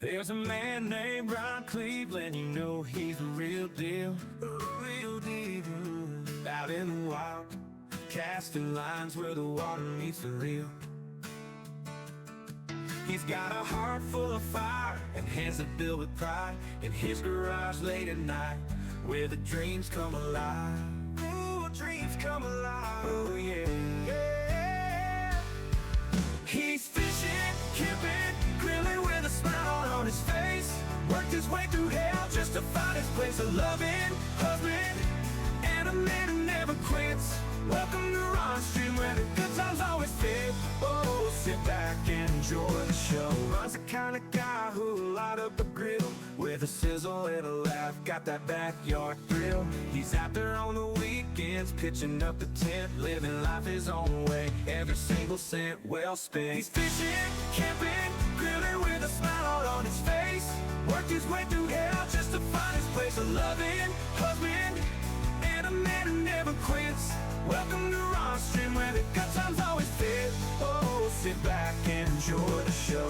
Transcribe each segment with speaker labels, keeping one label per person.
Speaker 1: There's a man named Ron Cleveland, you know he's the real deal, real deal. Out in the wild, casting lines where the water meets the real. He's got a heart full of fire and hands that build with pride. In his garage late at night, where the dreams come alive. Ooh, dreams come alive, oh yeah, yeah. He's fishing, camping, grilling with a smile on his face. Worked his way through hell just to find his place. A loving husband and a man who never quits. Welcome to Ron's Stream, where the good times always fit. Oh, sit back and enjoy the show. Ron's the kind of guy who'll light up a grill with a sizzle and a laugh, got that backyard thrill. He's out there on the weekends, pitching up the tent, living life his own way, every single cent well spent. He's fishing, camping, grilling with a smile on his face. Worked his way through hell just to find his place. A loving husband and a man who never quits. Welcome to Ron's Stream, where the good times always fit. Oh, sit back and enjoy the show.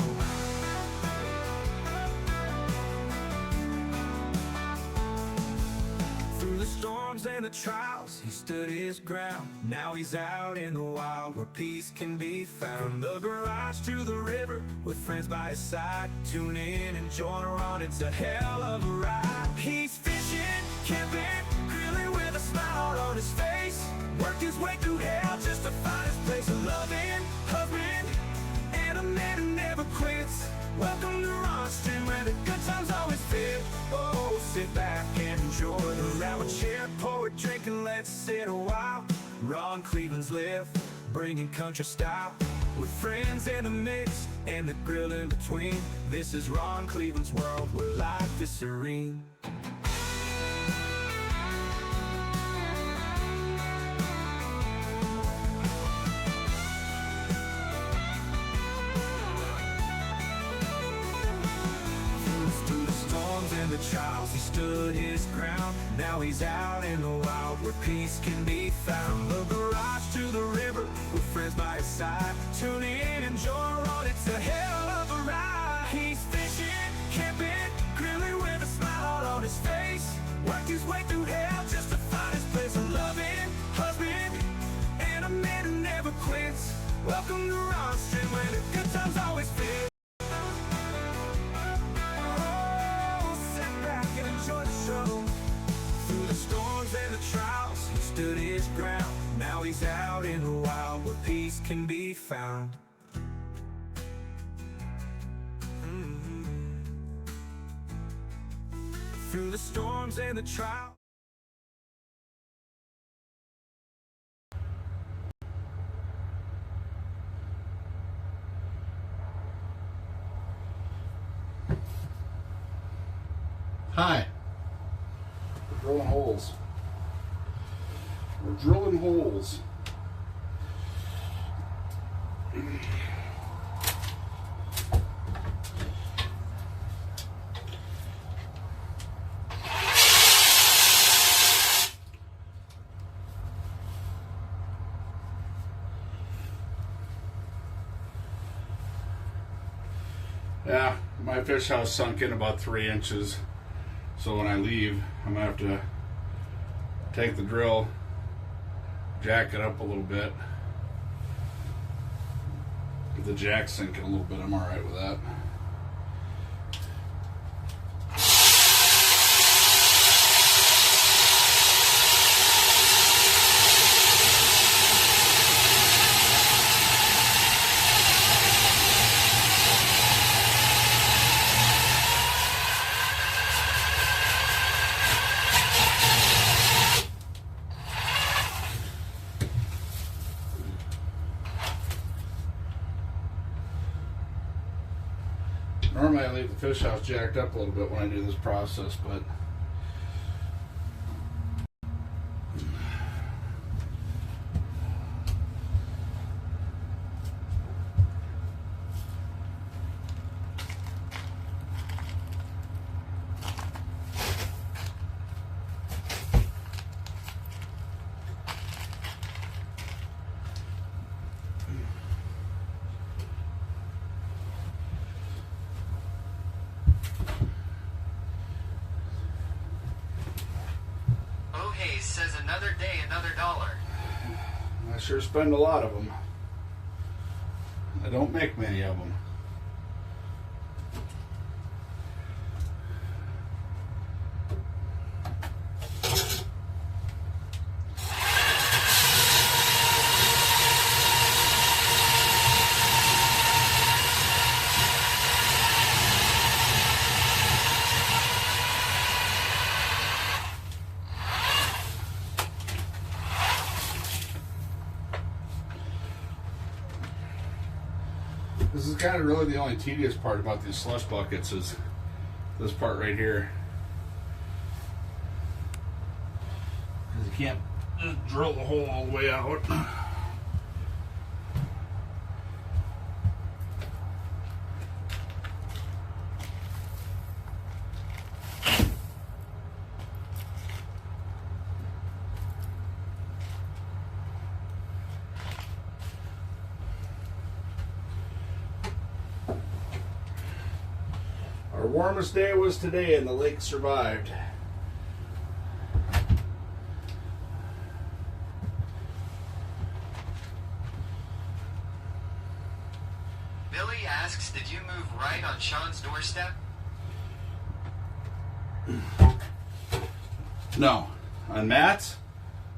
Speaker 1: Through the storms and the trials, he stood his ground. Now he's out in the wild, where peace can be found. From the garage to the river, with friends by his side. Tune in and join Ron, it's a hell of a ride. He's fishing, camping, grilling with a smile on his face. Worked his way through hell just to find his place. A loving husband and a man who never quits. Welcome to Ron's Stream, where the good times always fit. Oh, sit back and enjoy the ride. Chair, pour a drink and let's sit a while. Ron Cleveland's lift, bringing country style, with friends in the mix and the grill in between. This is Ron Cleveland's world, where life is serene. The trials, he stood his ground. Now he's out in the wild, where peace can be found. From the garage to the river, with friends by his side. Tune in and join Ron, it's a hell of a ride. He's fishing, camping, grilling with a smile on his face. Worked his way through hell just to find his place. A loving husband and a man who never quits. Welcome to Ron's Stream, where the good times always fit. Enjoy the show. Through the storms and the trials, he stood his ground. Now he's out in the wild, where peace can be found. Through the storms and the trials.
Speaker 2: Hi. We're drilling holes. We're drilling holes. Yeah, my fish house sunk in about 3 inches. So when I leave, I'm gonna have to take the drill, jack it up a little bit. If the jack's sinking a little bit, I'm alright with that. Normally I leave the fish house jacked up a little bit when I do this process, but
Speaker 3: Another day, another dollar.
Speaker 2: I sure spend a lot of them. I don't make many of them. This is kind of really the only tedious part about these slush buckets is this part right here. Because you can't just drill the hole all the way out. Our warmest day was today and the lake survived.
Speaker 3: Billy asks, did you move right on Sean's doorstep?
Speaker 2: No. On Matt's?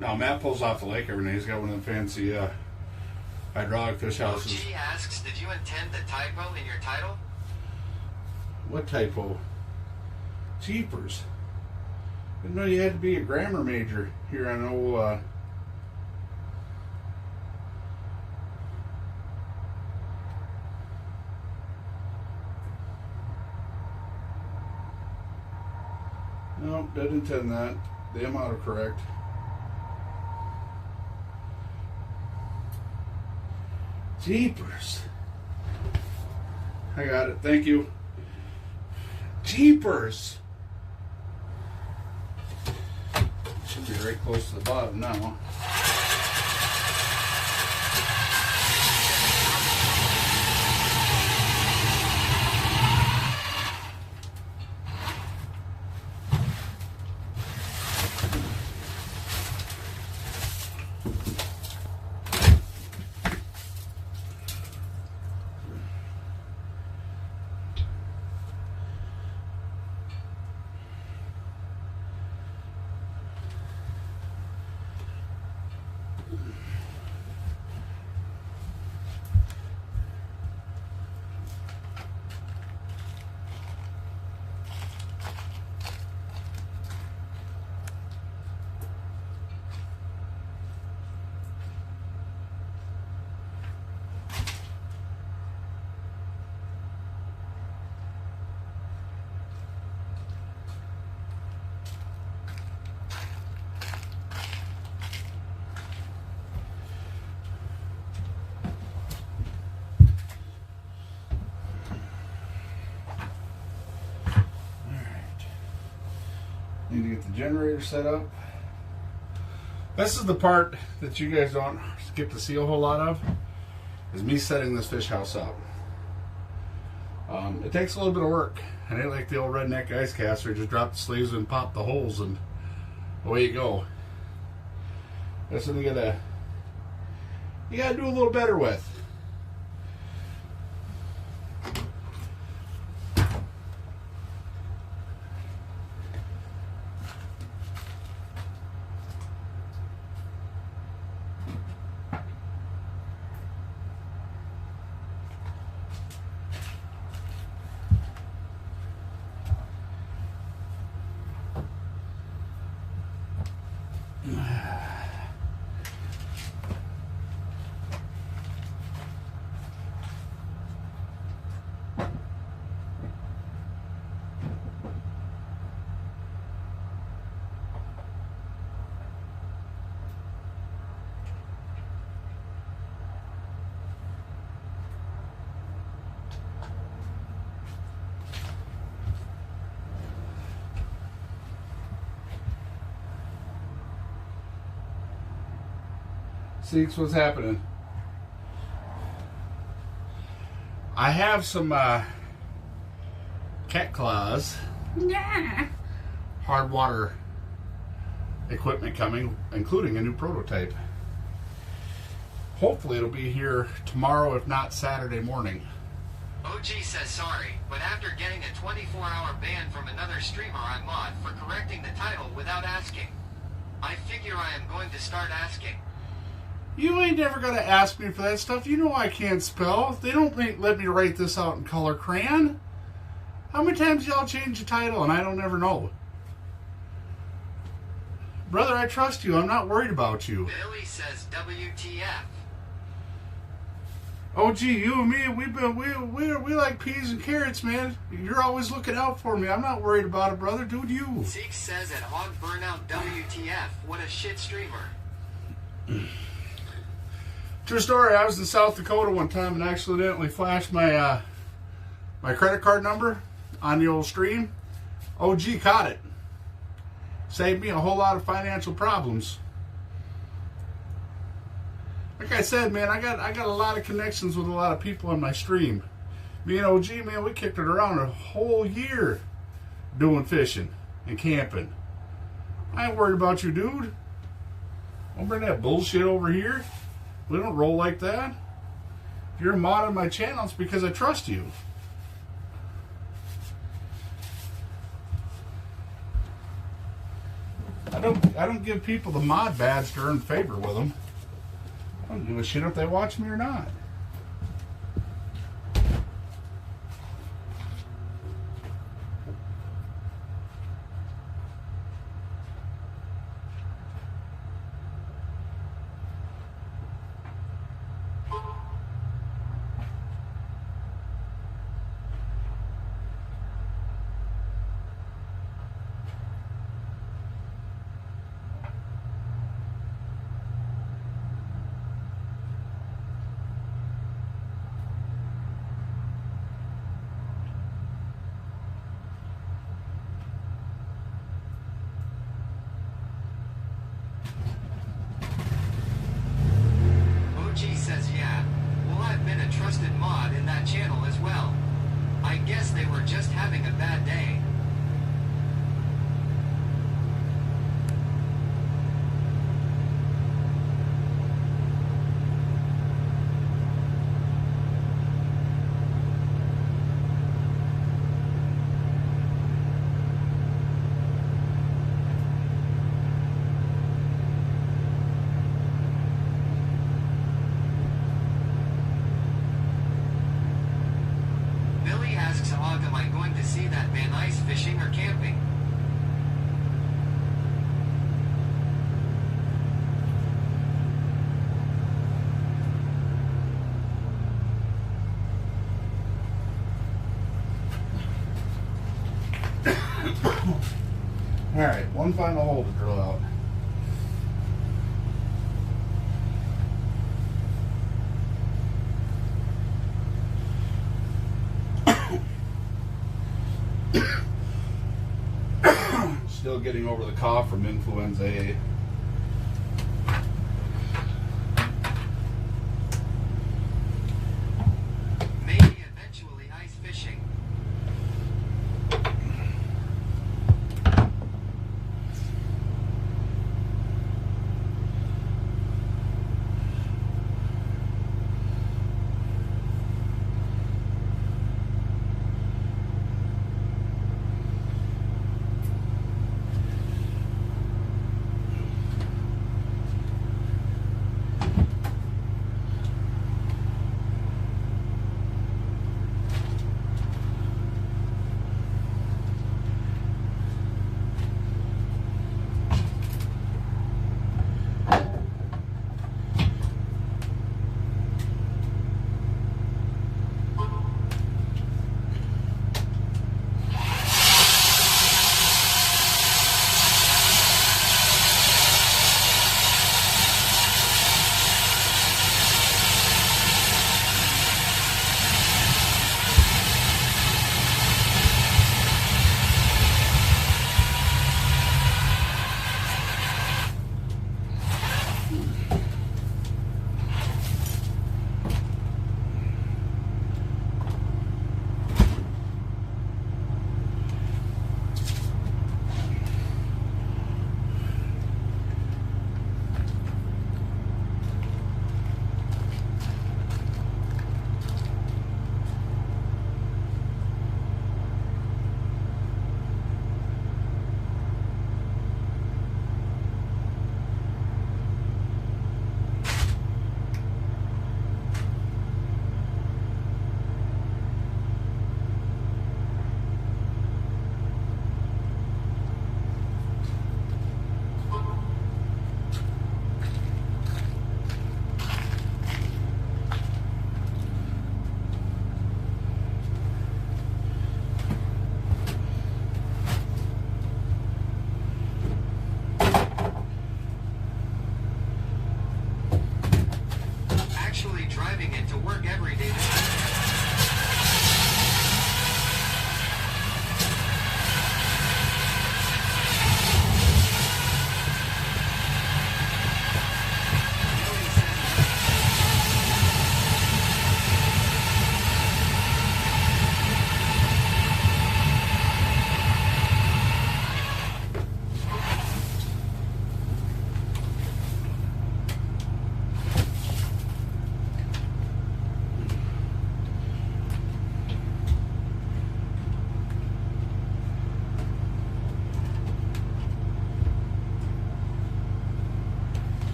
Speaker 2: No, Matt pulls off the lake every night. He's got one of them fancy hydraulic fish houses.
Speaker 3: OG asks, did you intend the typo in your title?
Speaker 2: What typo? Jeepers. Didn't know you had to be a grammar major here on old, Nope, didn't intend that. The autocorrect. Jeepers. I got it. Thank you. Jeepers. Should be right close to the bottom now. Need to get the generator set up. This is the part that you guys don't get to see a whole lot of, is me setting this fish house up. It takes a little bit of work. It ain't like the old redneck ice caster, just drop the sleeves and pop the holes and away you go. That's what you gotta do a little better with. Seeks, what's happening? I have some cat claws, hard water equipment coming, including a new prototype. Hopefully it'll be here tomorrow, if not Saturday morning.
Speaker 3: OG says sorry, but after getting a 24-hour ban from another streamer on Mod for correcting the title without asking, I figure I am going to start asking.
Speaker 2: You ain't never gonna ask me for that stuff. You know I can't spell. They don't let me write this out in color crayon. How many times y'all change the title and I don't ever know? Brother, I trust you. I'm not worried about you.
Speaker 3: Billy says WTF.
Speaker 2: Oh, gee, you and me, we like peas and carrots, man. You're always looking out for me. I'm not worried about it, brother. Dude, you.
Speaker 3: Zeke says at Hog Burnout WTF, what a shit streamer.
Speaker 2: True story. I was in South Dakota one time and accidentally flashed my my credit card number on the old stream. OG caught it. Saved me a whole lot of financial problems. Like I said, man, I got a lot of connections with a lot of people on my stream. Me and OG, man, we kicked it around a whole year doing fishing and camping. I ain't worried about you, dude. Don't bring that bullshit over here. We don't roll like that. If you're a mod on my channel, it's because I trust you. I don't give people the mod badge to earn favor with them. I don't give a shit if they watch me or not.
Speaker 3: OG says yeah. Well, I've been a trusted mod in that channel as well. I guess they were just having a bad day. Billy asks Og, am I going to see that man ice fishing or camping?
Speaker 2: Alright, one final hole to drill out. Still getting over the cough from influenza A.
Speaker 3: Maybe eventually ice fishing.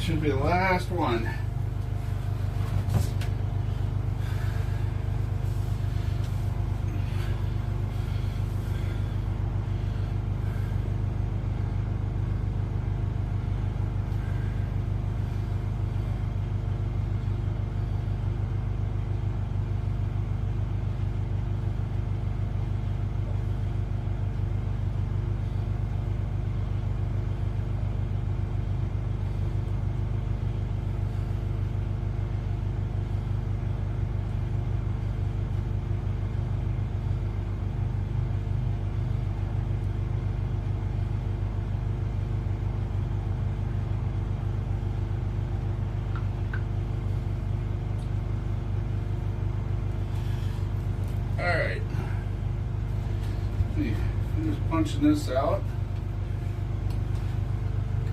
Speaker 2: should be the last one. Alright. I'm just punching this out.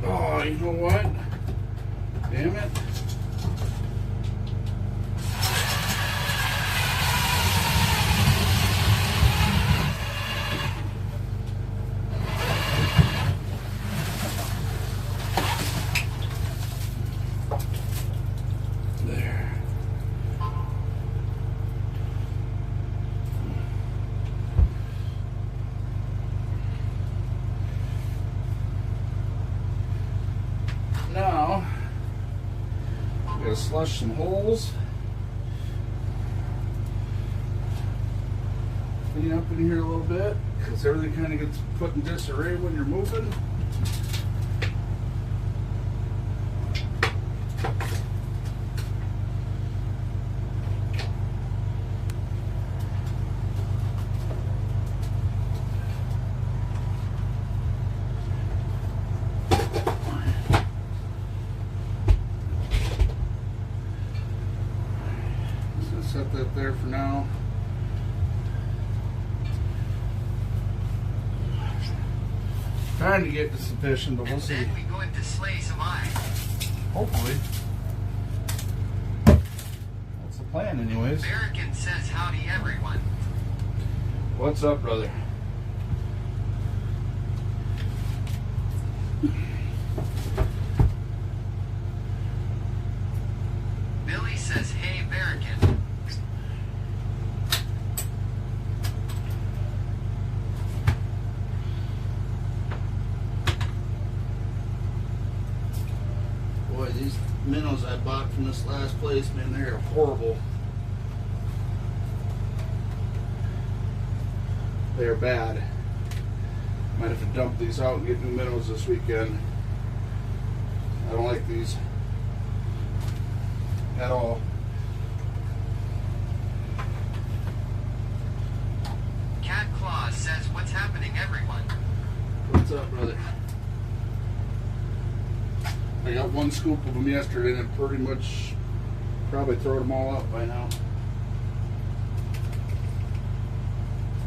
Speaker 2: Oh, you know what? Damn it. There. Now, I'm going to slush some holes. Clean up in here a little bit, because everything kind of gets put in disarray when you're moving. Set that there for now. Trying to get to sufficient, but we'll
Speaker 3: And
Speaker 2: see.
Speaker 3: then we going to slay some eyes.
Speaker 2: Hopefully. That's the plan anyways.
Speaker 3: Barrican says howdy everyone.
Speaker 2: What's up, brother?
Speaker 3: Billy says hey Barrican.
Speaker 2: Boy, these minnows I bought from this last place, man, they're horrible. They're bad. Might have to dump these out and get new minnows this weekend. I don't like these at all.
Speaker 3: Cat Claus says what's happening everyone.
Speaker 2: What's up, brother? I got one scoop of them yesterday and I pretty much probably throw them all out by now.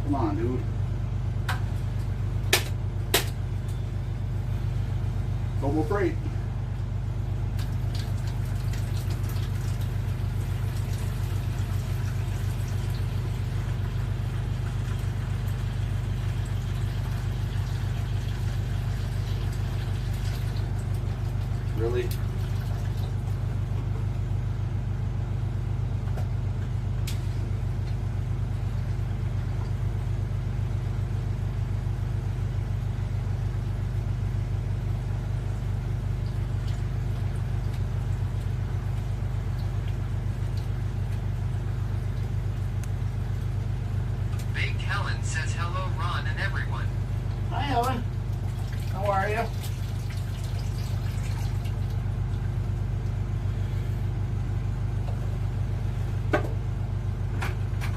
Speaker 2: Come on, dude. Double freight. Really?
Speaker 3: Big Helen says hello Ron and everyone.
Speaker 2: Hi, Helen. How are you?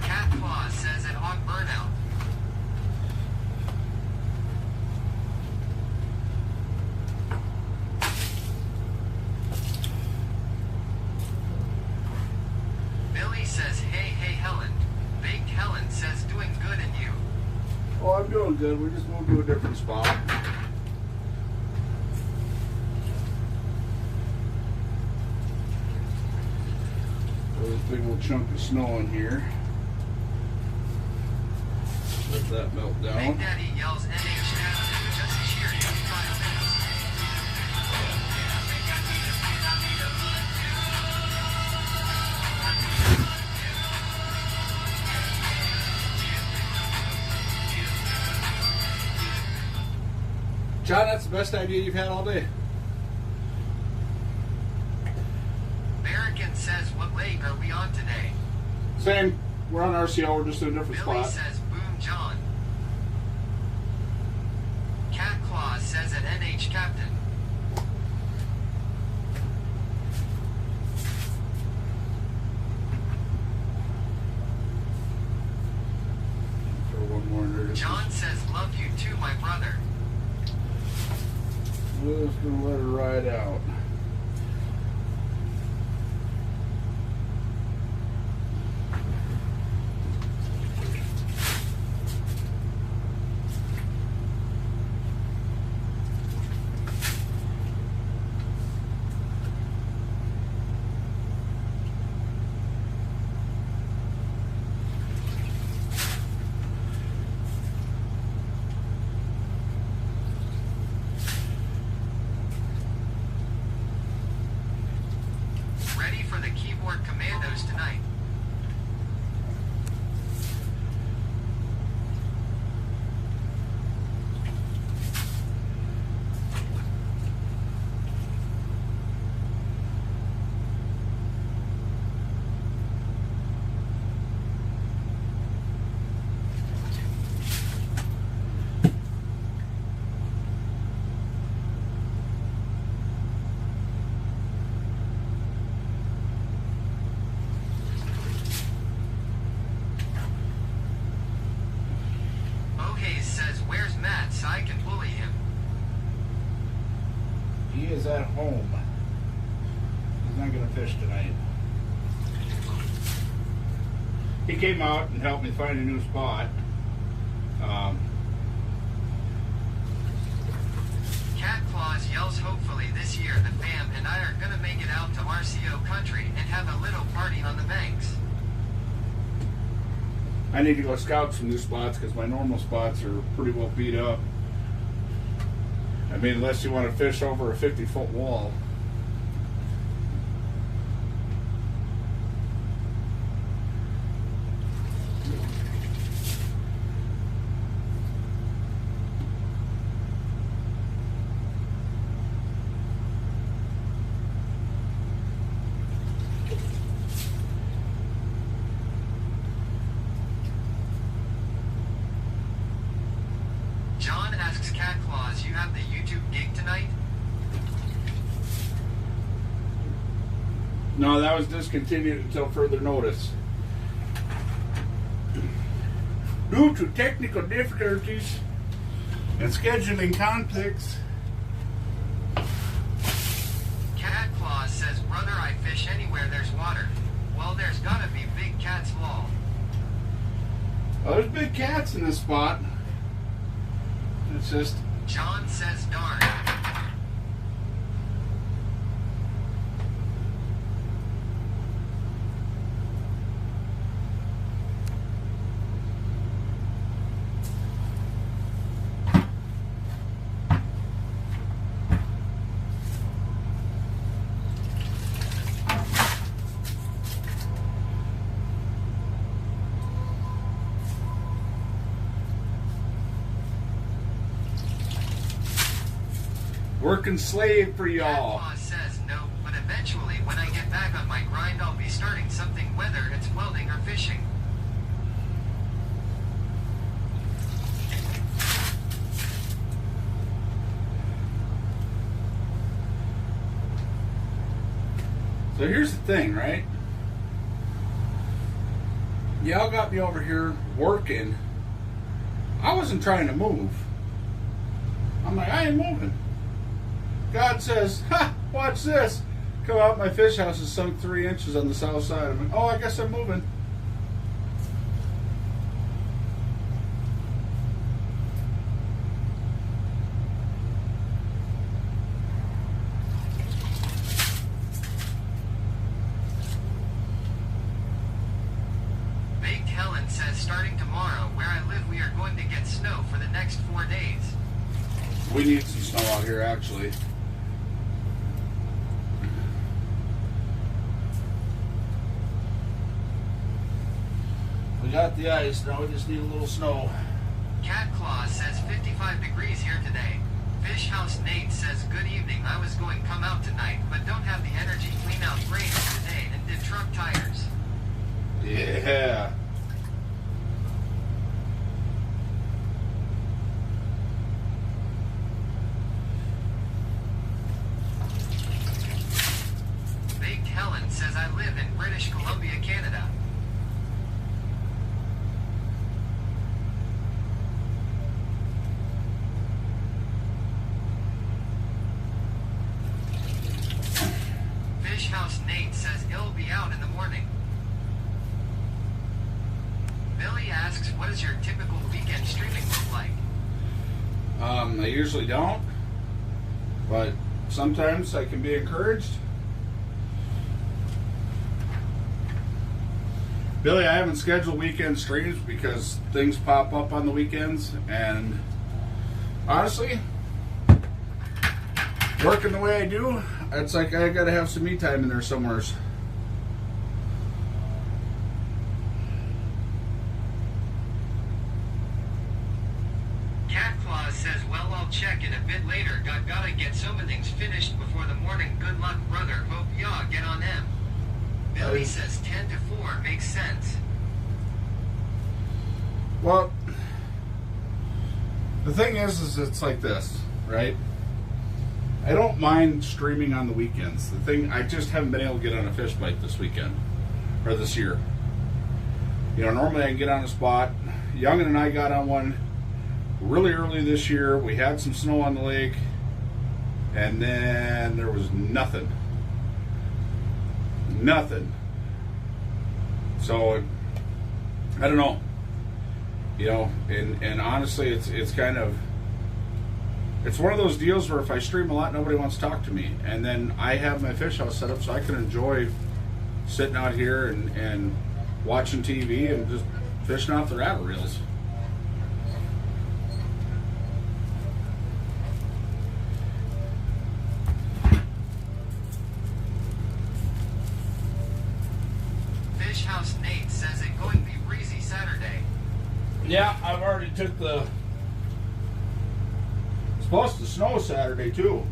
Speaker 3: Cat Claus says at Hog Burnout. Billy says hey hey Helen. Big Helen says doing good and you.
Speaker 2: Oh, I'm doing good. We just moved to a different spot. There's a big old chunk of snow in here. Let that melt
Speaker 3: Big
Speaker 2: down.
Speaker 3: Daddy yells NHS just cheer you 5 minutes.
Speaker 2: John, that's the best idea you've had all day.
Speaker 3: Barrican says, what lake are we on today?
Speaker 2: Same. We're on RCO. We're just in a different
Speaker 3: Billy
Speaker 2: spot.
Speaker 3: says, boom John. Cat Claus says at NH Captain.
Speaker 2: Throw one more in there.
Speaker 3: John says, love you too, my brother.
Speaker 2: We're just gonna let her ride out.
Speaker 3: Ready for the keyboard commandos tonight. Hayes says, where's Matt so I can bully him?
Speaker 2: He is at home. He's not gonna fish tonight. He came out and helped me find a new spot.
Speaker 3: Cat Claus yells, hopefully this year the fam and I are gonna make it out to RCO country and have a little party on the banks.
Speaker 2: I need to go scout some new spots because my normal spots are pretty well beat up. I mean, unless you want to fish over a 50-foot wall.
Speaker 3: John asks Cat Claus, you have the YouTube gig tonight?
Speaker 2: No, that was discontinued until further notice. Due to technical difficulties and scheduling conflicts.
Speaker 3: Cat Claus says, brother, I fish anywhere there's water. Well, there's gotta be Big Cat's Law.
Speaker 2: Oh, there's big cats in this spot. It's just,
Speaker 3: John says, darn.
Speaker 2: working slave for
Speaker 3: Cat
Speaker 2: y'all.
Speaker 3: Claus says, no, but eventually when I get back on my grind I'll be starting something, whether it's welding or fishing.
Speaker 2: So here's the thing, right? Y'all got me over here working. I wasn't trying to move. I'm like, I ain't moving. God says, ha, watch this. Come out, my fish house is sunk 3 inches on the south side. I'm like, oh, I guess I'm moving.
Speaker 3: Baked Helen says, starting tomorrow, where I live we are going to get snow for the next 4 days.
Speaker 2: We need some snow out here, actually. We got the ice, now we just need a little snow.
Speaker 3: Cat Claus says 55 degrees here today. Fish House Nate says, good evening. I was going come out tonight, but don't have the energy to clean out brakes today and did truck tires.
Speaker 2: Yeah.
Speaker 3: Baked Helen says, I live in British Columbia, Canada. Fish House Nate says, it'll be out in the morning. Billy asks, what does your typical weekend streaming look like?
Speaker 2: I usually don't, but sometimes I can be encouraged. Billy, I haven't scheduled weekend streams because things pop up on the weekends, and honestly, working the way I do, it's like I gotta have some me time in there somewheres.
Speaker 3: Cat Claus says, well, I'll check in a bit later. Gotta get some of things finished before the morning. Good luck, brother. Hope y'all get on them. Billy says 10 to 4 makes sense.
Speaker 2: Well, the thing is it's like this, right? I don't mind streaming on the weekends. The thing, I just haven't been able to get on a fish bite this weekend, or this year. You know, normally I can get on a spot. Youngin and I got on one really early this year. We had some snow on the lake, and then there was nothing. Nothing. So, I don't know. You know, and honestly, it's kind of, it's one of those deals where if I stream a lot, nobody wants to talk to me. And then I have my fish house set up so I can enjoy sitting out here and watching TV and just fishing off the rattle reels.
Speaker 3: Fish House Nate says it going to be breezy Saturday.
Speaker 2: Yeah, I've already took the... It's supposed to snow Saturday, too.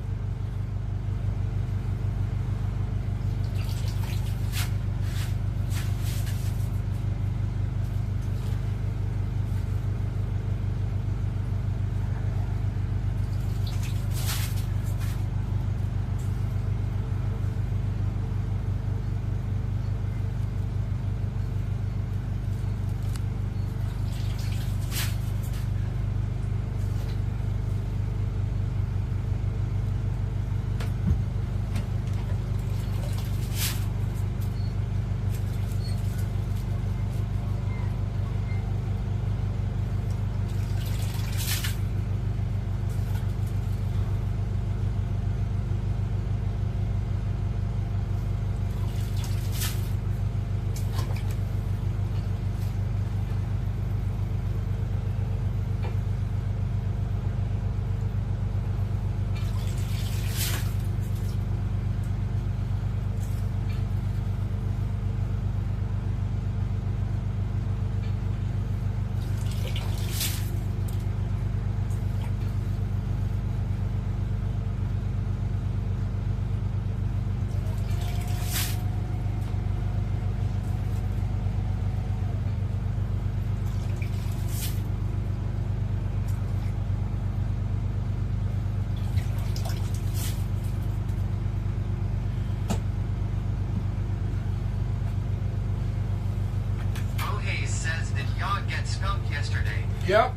Speaker 3: Skunked yesterday.
Speaker 2: Yep.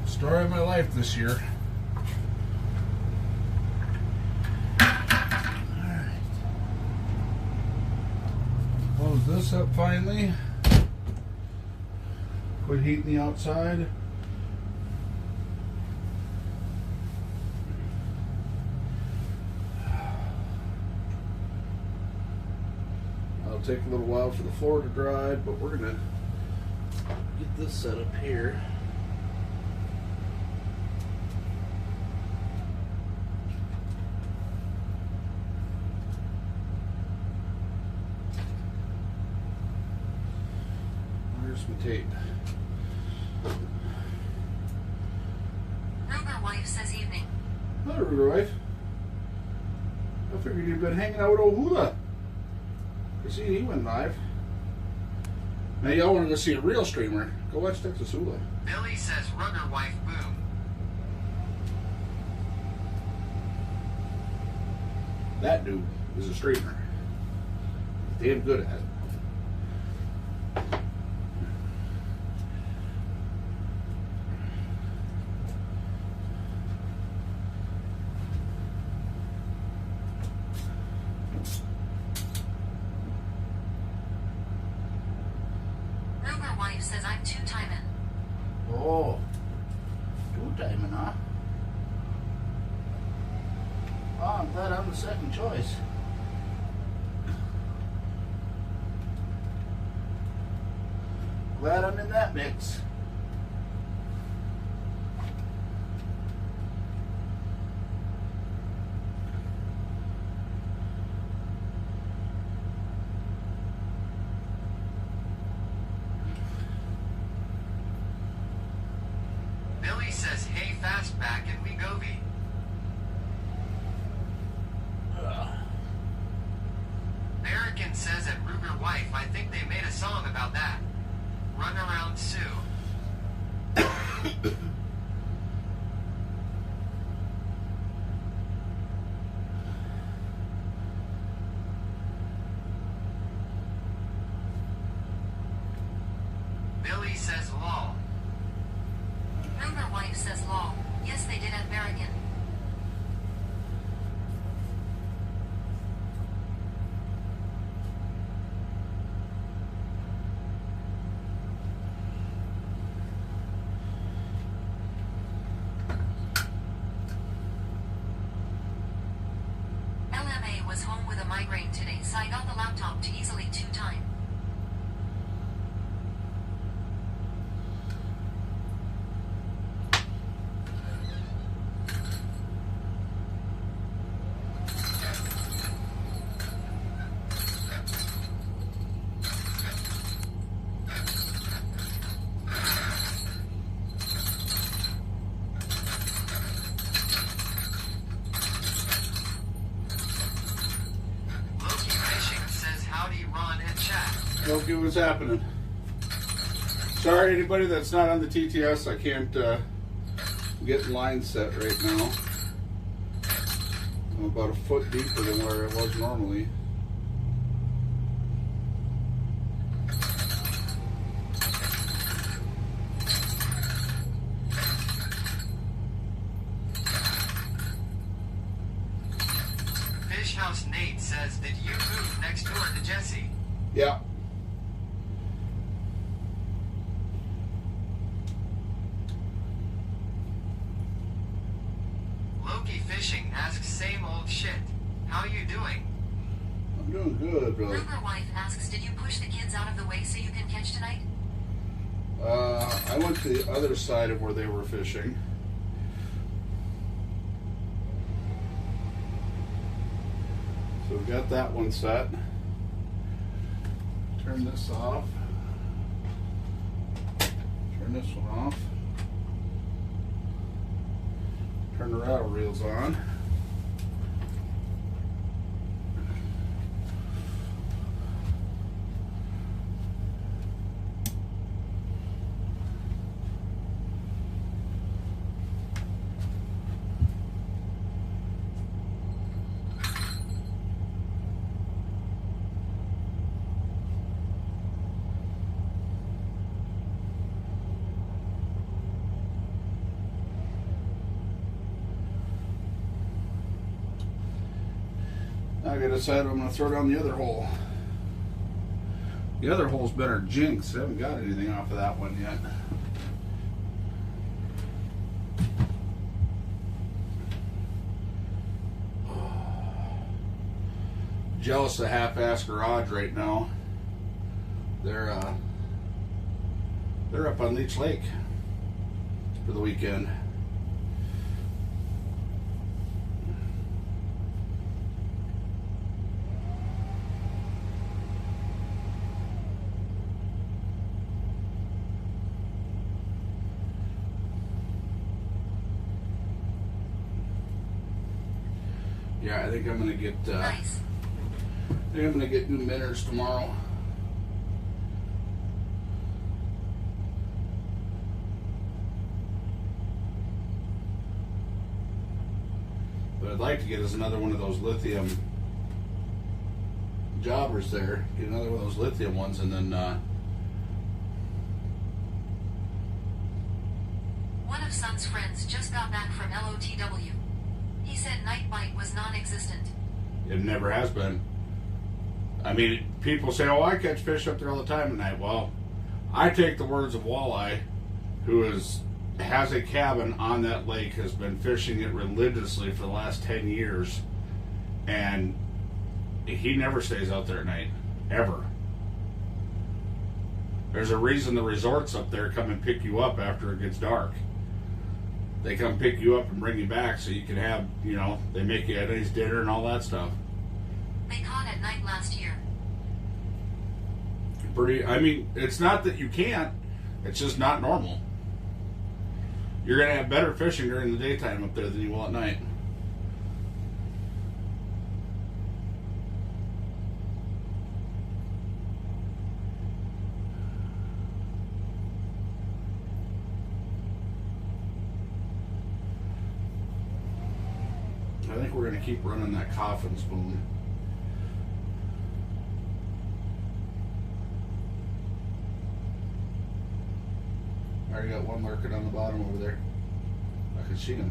Speaker 2: Story of my life this year. Alright. Close this up finally. Quit heating the outside. It'll take a little while for the floor to dry, but we're gonna get this set up here. Where's my tape?
Speaker 4: says evening.
Speaker 2: Hello, Ruger wife. I figured you'd been hanging out with old Hula. You see, he went live. Now y'all wanted to see a real streamer. Go watch Texas Hula.
Speaker 3: Billy says rugger wife boom.
Speaker 2: That dude is a streamer. Damn good at it.
Speaker 4: Ruger wife says I'm two-timing.
Speaker 2: Oh, two-timing, huh? Oh, I'm glad I'm the second choice. Glad I'm in that mix.
Speaker 3: Billy says hey fastback and we go V. American says at Ruger wife, I think they made a song about that. Run around Sue. Billy says lol.
Speaker 4: Ruger wife says lol. Yes, they did at American. LMA was home with a migraine today, so I got the laptop to easily two-time.
Speaker 3: Loki Fishing says howdy Ron and chat.
Speaker 2: Loki, what's happening? Sorry, anybody that's not on the TTS, I can't get line set right now. I'm about a foot deeper than where it was normally.
Speaker 3: Fish House Nate says, did you move next door to Jesse?
Speaker 2: Yeah.
Speaker 3: Loki Fishing asks same old shit. How you doing?
Speaker 2: I'm doing good, brother.
Speaker 4: Ruger wife asks, did you push the kids out of the way so you can catch tonight?
Speaker 2: I went to the other side of where they were fishing. So we've got that one set. Turn this off. Turn this one off. Turn the rattle reels on. Now I gotta decide what I'm gonna throw down the other hole. The other hole's been our jinx. I haven't got anything off of that one yet. Jealous of Half-Ass Garage right now. They're up on Leech Lake for the weekend. Yeah, I think I'm gonna get.
Speaker 4: Nice.
Speaker 2: I think I'm gonna get new minnows tomorrow. What I'd like to get is another one of those lithium jobbers there. Get another one of those lithium ones, and then
Speaker 4: One of Son's friends just got back from LOTW. He said night bite was non-existent.
Speaker 2: it never has been. I mean, people say, "Oh, I catch fish up there all the time at night." Well, I take the words of Walleye, who has a cabin on that lake, has been fishing it religiously for the last 10 years, and he never stays out there at night, ever. There's a reason the resorts up there come and pick you up after it gets dark. They come pick you up and bring you back so you can have, they make you a nice dinner and all that stuff.
Speaker 4: They caught at night last year.
Speaker 2: It's not that you can't, it's just not normal. You're going to have better fishing during the daytime up there than you will at night. I think we're going to keep running that coffin spoon. I already got one lurking on the bottom over there. I can see him.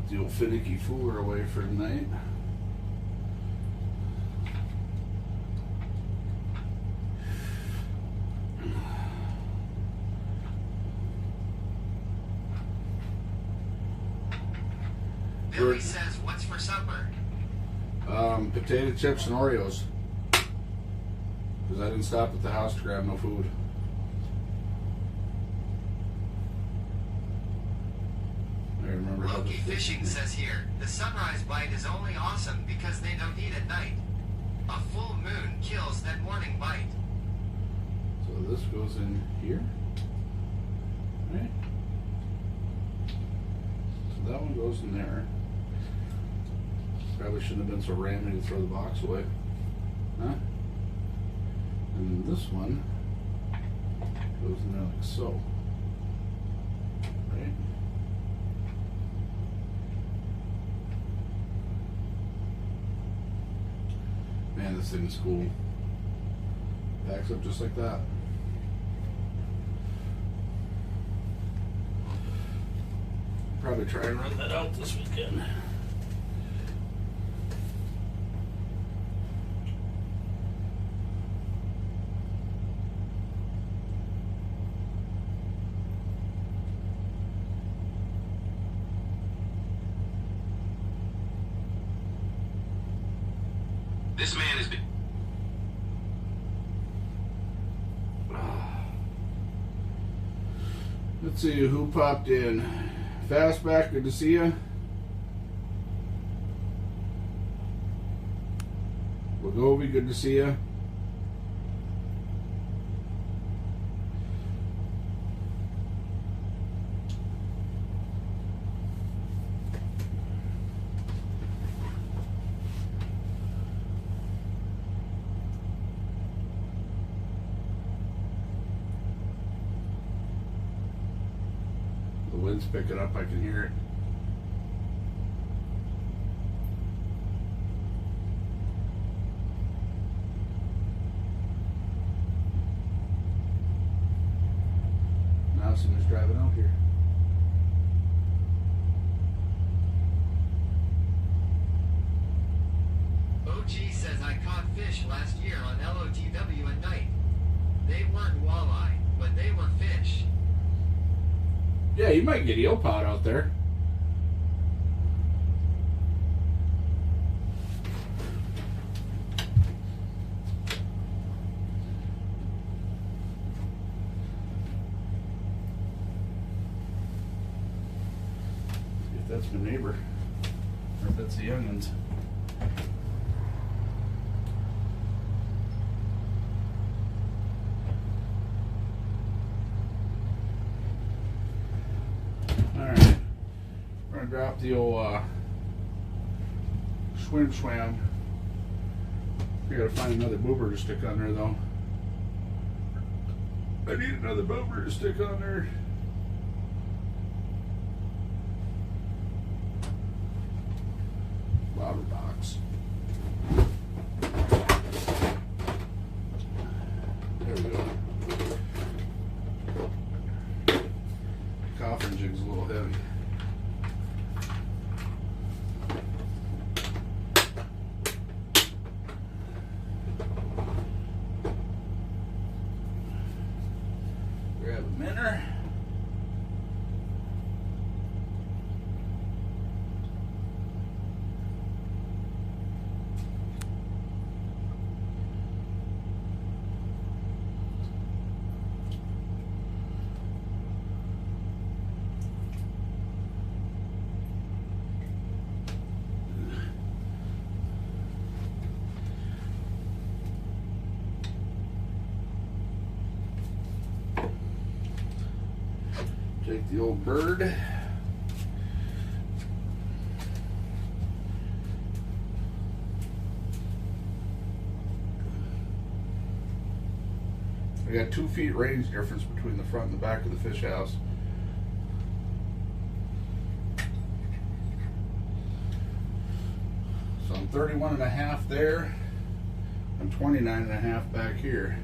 Speaker 2: The old finicky fooler away for the night.
Speaker 3: Billy says, what's for supper?
Speaker 2: Potato chips and Oreos. Because I didn't stop at the house to grab no food. I remember how
Speaker 3: Loki Fishing says here, the sunrise bite is only awesome because they don't eat at night. A full moon kills that morning bite.
Speaker 2: So this goes in here. Right? So that one goes in there. Probably shouldn't have been so randy to throw the box away. Huh? And then this one goes in there like so. Right? Man, this thing is cool. Backs up just like that. Probably try and run that out this weekend.
Speaker 1: This man has been.
Speaker 2: Let's see who popped in. Fastback, good to see you. Wagovi, good to see you. The wind's picking up, I can hear it. Now someone's driving out here.
Speaker 3: OG says I caught fish last year on LOTW at night. They weren't walleye, but they were fish.
Speaker 2: Yeah, you might get eel pot out there. See if that's my neighbor, or if that's the youngins. Alright, we're gonna drop the old swim. We gotta find another boober to stick on there though. I need another boober to stick on there. Bobber box. There we go. Coffin jig's a little heavy. Grab a minnow. Take the old bird. We got 2 feet range difference between the front and the back of the fish house. So I'm 31.5 there. I'm 29.5 back here.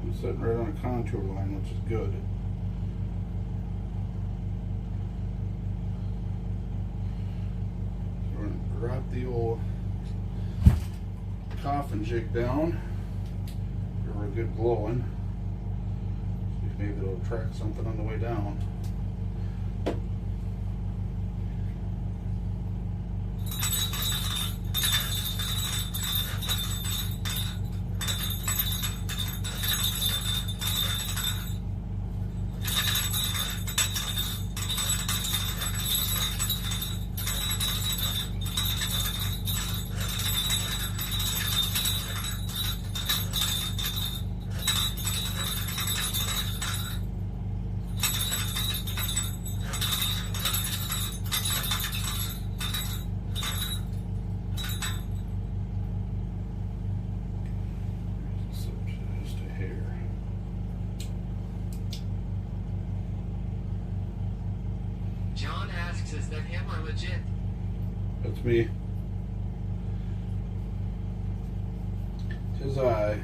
Speaker 2: I'm sitting right on a contour line, which is good. So we're going to drop the old coffin jig down. Give her a good blowing. See if maybe it'll attract something on the way down. Just a hair.
Speaker 3: John asks, is that him or legit?
Speaker 2: That's me. Tis I.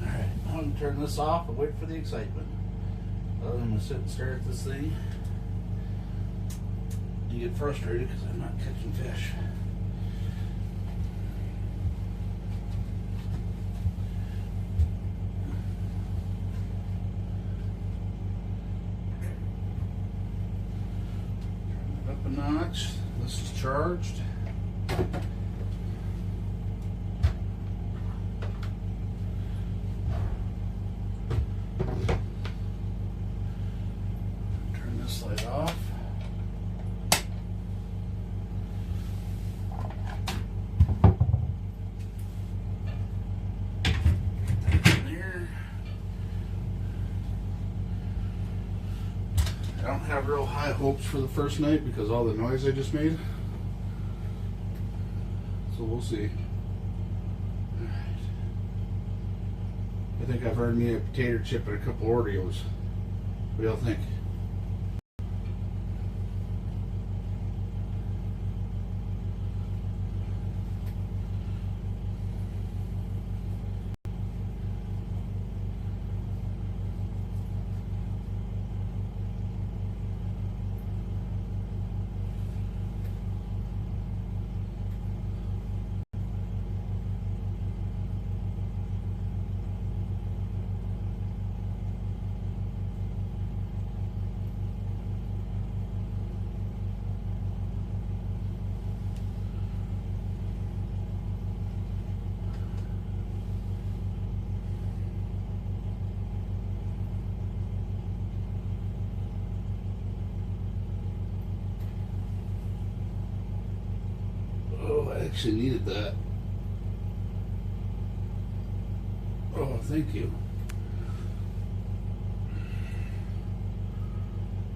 Speaker 2: Alright, I'm going to turn this off and wait for the excitement. I'm going to sit and stare at this thing and get frustrated because I'm not catching fish. Turn it up a notch. This is charged. Turn this light off. There. I don't have real high hopes for the first night because all the noise I just made. So we'll see. Alright. I think I've earned me a potato chip and a couple Oreos. What do y'all think? actually needed that. Oh, thank you.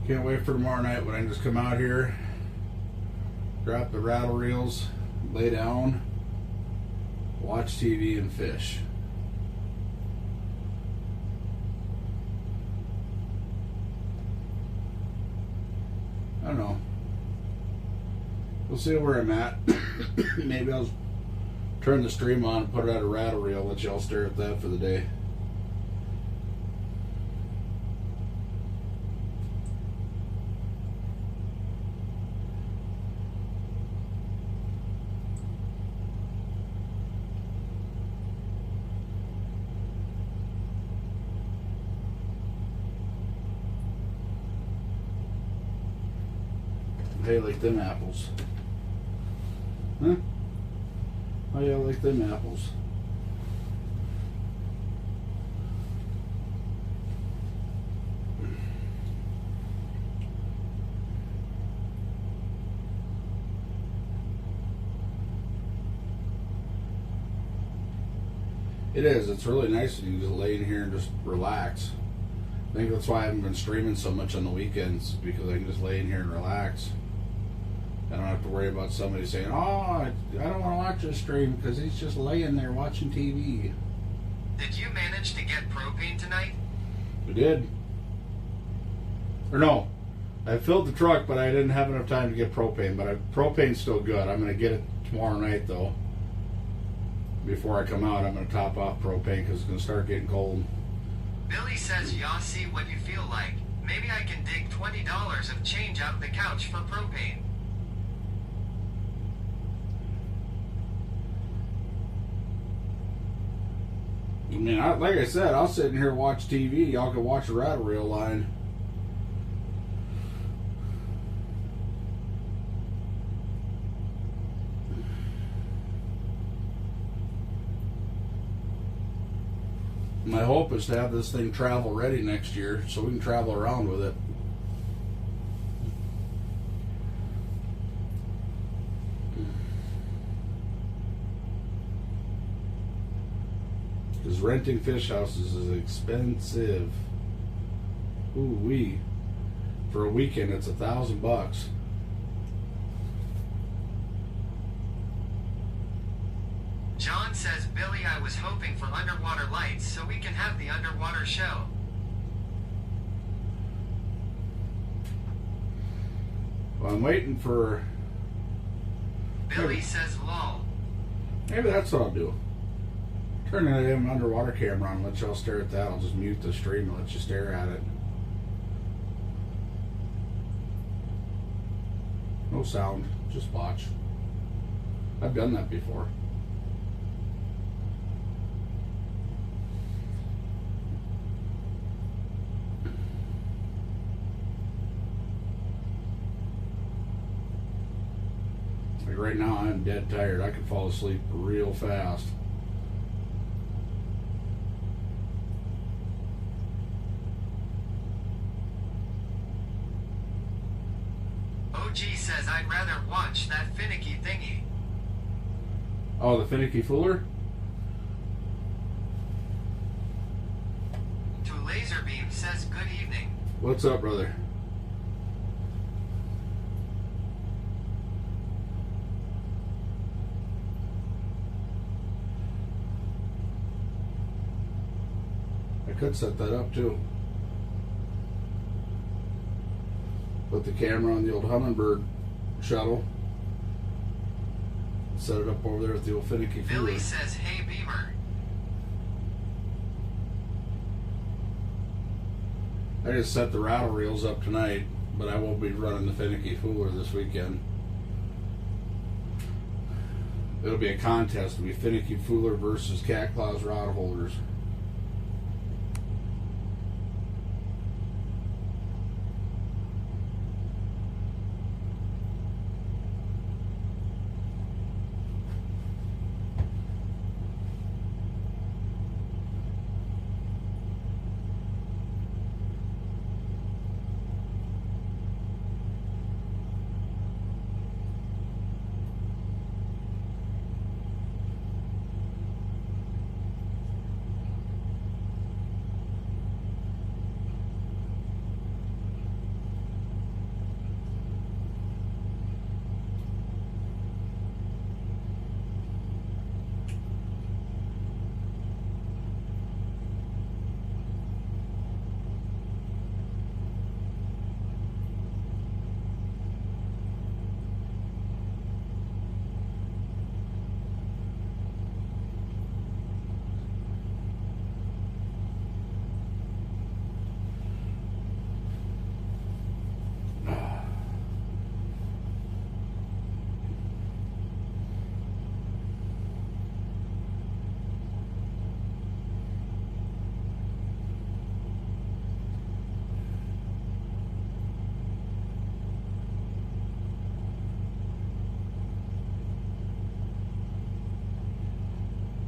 Speaker 2: Can't wait for tomorrow night when I can just come out here, drop the rattle reels, lay down, watch TV, and fish. I don't know. We'll see where I'm at. Maybe I'll turn the stream on and put it at a rattle reel, let y'all stare at that for the day. Hey, like them apples. Huh? Oh yeah, I like them apples. It is. It's really nice when you just lay in here and just relax. I think that's why I haven't been streaming so much on the weekends, because I can just lay in here and relax. I don't have to worry about somebody saying, "Oh, I don't want to watch this stream because he's just laying there watching TV."
Speaker 3: Did you manage to get propane tonight?
Speaker 2: We did. Or no, I filled the truck, but I didn't have enough time to get propane. But propane's still good. I'm going to get it tomorrow night, though. Before I come out, I'm going to top off propane because it's going to start getting cold.
Speaker 3: Billy says, "Y'all see what you feel like. Maybe I can dig $20 of change out of the couch for propane."
Speaker 2: I mean, like I said, I'll sit in here and watch TV. Y'all can watch the rattle reel line. My hope is to have this thing travel ready next year so we can travel around with it. Because renting fish houses is expensive. Ooh wee. For a weekend, it's $1,000.
Speaker 3: John says, "Billy, I was hoping for underwater lights so we can have the underwater show."
Speaker 2: Well, I'm waiting for...
Speaker 3: Billy says, "Lol."
Speaker 2: Maybe that's what I'll do. Turn that damn underwater camera on and let y'all stare at that. I'll just mute the stream and let you stare at it. No sound, just watch. I've done that before. Like right now, I'm dead tired. I could fall asleep real fast.
Speaker 3: OG says, "I'd rather watch that finicky thingy."
Speaker 2: Oh, the finicky fooler?
Speaker 3: To Laserbeam says, "Good evening."
Speaker 2: What's up, brother? I could set that up too. Put the camera on the old Humminbird shuttle. Set it up over there with the old finicky fooler.
Speaker 3: Billy says, "Hey, Beamer."
Speaker 2: I just set the rattle reels up tonight, but I won't be running the finicky fooler this weekend. It'll be a contest. It'll be finicky fooler versus cat claws rod holders.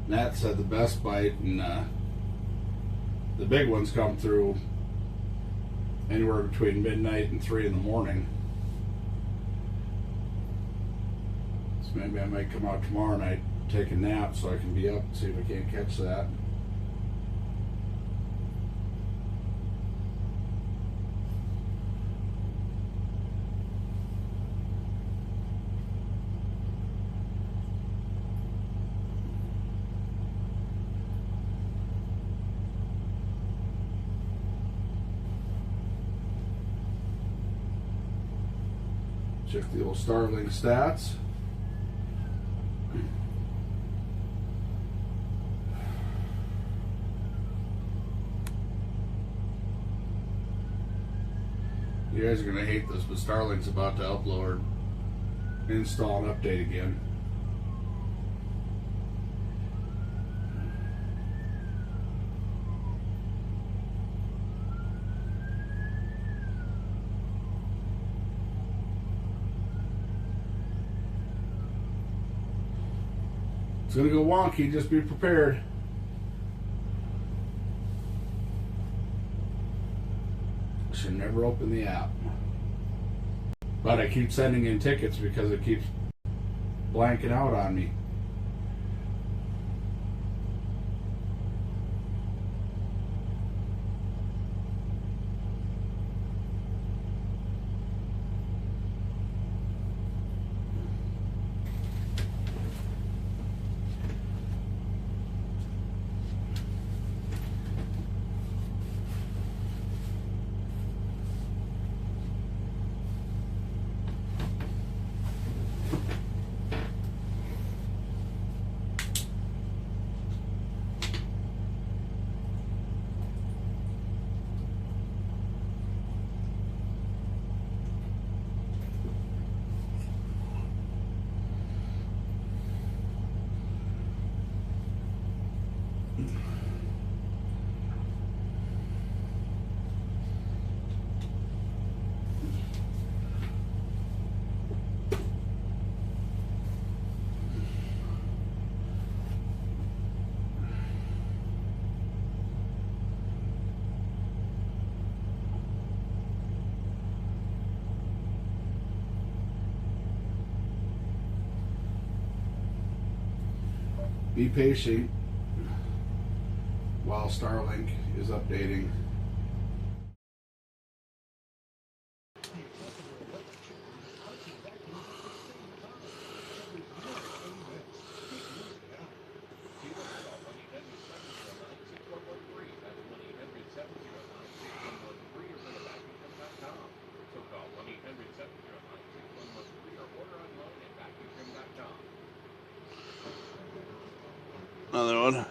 Speaker 2: Nat said the best bite, and the big ones come through anywhere between midnight and 3 in the morning. So maybe I might come out tomorrow night, take a nap so I can be up and see if I can't catch that. Check the old Starlink stats. You guys are going to hate this, but Starlink's about to upload, install, and update again. It's going to go wonky, just be prepared. Should never open the app. But I keep sending in tickets because it keeps blanking out on me. Be patient while Starlink is updating. Another one.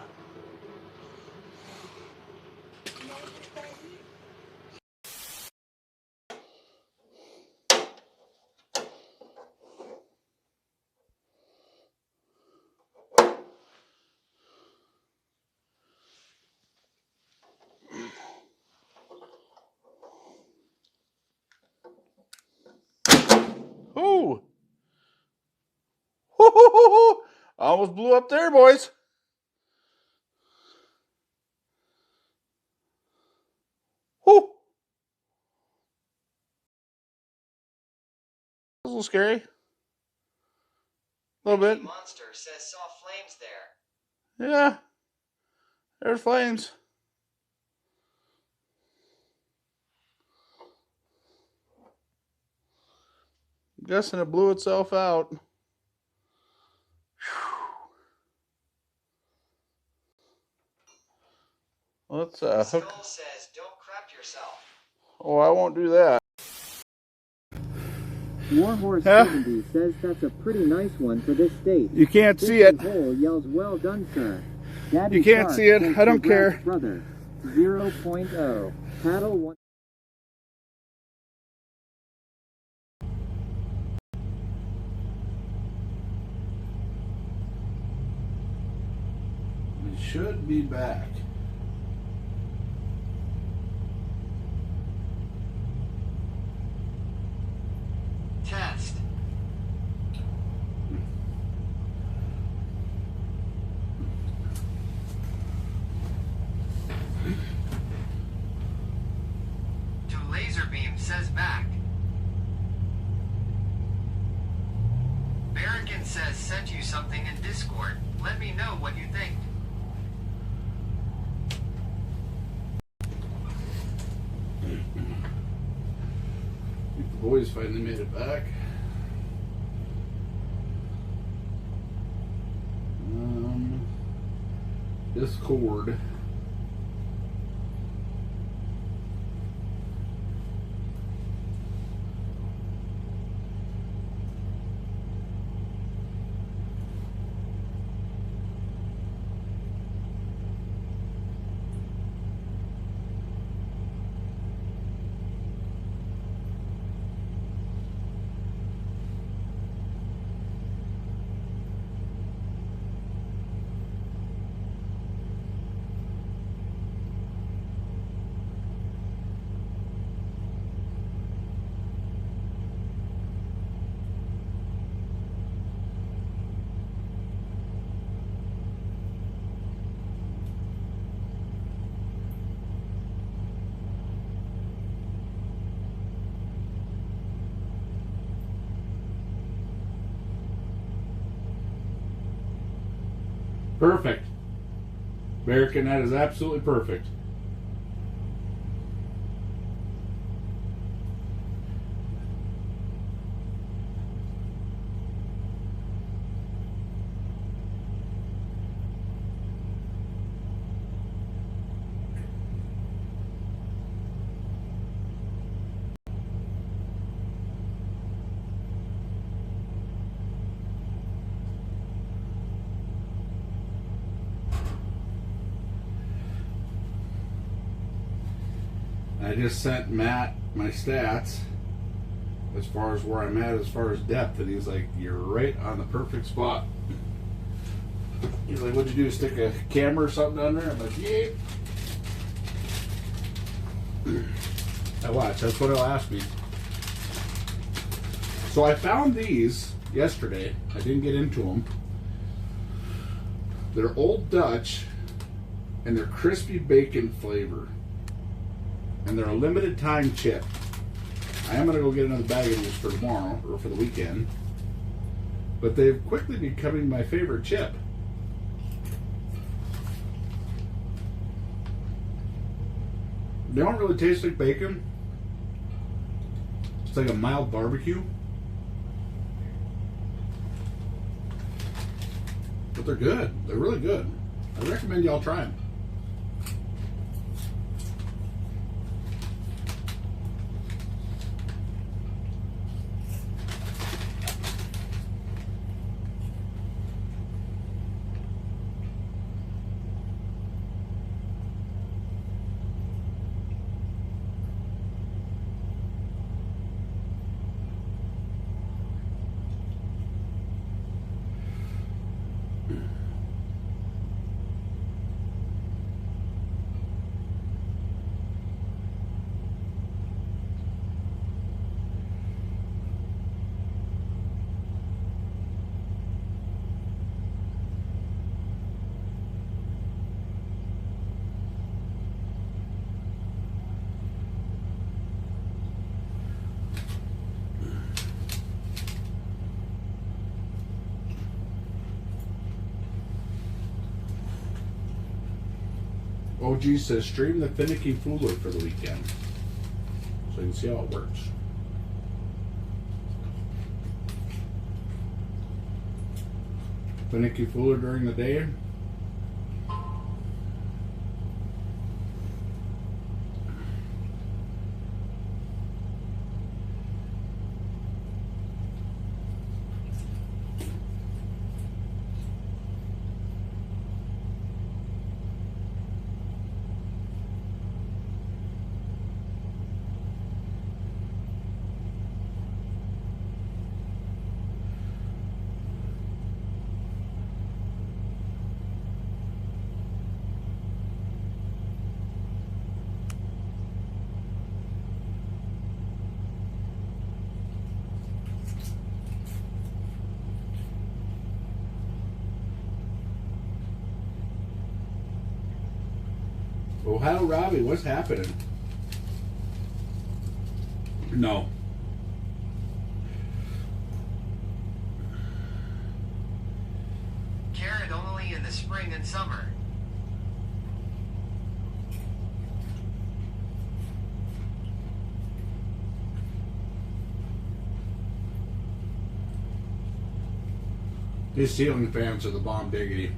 Speaker 2: Ooh! Almost blew up there, boys. Whoo! A little scary. A little bit.
Speaker 3: Monster says saw flames there.
Speaker 2: Yeah. There's flames. I'm guessing it blew itself out. Let's hook.
Speaker 3: Skull says don't crap yourself.
Speaker 2: Oh, I won't do that.
Speaker 5: Warhorse
Speaker 2: Huh?
Speaker 5: 70 says that's a pretty nice one for this state.
Speaker 2: You can't see it.
Speaker 5: Hole yells, well done, sir. Daddy
Speaker 2: You can't
Speaker 5: Shark
Speaker 2: see it.
Speaker 5: says
Speaker 2: I don't
Speaker 5: congrats,
Speaker 2: care.
Speaker 5: Brother. 0.0. Paddle 1.
Speaker 2: We should be back.
Speaker 3: Test. American says sent you something in Discord. Let me know what you think.
Speaker 2: The boys finally made it back. Discord. Perfect. American, that is absolutely perfect. I just sent Matt my stats as far as where I'm at as far as depth, and he's like, you're right on the perfect spot. He's like, what'd you do, stick a camera or something down there? I'm like, yeah. I watch, that's what he'll ask me. So I found these yesterday. I didn't get into them. They're Old Dutch, and they're crispy bacon flavor. And they're a limited time chip. I am going to go get another bag of these for tomorrow, or for the weekend. But they've quickly becoming my favorite chip. They don't really taste like bacon. It's like a mild barbecue. But they're good. They're really good. I recommend y'all try them. OG says stream the Finicky Fooler for the weekend, so you can see how it works. Finicky Fooler during the day. Ohio Robbie, what's happening? No.
Speaker 3: only in the spring and summer.
Speaker 2: These ceiling fans are the bomb diggity.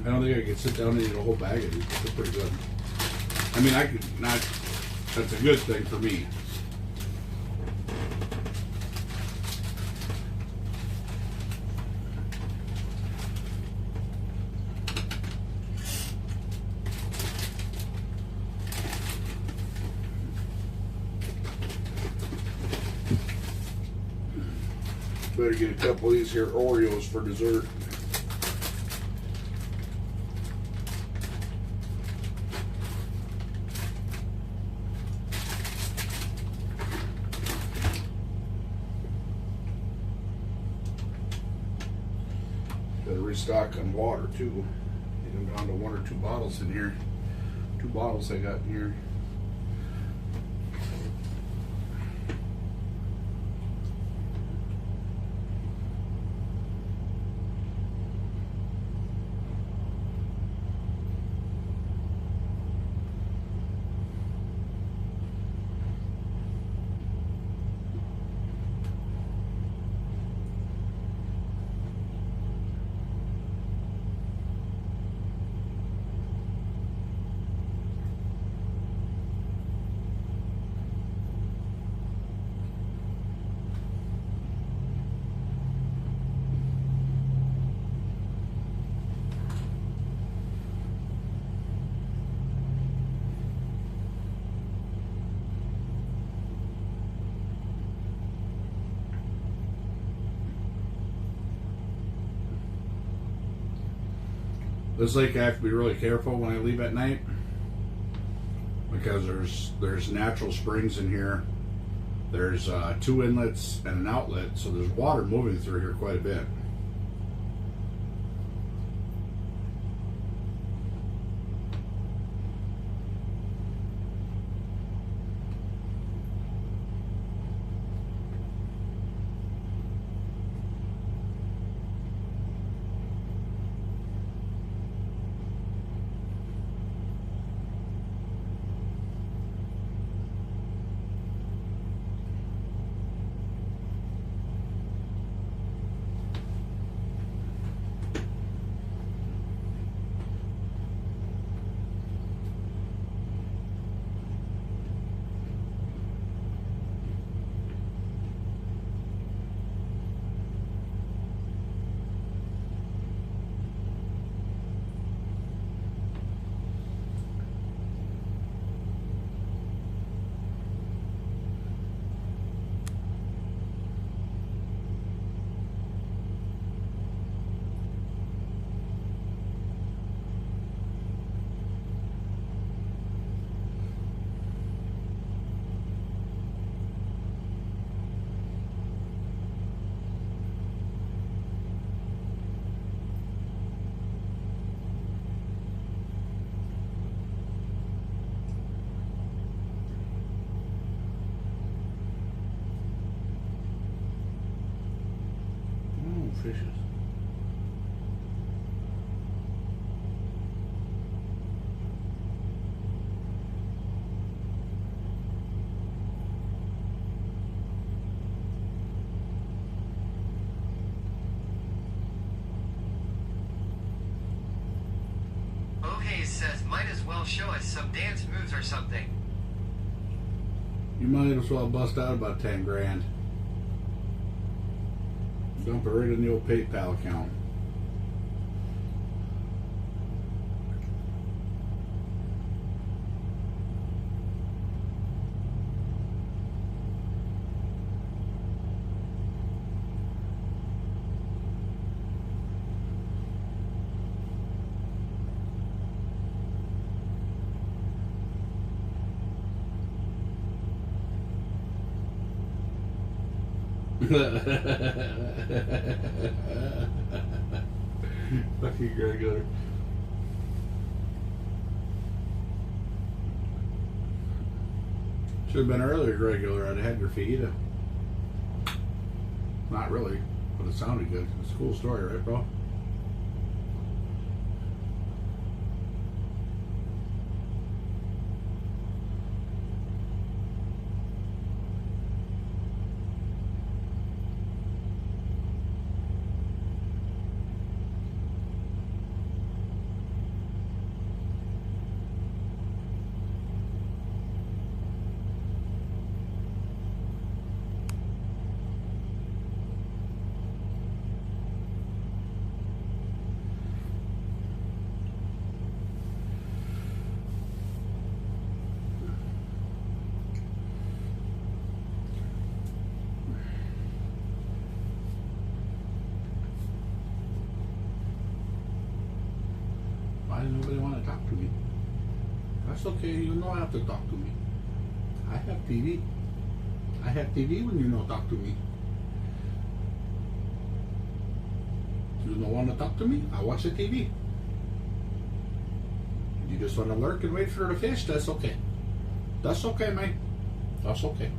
Speaker 2: I don't think I could sit down and eat a whole bag of these, but they're pretty good. I mean, I could not, that's a good thing for me. Better get a couple of these here Oreos for dessert. Better restock on water too. Get them down to 1 or 2 bottles in here. 2 bottles I got in here. This lake, I have to be really careful when I leave at night because there's natural springs in here. There's 2 inlets and an outlet, so there's water moving through here quite a bit. Fishes.
Speaker 3: Ohe says, might as well show us some dance moves or something.
Speaker 2: You might as well bust out about 10 grand. Dump it right in the old PayPal account. Fucking regular. Should have been earlier regular. I'd have had your fajita. Not really, but it sounded good. It's a cool story, right, bro? Why does nobody want to talk to me? That's okay. You don't have to talk to me. I have TV. I have TV when you don't talk to me. You don't want to talk to me? I watch the TV. You just want to lurk and wait for the fish? That's okay. That's okay, man. That's okay.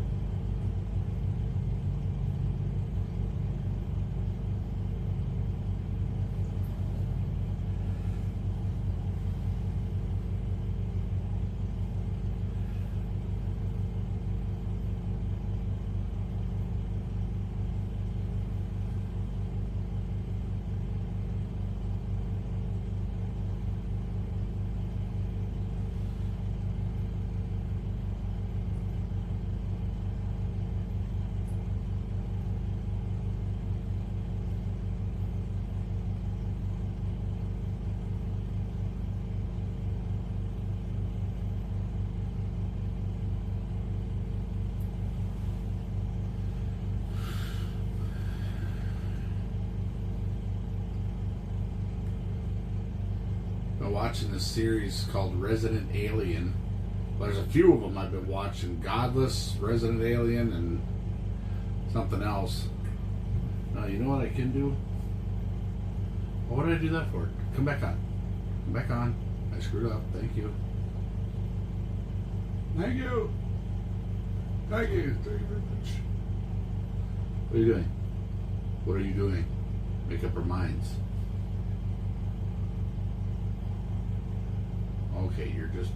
Speaker 2: Watching this series called Resident Alien. Well, there's a few of them I've been watching. Godless, Resident Alien, and something else. Now, you know what I can do? Well, what did I do that for? Come back on. Come back on. I screwed up. Thank you. Thank you. Thank you. Thank you very much. What are you doing? What are you doing? Make up our minds. Okay, you're just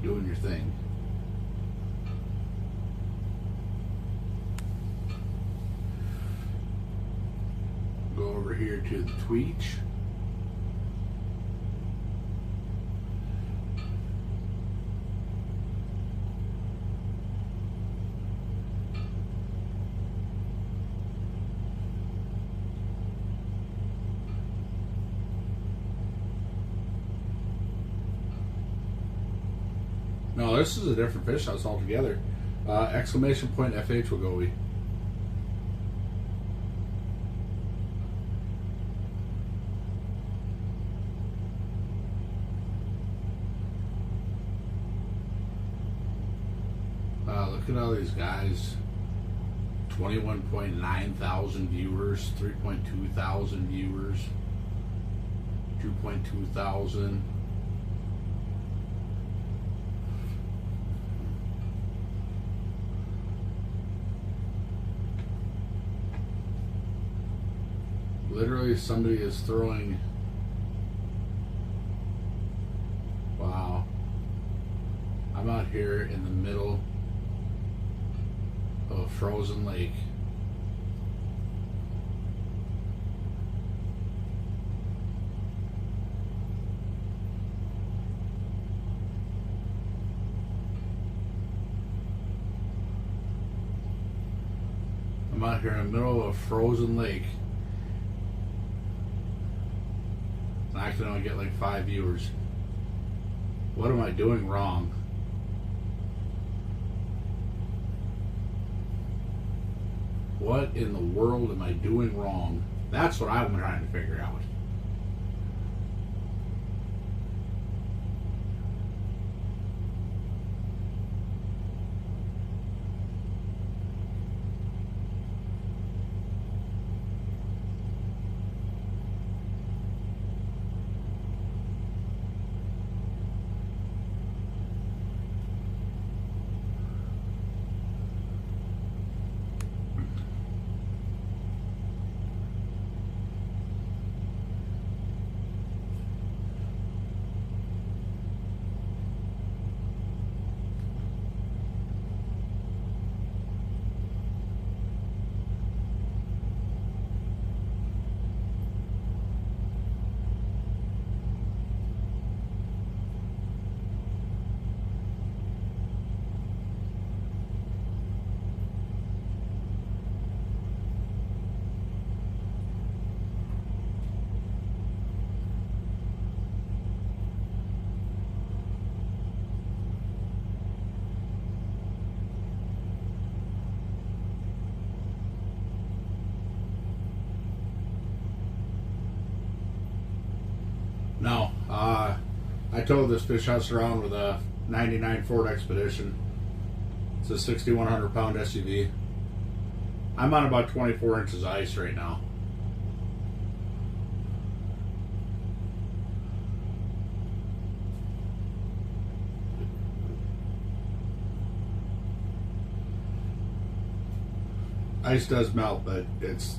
Speaker 2: doing your thing. Go over here to the Twitch. No, this is a different fish house altogether. Exclamation point FH will go. Look at all these guys. 21.9 thousand viewers, 3.2 thousand viewers, 2.2 thousand. Literally, somebody is throwing. Wow. I'm out here in the middle of a frozen lake. I'm out here in the middle of a frozen lake. And I can only get like 5 viewers. What am I doing wrong? What in the world am I doing wrong? That's what I'm trying to figure out. No, I towed this fish house around with a 99 Ford Expedition. It's a 6,100 pound SUV. I'm on about 24 inches of ice right now. Ice does melt, but it's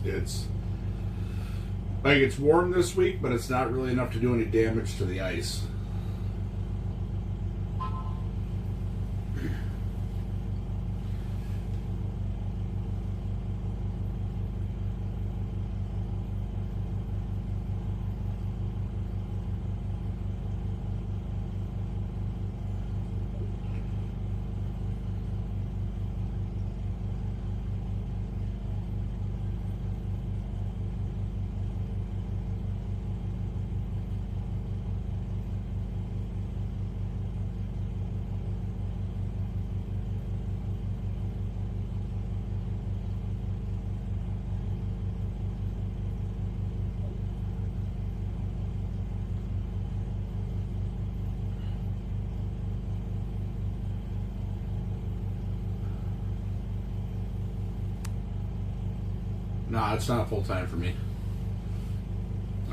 Speaker 2: like it's warm this week, but it's not really enough to do any damage to the ice. No, it's not full time for me.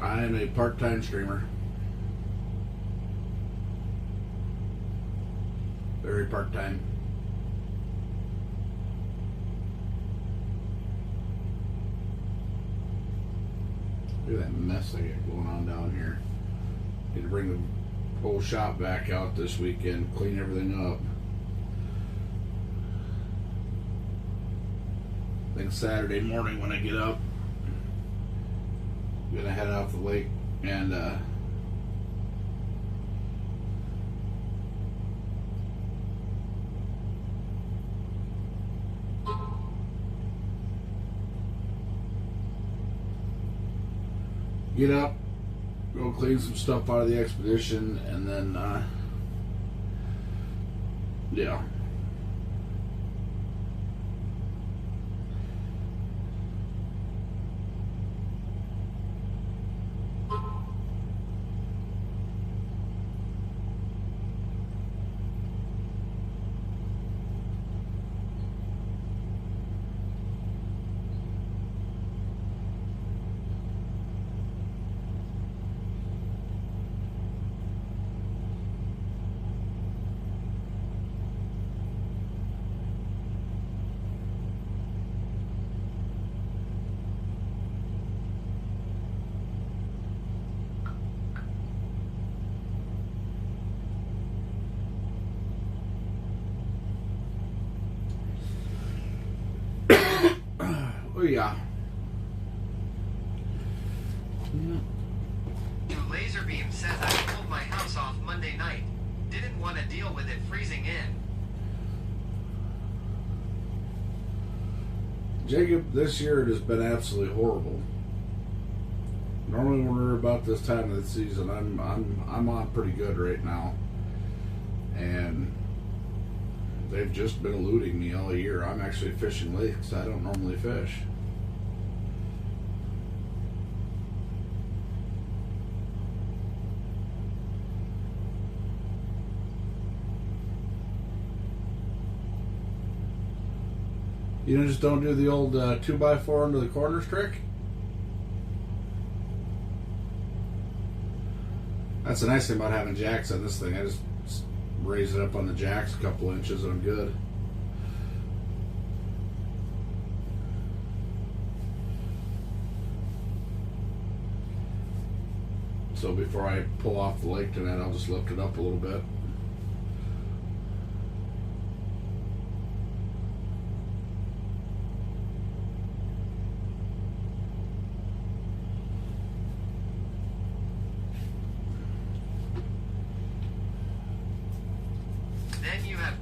Speaker 2: I am a part-time streamer. Very part-time. Look at that mess I got going on down here. Need to bring the whole shop back out this weekend, clean everything up. I think Saturday morning when I get up, I'm gonna head out the lake and get up, go clean some stuff out of the Expedition, and then yeah. Oh yeah.
Speaker 3: Laserbeam says I pulled my house off Monday night. Didn't want to deal with it freezing in.
Speaker 2: Jacob, this year it has been absolutely horrible. Normally when we're about this time of the season, I'm on pretty good right now, and they've just been eluding me all year. I'm actually fishing lakes I don't normally fish. You just don't do the old 2x4 into the corners trick? That's the nice thing about having jacks on this thing. I just raise it up on the jacks a couple inches and I'm good. So before I pull off the lake tonight, I'll just lift it up a little bit.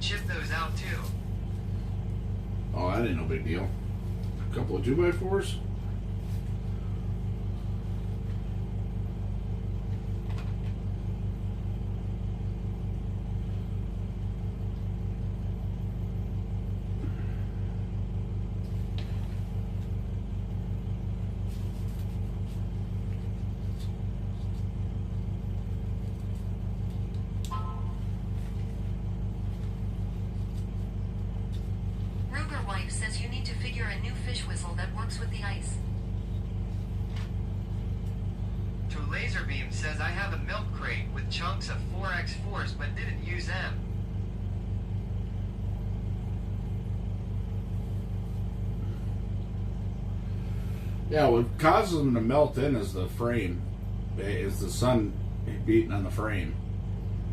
Speaker 3: Chip those out too.
Speaker 2: Oh, that ain't no big deal. A couple of 2x4s.
Speaker 4: Wife says you need to figure a new fish whistle that works with the ice.
Speaker 3: To Laserbeam says I have a milk crate with chunks of 4x4s but didn't use them.
Speaker 2: Yeah, what causes them to melt in is the frame, is the sun beating on the frame.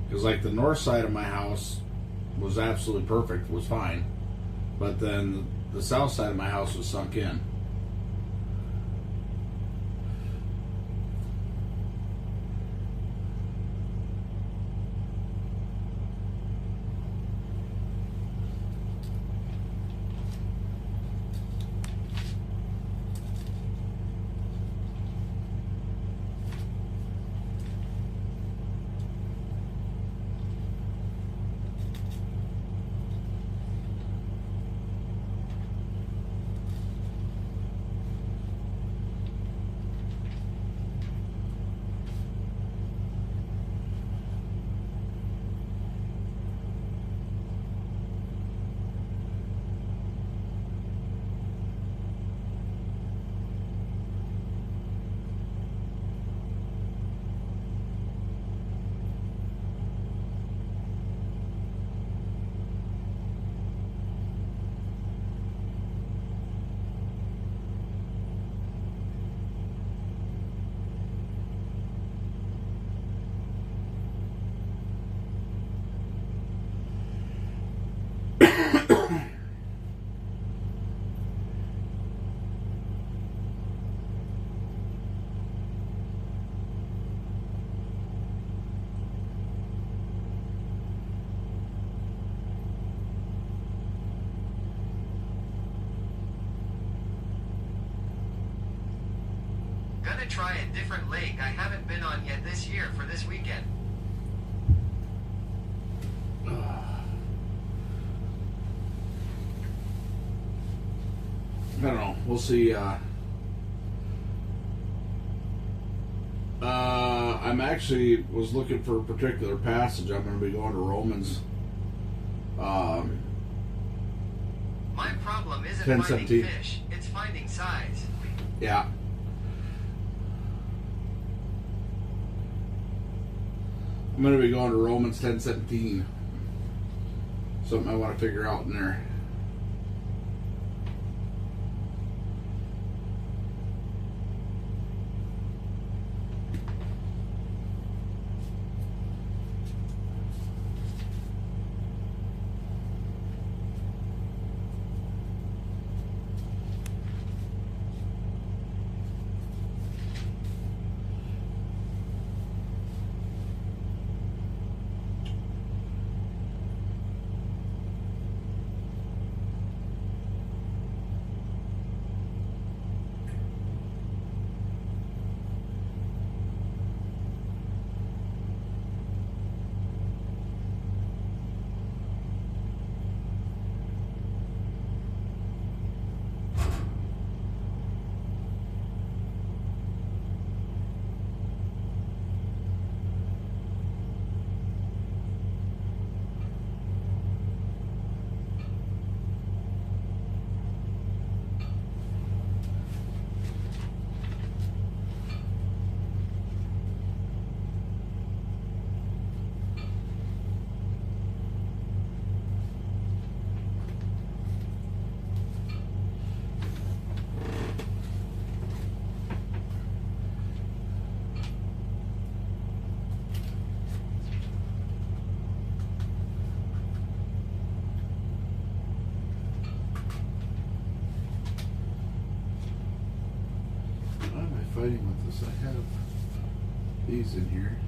Speaker 2: Because like the north side of my house was absolutely perfect, was fine. But then the south side of my house was sunk in.
Speaker 3: Gonna try a different lake I haven't been on yet this year for this weekend.
Speaker 2: I don't know. We'll see. I'm actually was looking for a particular passage. I'm going to be going to Romans.
Speaker 3: My problem isn't
Speaker 2: 10,
Speaker 3: finding
Speaker 2: 17.
Speaker 3: fish, it's finding size.
Speaker 2: Yeah. I'm going to be going to Romans 10:17. Something I want to figure out in there. Unless I have these in here.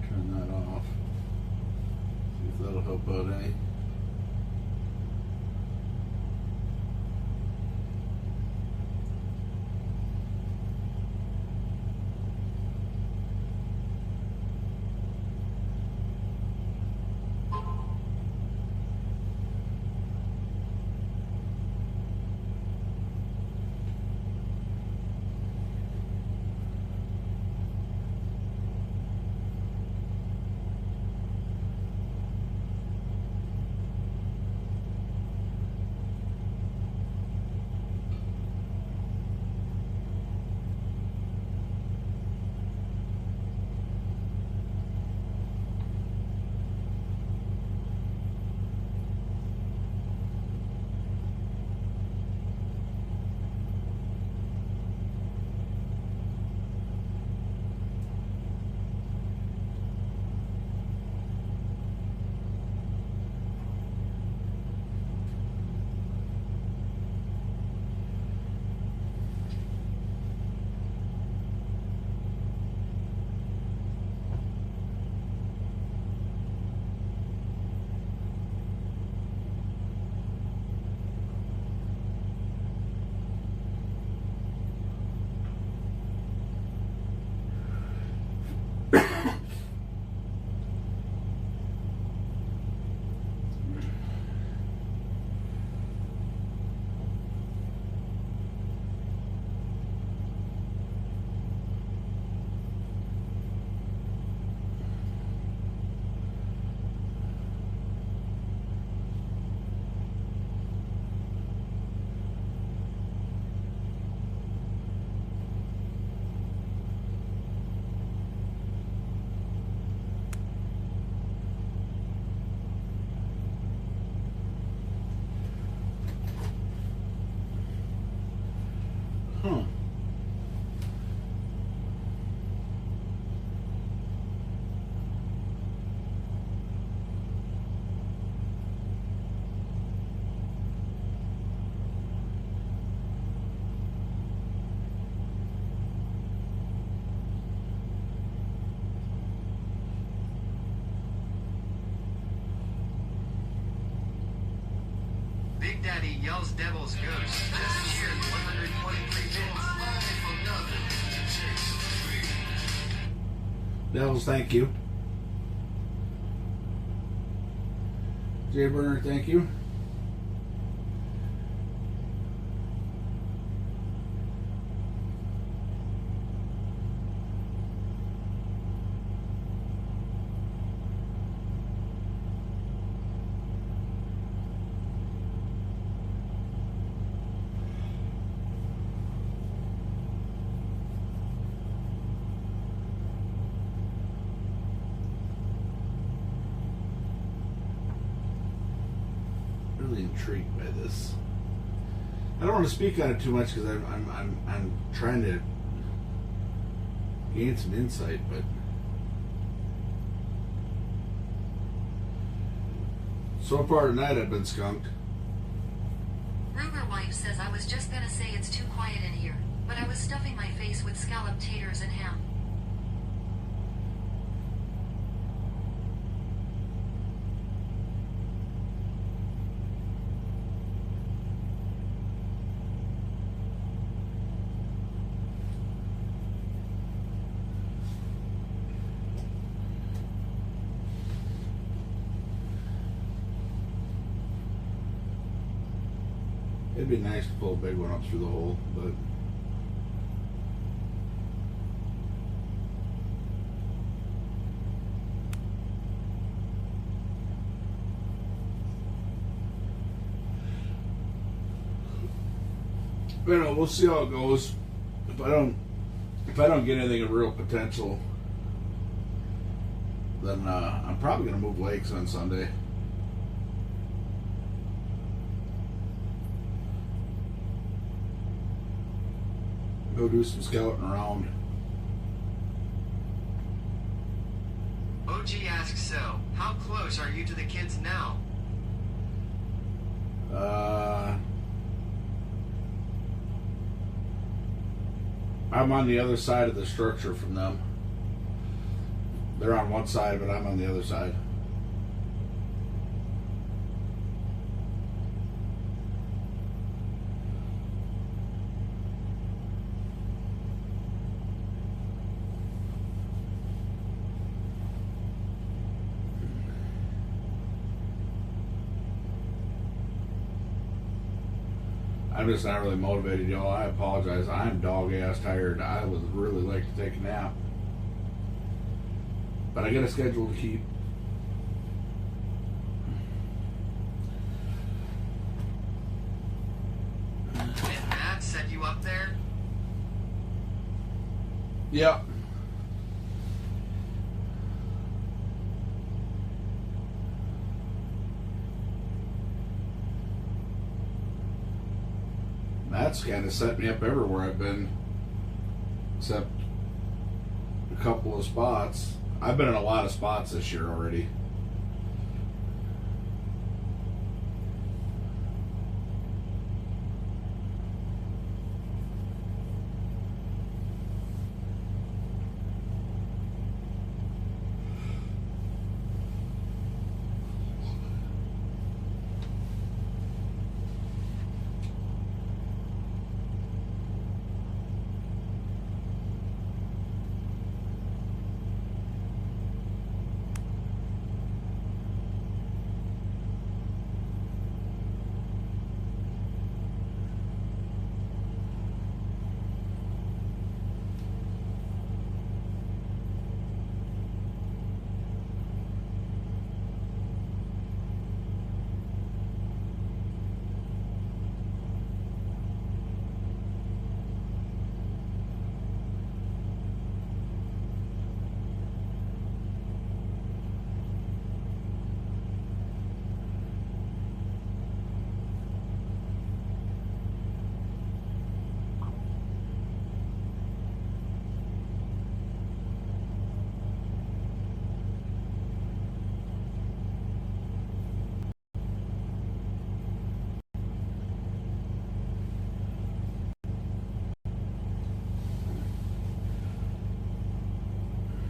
Speaker 2: Turn that off. See if that'll help out any. Huh.
Speaker 3: Big Daddy yells Devil's Ghost. Just cheered 123 bits.
Speaker 2: Devils, thank you. Jay Burner, thank you. Really intrigued by this. I don't want to speak on it too much because I'm trying to gain some insight, but so far tonight I've been skunked.
Speaker 4: Ruger wife says I was just gonna say it's too quiet in here, but I was stuffing my face with scalloped taters and ham.
Speaker 2: It'd be nice to pull a big one up through the hole, but you know, we'll see how it goes. If I don't get anything of real potential, then I'm probably gonna move lakes on Sunday. Go do some scouting around.
Speaker 3: OG asks, so, how close are you to the kids now?
Speaker 2: I'm on the other side of the structure from them. They're on one side, but I'm on the other side. I'm just not really motivated, y'all. I apologize. I'm dog-ass tired. I would really like to take a nap. But I got a schedule to keep.
Speaker 3: Did Matt set you up there?
Speaker 2: Yep. That's kind of set me up everywhere I've been, except a couple of spots. I've been in a lot of spots this year already.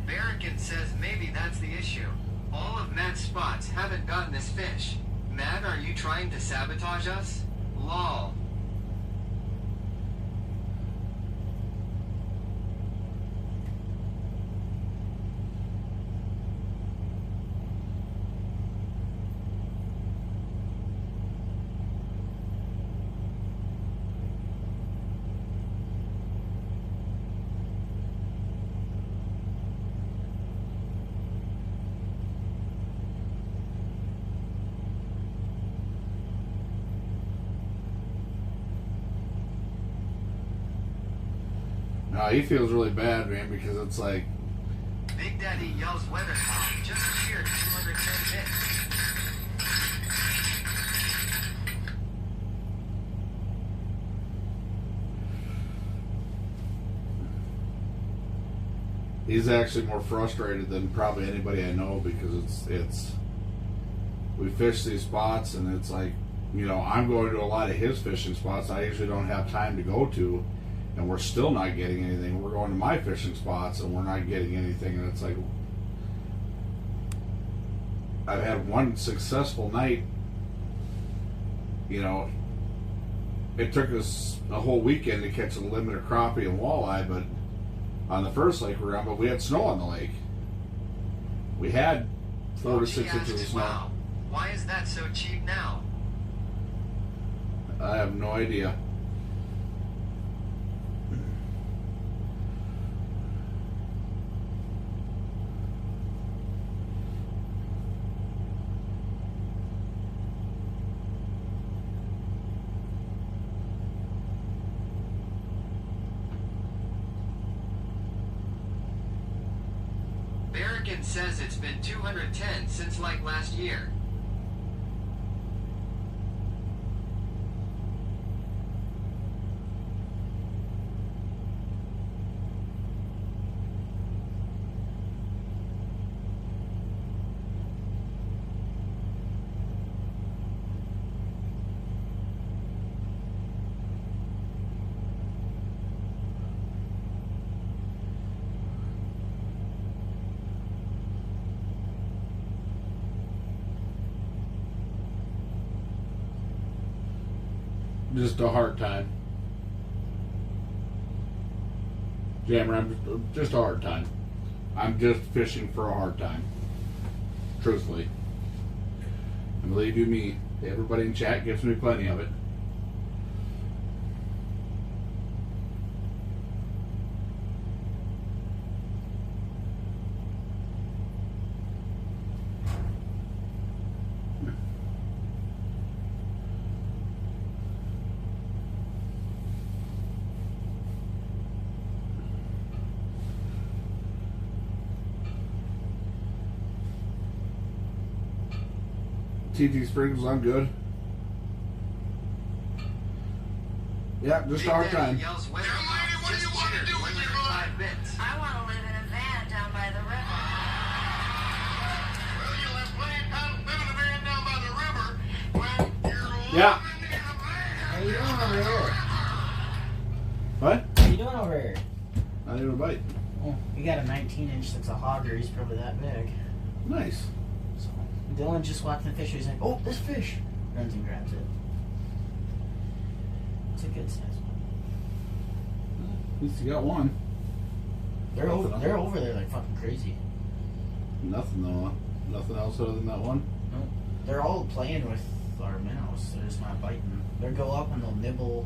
Speaker 3: Barrican says maybe that's the issue. All of Matt's spots haven't gotten this fish. Matt, are you trying to sabotage us? Lol.
Speaker 2: No, he feels really bad, man, because it's like,
Speaker 3: Big Daddy yells weathercock, just cheered 210 bits.
Speaker 2: he's actually more frustrated than probably anybody I know, because it's we fish these spots and it's like, you know, I'm going to a lot of his fishing spots I usually don't have time to go to, and we're still not getting anything. We're going to my fishing spots and we're not getting anything, and it's like, I've had one successful night. You know, it took us a whole weekend to catch a limited crappie and walleye, but on the first lake we were on, but we had snow on the lake. We had 4 to 6 inches of snow.
Speaker 3: Wow, why is that so cheap now?
Speaker 2: I have no idea.
Speaker 3: Barrigan says it's been 210 since like last year.
Speaker 2: Just a hard time. Jammer, I'm just a hard time. I'm just fishing for a hard time. Truthfully. And believe you me, everybody in chat gives me plenty of it. TT Sprinkles, I'm good. Yeah, just a hard time.
Speaker 3: Yells, "Well, just cheered, delivered in 5 bits."
Speaker 4: I want to live in a van down by the river.
Speaker 6: Well, you'll have plenty of time to live in a van down by the river when you're
Speaker 2: Yeah.
Speaker 6: living in a van.
Speaker 7: How you doing over here?
Speaker 2: What?
Speaker 7: How you doing over here?
Speaker 2: Not even a bite.
Speaker 7: Oh, we got a 19-inch that's a hogger. He's probably that big.
Speaker 2: Nice.
Speaker 7: So Dylan just watching the fish. He's like, "Oh, this fish!" Runs and grabs it. It's a good size one.
Speaker 2: At least you got one.
Speaker 7: They're over there like fucking crazy.
Speaker 2: Nothing though. Nothing else other than that one.
Speaker 7: No, they're all playing with our minnows. They're just not biting. They'll go up and they'll nibble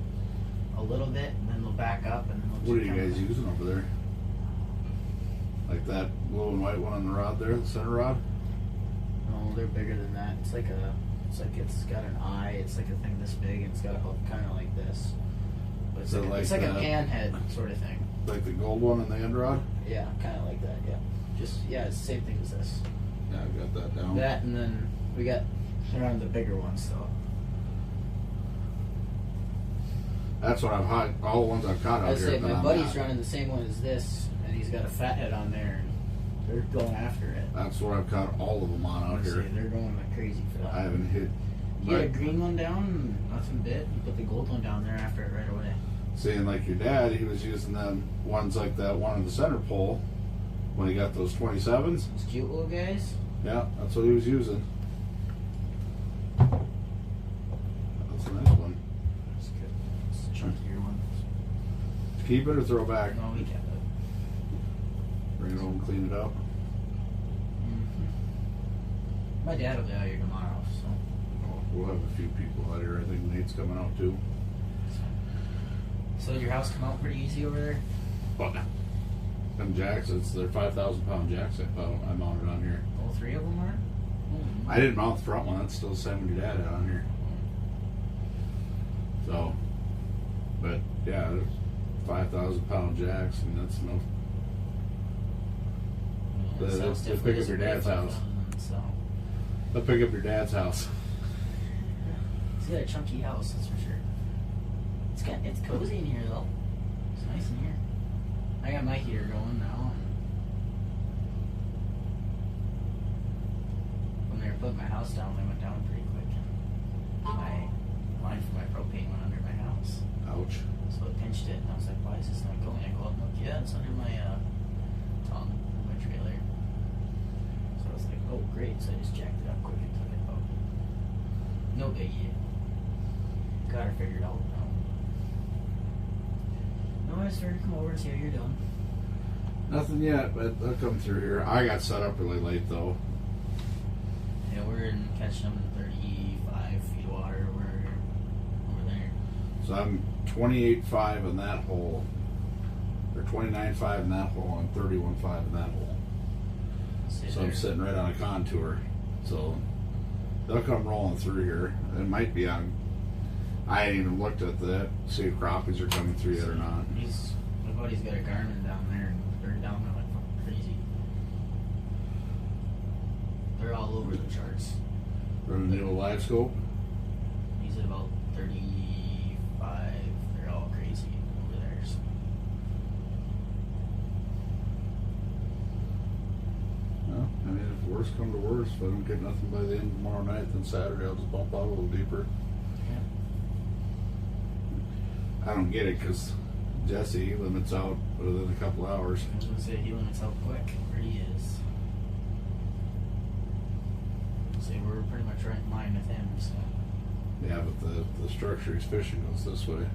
Speaker 7: a little bit, and then they'll back up, and then they'll
Speaker 2: What are
Speaker 7: keep
Speaker 2: you guys
Speaker 7: coming.
Speaker 2: using over there? Like that blue and white one on the rod there, the center rod?
Speaker 7: No, they're bigger than that. It's got an eye. It's like a thing this big, and it's got a hook kind of like this. But it's
Speaker 2: So
Speaker 7: like,
Speaker 2: like
Speaker 7: it's like a
Speaker 2: the-
Speaker 7: panhead sort of thing.
Speaker 2: Like the gold one on the end rod?
Speaker 7: Yeah, kind of like that. Yeah, it's the same thing as this.
Speaker 2: Yeah, I've got that down.
Speaker 7: That, and then we got around the bigger ones though.
Speaker 2: That's what I've had. All the ones I've caught out
Speaker 7: I
Speaker 2: here.
Speaker 7: say
Speaker 2: have been
Speaker 7: my
Speaker 2: on
Speaker 7: buddy's
Speaker 2: that.
Speaker 7: running the same one as this, and he's got a fat head on there, and they're going after it.
Speaker 2: That's what I've caught all of them on out
Speaker 7: I say
Speaker 2: here.
Speaker 7: they're going like crazy for that.
Speaker 2: I haven't hit.
Speaker 7: He had a
Speaker 2: But
Speaker 7: green one down, and nothing bit. He put the gold one down there after it right away.
Speaker 2: seeing like your dad, he was using them ones like that one in the center pole when he got those 27s.
Speaker 7: Those cute little guys.
Speaker 2: Yeah, that's what he was using. That's a nice one.
Speaker 7: That's good. It's a chunkier one.
Speaker 2: Keep it or throw back?
Speaker 7: No, we kept it.
Speaker 2: Bring it home and clean it up.
Speaker 7: Mm-hmm. My dad will be out here tomorrow, so.
Speaker 2: Oh, we'll have a few people out here. I think Nate's coming out too.
Speaker 7: So your house come out pretty easy over there?
Speaker 2: But them jacks, they're 5,000 pound jacks I mounted on here.
Speaker 7: All three of them are? Oh,
Speaker 2: I didn't mount the front one. That's still the same with your dad had on here. So, but yeah, there's 5,000 pound jacks, and that's no.
Speaker 7: yeah,
Speaker 2: They-
Speaker 7: this
Speaker 2: they
Speaker 7: house
Speaker 2: pick
Speaker 7: definitely
Speaker 2: up
Speaker 7: is
Speaker 2: your dad's
Speaker 7: way
Speaker 2: house.
Speaker 7: 5,000, So.
Speaker 2: They'll pick up your dad's house.
Speaker 7: He's got a chunky house, that's for sure. It's cozy in here though. It's nice in here. I got my heater going now. When they were putting my house down, they went down pretty quick. And my line for my propane went under my house.
Speaker 2: Ouch.
Speaker 7: So it pinched it, and I was like, why is this not going? I go up and look, yeah, it's under my tongue, my trailer. So I was like, oh great, so I just jacked it up quick and took it out. No biggie. Got her figured out now. No, I just figured to come over and see how you're doing.
Speaker 2: Nothing yet, but they'll come through here. I got set up really late though.
Speaker 7: Yeah, we're in catching them in 35 feet of water. We're over there.
Speaker 2: So I'm 28.5 in that hole, or 29.5 in that hole, and 31.5 in that hole. So I'm sitting right on a contour. So they'll come rolling through here. It might be on. I ain't even looked at that, see if crappies are coming through yet or not.
Speaker 7: My buddy's got a Garmin down there, and they're down there like fucking crazy. They're all over the charts.
Speaker 2: Running the new live scope.
Speaker 7: He's at about 35. They're all crazy over there. So.
Speaker 2: Well, I mean, if worse come to worse, if I don't get nothing by the end of tomorrow night, then Saturday I'll just bump out a little deeper.
Speaker 7: Yeah.
Speaker 2: I don't get it because Jesse limits out within a couple hours.
Speaker 7: I was gonna say he limits out quick where he is. Say we're pretty much right in line with him. So.
Speaker 2: Yeah, but the structure he's fishing goes this way.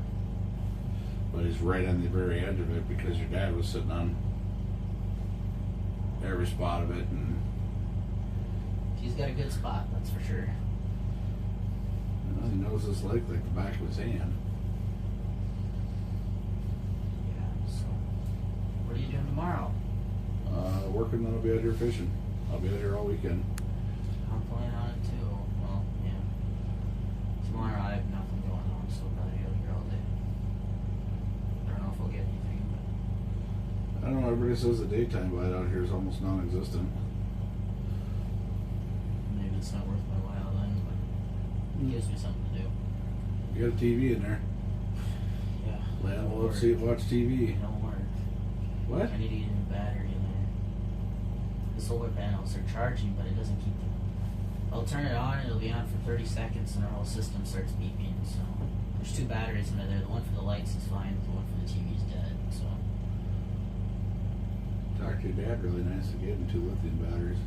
Speaker 2: But he's right on the very edge of it because your dad was sitting on every spot of it, and
Speaker 7: He's got a good spot, that's for sure.
Speaker 2: he knows this lake like the back of his hand.
Speaker 7: Yeah, so. What are you doing tomorrow?
Speaker 2: Working, then I'll be out here fishing. I'll be out here all weekend.
Speaker 7: I'm planning on it too. Well, yeah. Tomorrow I have nothing going on, so I'll probably be out here all day. I don't know if we'll get anything, but
Speaker 2: I don't know, everybody says the daytime bite out here is almost non-existent.
Speaker 7: maybe it's not worth my while then, but it gives me something to do.
Speaker 2: You got a TV in there.
Speaker 7: Yeah.
Speaker 2: Land will love to see it, watch TV.
Speaker 7: It don't work.
Speaker 2: What?
Speaker 7: I need to get a new battery in there. The solar panels are charging, but it doesn't keep the... I'll turn it on, it'll be on for 30 seconds, and our whole system starts beeping, so... There's two batteries in there. The one for the lights is fine, but the one for the TV is dead, so...
Speaker 2: Talk to your dad, really nice to get him 2 lithium batteries.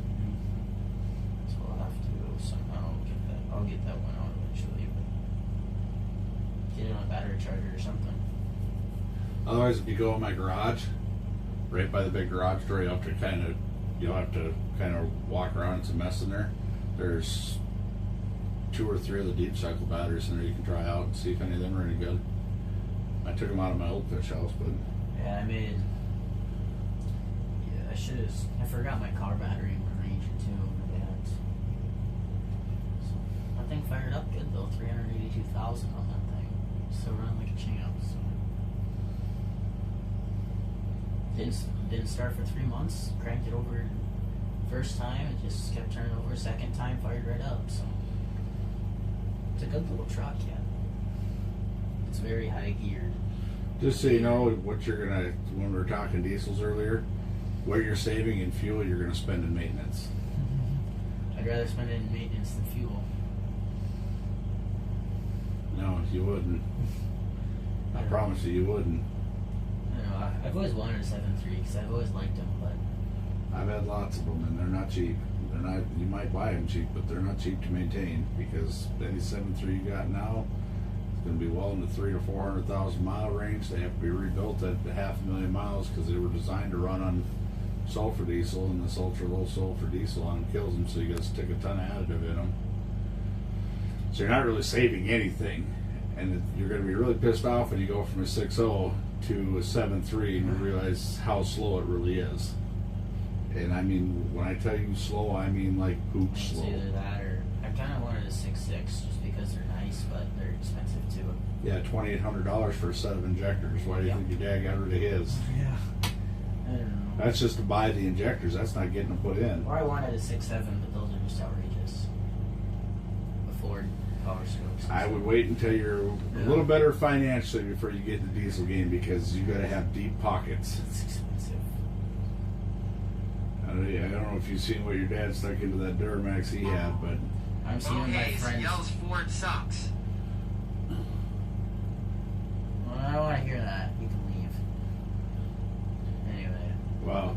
Speaker 7: So I'll have to somehow get that. I'll get that one out eventually, but... Get it on a battery charger or something.
Speaker 2: Otherwise, if you go in my garage, right by the big garage door, you'll have to kind of walk around. It's a mess in there. There's 2 or 3 of the deep cycle batteries in there you can try out and see if any of them are any good. I took them out of my old fish house, but
Speaker 7: Yeah, I should have. I forgot my car battery in my Ranger too. My dad's. So that thing fired up good though. 382,000 on that thing. Still running like a champ. So didn't start for 3 months. Cranked it over first time. It just kept turning over. Second time fired right up. So it's a good little truck, yeah. It's very high geared.
Speaker 2: just so you know what you're gonna, when we were talking diesels earlier, what you're saving in fuel, you're gonna spend in maintenance.
Speaker 7: I'd rather spend it in maintenance than fuel.
Speaker 2: No, you wouldn't. I promise you wouldn't.
Speaker 7: I don't know. I've always wanted a 7.3 because I've always liked them, but
Speaker 2: I've had lots of them, and they're not cheap. They're not. You might buy them cheap, but they're not cheap to maintain because any 7.3 you got now is going to be well in the 300,000 to 400,000 mile range. They have to be rebuilt at 500,000 miles because they were designed to run on sulfur diesel, and this ultra low sulfur diesel on them kills them. So you got to stick a ton of additive in them. So you're not really saving anything, and you're going to be really pissed off when you go from a 6.0 to a 7.3 and you realize how slow it really is. And I mean, when I tell you slow, I mean like poop
Speaker 7: it's
Speaker 2: slow.
Speaker 7: either that or I kind of wanted a 6.6 just because they're nice, but they're expensive too.
Speaker 2: Yeah, $2,800 for a set of injectors. Why do you think your dad got rid of his?
Speaker 7: Yeah. I don't know.
Speaker 2: That's just to buy the injectors. That's not getting them put in.
Speaker 7: Or I wanted a 6.7, but those are just outrageous. The Ford Power Strokes.
Speaker 2: I would wait until you're a little better financially before you get in the diesel game because you got to have deep pockets.
Speaker 7: It's expensive.
Speaker 2: I don't know if you've seen what your dad stuck into that Duramax he had, but
Speaker 7: I'm seeing my
Speaker 3: Hayes
Speaker 7: friends.
Speaker 3: yells Ford sucks.
Speaker 7: Well, I don't want to hear that. You can leave. Anyway,
Speaker 2: wow.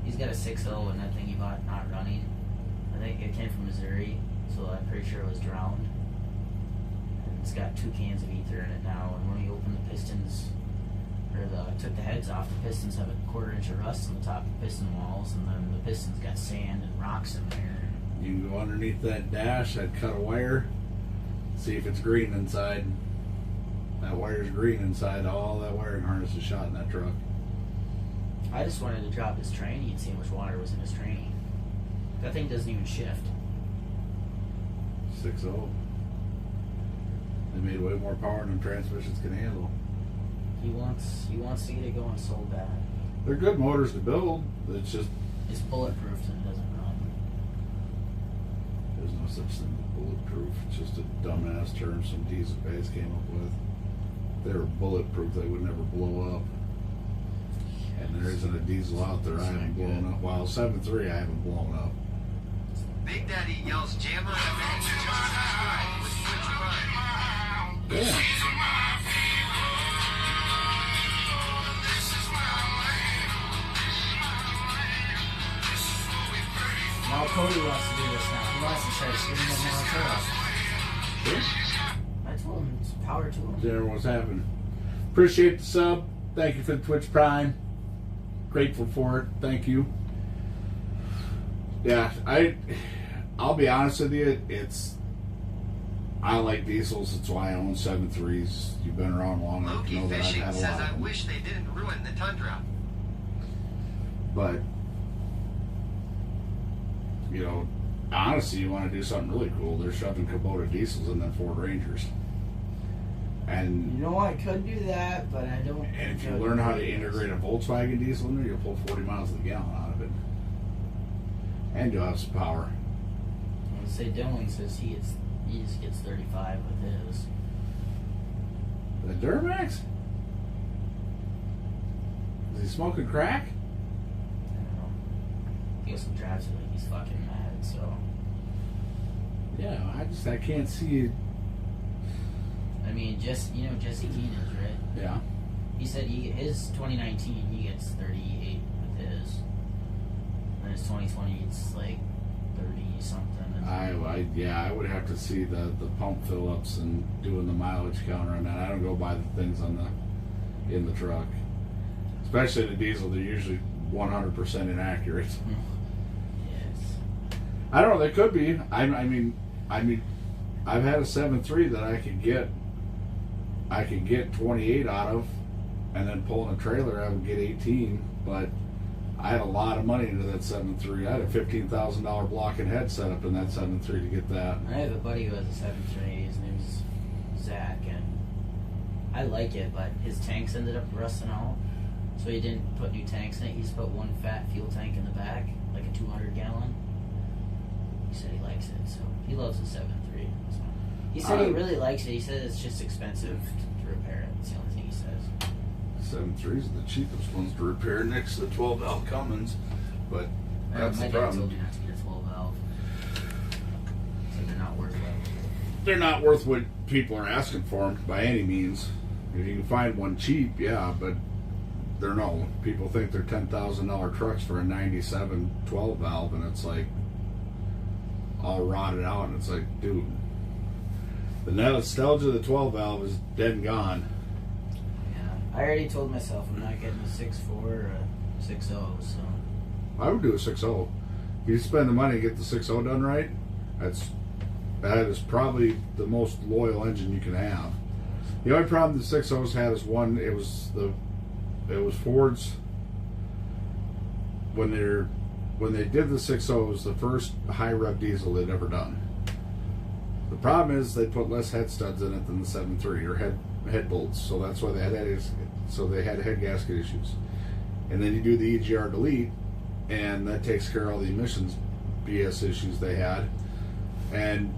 Speaker 7: he's got a 6.0 and that thing he bought not running. I think it came from Missouri, so I'm pretty sure it was drowned. And it's got 2 cans of ether in it now. And when we opened the pistons, took the heads off, the pistons have a 1/4 inch of rust on the top of the piston walls, and then the pistons got sand and rocks in there.
Speaker 2: You can go underneath that dash, I'd cut a wire, see if it's green inside. That wire's green inside. All that wiring harness is shot in that truck.
Speaker 7: I just wanted to drop his tranny and see how much water was in his tranny. That thing doesn't even shift.
Speaker 2: 6.0. They made way more power than transmissions can handle.
Speaker 7: He wants to get it going so bad.
Speaker 2: They're good motors to build. It's just
Speaker 7: It's bulletproof and it doesn't run.
Speaker 2: there's no such thing as bulletproof. It's just a dumbass term some diesel guys came up with. If they were bulletproof, they would never blow up. And there isn't a diesel out there I haven't blown up. Well, 7.3 I haven't blown up.
Speaker 3: Big Daddy yells Jammer and just subscribe with Twitch Prime.
Speaker 2: Yeah.
Speaker 7: Now Cody wants to do this now. He wants to try to scream at Manitoba. I told him it's power to him.
Speaker 2: There, what's happening? Appreciate the sub. Thank you for the Twitch Prime. Grateful for it. Thank you. Yeah, I'll be honest with you. I like diesels. That's why I own 7.3s. You've been around long enough to
Speaker 3: Loki
Speaker 2: know that I've
Speaker 3: Fishing
Speaker 2: had a
Speaker 3: says
Speaker 2: lot of
Speaker 3: I
Speaker 2: them.
Speaker 3: wish they didn't ruin the Tundra.
Speaker 2: But you know, honestly, you want to do something really cool. They're shoving Kubota diesels in them Ford Rangers. And
Speaker 7: You know, I could do that, but I don't.
Speaker 2: if you learn how to integrate a Volkswagen diesel in there, you'll pull 40 miles to the gallon out of it. And you'll have some power.
Speaker 7: I would say Dylan says he just gets 35 with his.
Speaker 2: The Duramax? Is he smoking crack?
Speaker 7: I don't know. He goes and drives it like he's fucking mad, so.
Speaker 2: Yeah, I can't see.
Speaker 7: I mean, Jesse Keenan's, right?
Speaker 2: Yeah.
Speaker 7: He said his 2019, he gets 38 with his. And his 2020, it's like 30 something.
Speaker 2: I would have to see the pump fill ups and doing the mileage counter on that. I don't go by the things in the truck. Especially the diesel, they're usually 100% inaccurate.
Speaker 7: Yes.
Speaker 2: I don't know, they could be. I mean I've had a 7.3 that I could get 28 out of, and then pulling a trailer I would get 18, but I had a lot of money into that 7.3. I had a $15,000 block and head set up in that 7.3 to get that.
Speaker 7: I have a buddy who has a 7.3. His name's Zach, and I like it, but his tanks ended up rusting out, so he didn't put new tanks in it. He just put one fat fuel tank in the back, like a 200 gallon. He said he likes it, so he loves the 7.3. So. He said he really likes it. He said it's just expensive to repair it. That's the only thing he says.
Speaker 2: 7.3s are the cheapest ones to repair next to the 12 valve Cummins, but that's
Speaker 7: My
Speaker 2: the
Speaker 7: dad
Speaker 2: problem.
Speaker 7: told me not to get a 12 valve. So they're not worth it.
Speaker 2: They're not worth what people are asking for them by any means. If you can find one cheap, yeah, but they're no. People think they're $10,000 trucks for a 97 12 valve, and it's like all rotted out, and it's like, dude, the nostalgia of the 12 valve is dead and gone.
Speaker 7: Yeah, I already told myself I'm not getting a 6.4 or a 6.0, so.
Speaker 2: I would do a 6.0. If you spend the money to get the 6.0 done right, that is probably the most loyal engine you can have. The only problem the 6.0s had is one, it was Ford's when they did the 6.0s, the first high rev diesel they'd ever done. The problem is they put less head studs in it than the 7.3 or head bolts, so that's why they had head gasket issues. And then you do the EGR delete, and that takes care of all the emissions BS issues they had. And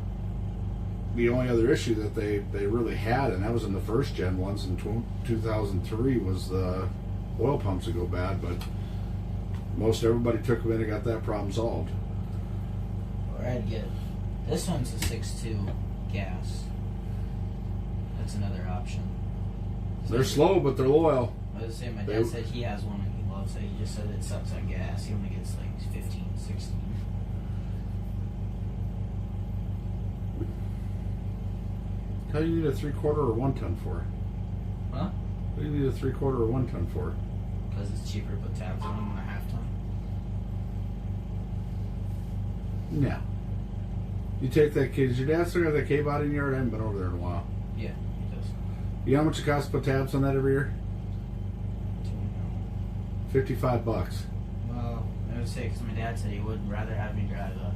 Speaker 2: the only other issue that they really had, and that was in the first gen ones in 2003, was the oil pumps would go bad, but most everybody took them in and got that problem solved.
Speaker 7: Or I'd get, this one's a 6.2 gas. That's another option.
Speaker 2: They're slow, but they're loyal.
Speaker 7: I was saying, my dad said he has one and he loves it. He just said it sucks on gas. He only gets like 15, 16.
Speaker 2: How do you need a 3/4 or 1 ton for?
Speaker 7: Huh?
Speaker 2: What do you need a 3/4 or 1 ton for?
Speaker 7: Because it's cheaper to put tabs on them than a half ton.
Speaker 2: No. You take that K. Does your dad still got that K body in your yard? I haven't been over there in a while.
Speaker 7: Yeah, he does.
Speaker 2: You know how much it costs to put tabs on that every year? $55.
Speaker 7: Well, I would say because my dad said he would rather have me drive a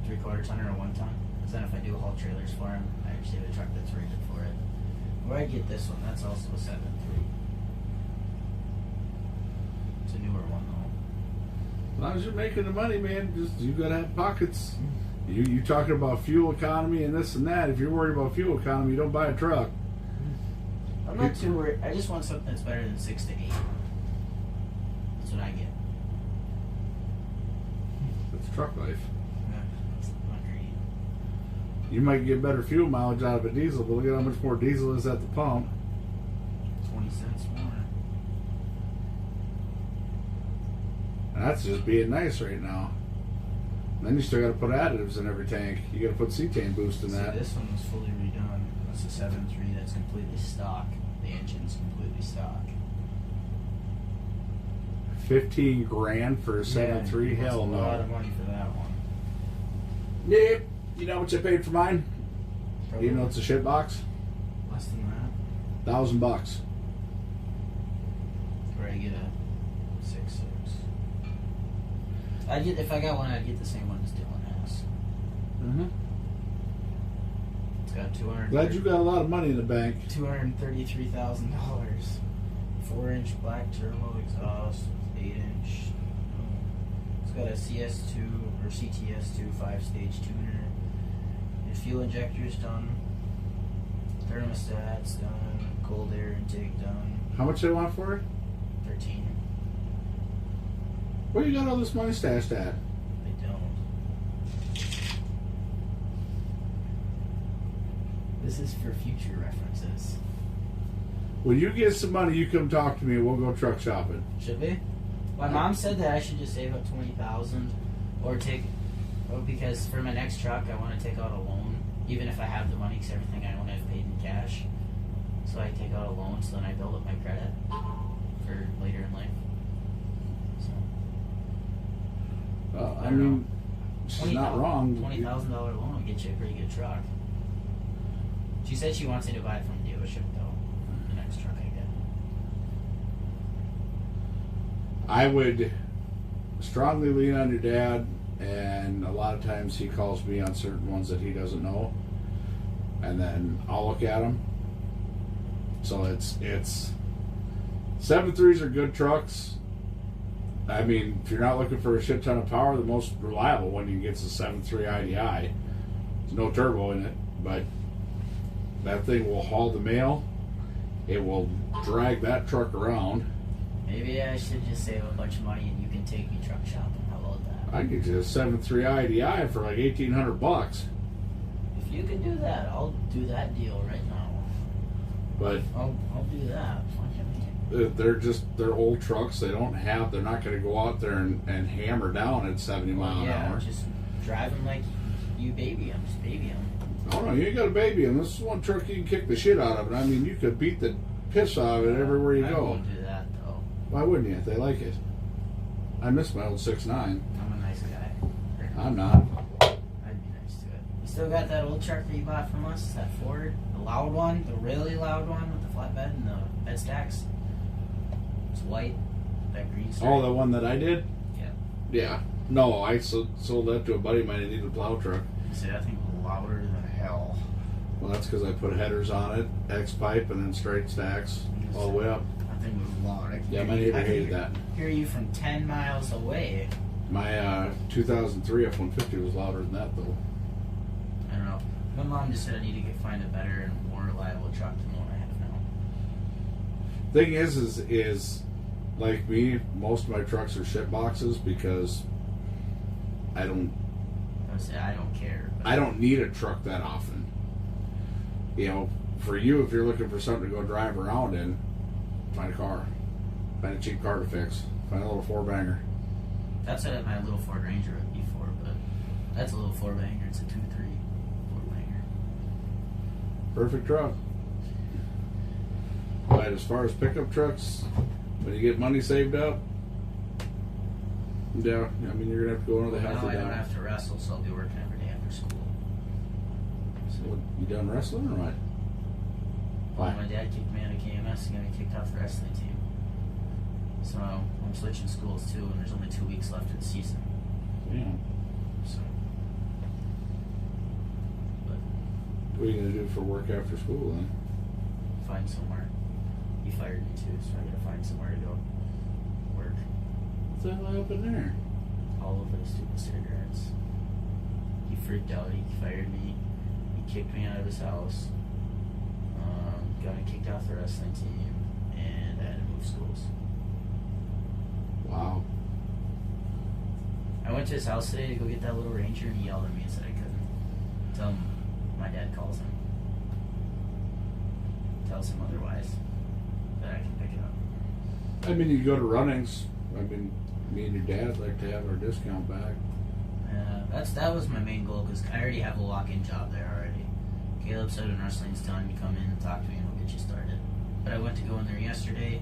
Speaker 7: 3/4 ton or a 1 ton. Because then if I do haul trailers for him, I actually have a truck that's rated for it. Or I'd get this one. That's also a 7.3. It's a newer one though.
Speaker 2: As long as you're making the money, man, just you gotta have pockets. You talking about fuel economy and this and that. If you're worried about fuel economy, you don't buy a truck.
Speaker 7: I'm not too worried. I just want something that's better than 6 to 8. That's what I get.
Speaker 2: That's truck life.
Speaker 7: Yeah, that's not greedy.
Speaker 2: You might get better fuel mileage out of a diesel, but look at how much more diesel is at the pump.
Speaker 7: 20 cents more.
Speaker 2: And that's just being nice right now. And then you still got to put additives in every tank. You got to put cetane boost in
Speaker 7: See,
Speaker 2: that.
Speaker 7: this one was fully redone. That's a 7.3 that's completely stock. The engine's completely stock.
Speaker 2: 15 grand for a 7.3?
Speaker 7: he
Speaker 2: Hell
Speaker 7: wants a lot of
Speaker 2: no.
Speaker 7: money for that one.
Speaker 2: Yep. You know what you paid for mine?
Speaker 7: Probably
Speaker 2: You know it's a shit box?
Speaker 7: less than that.
Speaker 2: $1,000.
Speaker 7: Or I get a 6.6. I'd get, if I got one, I'd get the same one as Dylan has.
Speaker 2: Mm-hmm.
Speaker 7: It's got 200.
Speaker 2: Glad you got a lot of money in the bank.
Speaker 7: $233,000. 4-inch black turbo exhaust, 8-inch. It's got a CS2 or CTS2 5-stage tuner. The fuel injector's done. Thermostat's done. Cold air intake done.
Speaker 2: How much they want for it?
Speaker 7: 13.
Speaker 2: Where you got all this money stashed at?
Speaker 7: They don't. This is for future references.
Speaker 2: When you get some money, you come talk to me and we'll go truck shopping.
Speaker 7: Should we? My mom said that I should just save up 20,000, or take, because for my next truck I want to take out a loan, even if I have the money, because everything I own I've paid in cash. So I take out a loan, so then I build up my credit for later in life. So
Speaker 2: I mean, she's not wrong.
Speaker 7: $20,000 loan will get you a pretty good truck. She said she wants me to buy it from a dealership though. The next truck I get.
Speaker 2: I would strongly lean on your dad, and a lot of times he calls me on certain ones that he doesn't know, and then I'll look at them. So it's 7.3s are good trucks. I mean, if you're not looking for a shit ton of power, the most reliable one you can get is a 7.3 IDI. There's no turbo in it, but that thing will haul the mail. It will drag that truck around.
Speaker 7: Maybe I should just save a bunch of money and you can take me truck shopping. How about that?
Speaker 2: I can get you a 7.3 IDI for like $1,800.
Speaker 7: If you can do that, I'll do that deal right now.
Speaker 2: But
Speaker 7: I'll do that. Fucking
Speaker 2: they're old trucks. They're not going to go out there and hammer down at 70 mile an hour.
Speaker 7: Just drive them like you baby them. Just baby them.
Speaker 2: Oh no, you ain't got a baby, and this is one truck you can kick the shit out of it. I mean, you could beat the piss out of it everywhere you
Speaker 7: I
Speaker 2: go.
Speaker 7: won't do that though.
Speaker 2: Why wouldn't you? They like it. I miss my old 6.9.
Speaker 7: I'm a nice guy.
Speaker 2: I'm not.
Speaker 7: I'd be nice to it. You still got that old truck that you bought from us? That Ford? The loud one? The really loud one with the flatbed and the bed stacks? It's white. That green stripe.
Speaker 2: Oh, the one that I did?
Speaker 7: Yeah.
Speaker 2: Yeah. No, I sold that to a buddy of mine that needed a plow truck.
Speaker 7: See, that thing was louder than hell.
Speaker 2: Well, that's because I put headers on it, X pipe, and then straight stacks all the way up.
Speaker 7: That thing was loud.
Speaker 2: Yeah, my neighbor hated that.
Speaker 7: Hear you from 10 miles away.
Speaker 2: My 2003 F-150 was louder than that, though.
Speaker 7: I don't know. My mom just said I need to find a better and more reliable truck than the one I have now.
Speaker 2: Thing is like me, most of my trucks are shit boxes because I don't
Speaker 7: care.
Speaker 2: I don't need a truck that often. You know, for you, if you're looking for something to go drive around in, find a car. Find a cheap car to fix. Find a little 4-banger.
Speaker 7: That's what my little Ford Ranger would be for, but that's a little 4-banger. It's a 2.3 4-banger.
Speaker 2: Perfect truck. But as far as pickup trucks, when you get money saved up, yeah, I mean, you're going to have to go another half
Speaker 7: Now
Speaker 2: a
Speaker 7: I don't
Speaker 2: down.
Speaker 7: have to wrestle, so I'll be working every day after school.
Speaker 2: So, you done wrestling or what?
Speaker 7: Well,
Speaker 2: Why?
Speaker 7: my dad kicked me out of KMS and got me kicked off the wrestling team. So I'm switching schools too, and there's only 2 weeks left of the season.
Speaker 2: Yeah.
Speaker 7: So, but
Speaker 2: What are you gonna do for work after school then?
Speaker 7: find somewhere. He fired me too, so I gotta find somewhere to go work.
Speaker 2: What the hell happened there?
Speaker 7: All over the stupid cigarettes. He freaked out. He fired me. He kicked me out of his house. Got me kicked off the wrestling team, and I had to move schools.
Speaker 2: Wow.
Speaker 7: I went to his house today to go get that little Ranger, and he yelled at me and said I couldn't. Tell him my dad calls him. Tells him otherwise that I can pick it up.
Speaker 2: I mean, you go to Runnings. I mean, me and your dad like to have our discount back.
Speaker 7: That was my main goal because I already have a walk-in job there already. Caleb said when wrestling's done, you come in and talk to me and we'll get you started. But I went to go in there yesterday,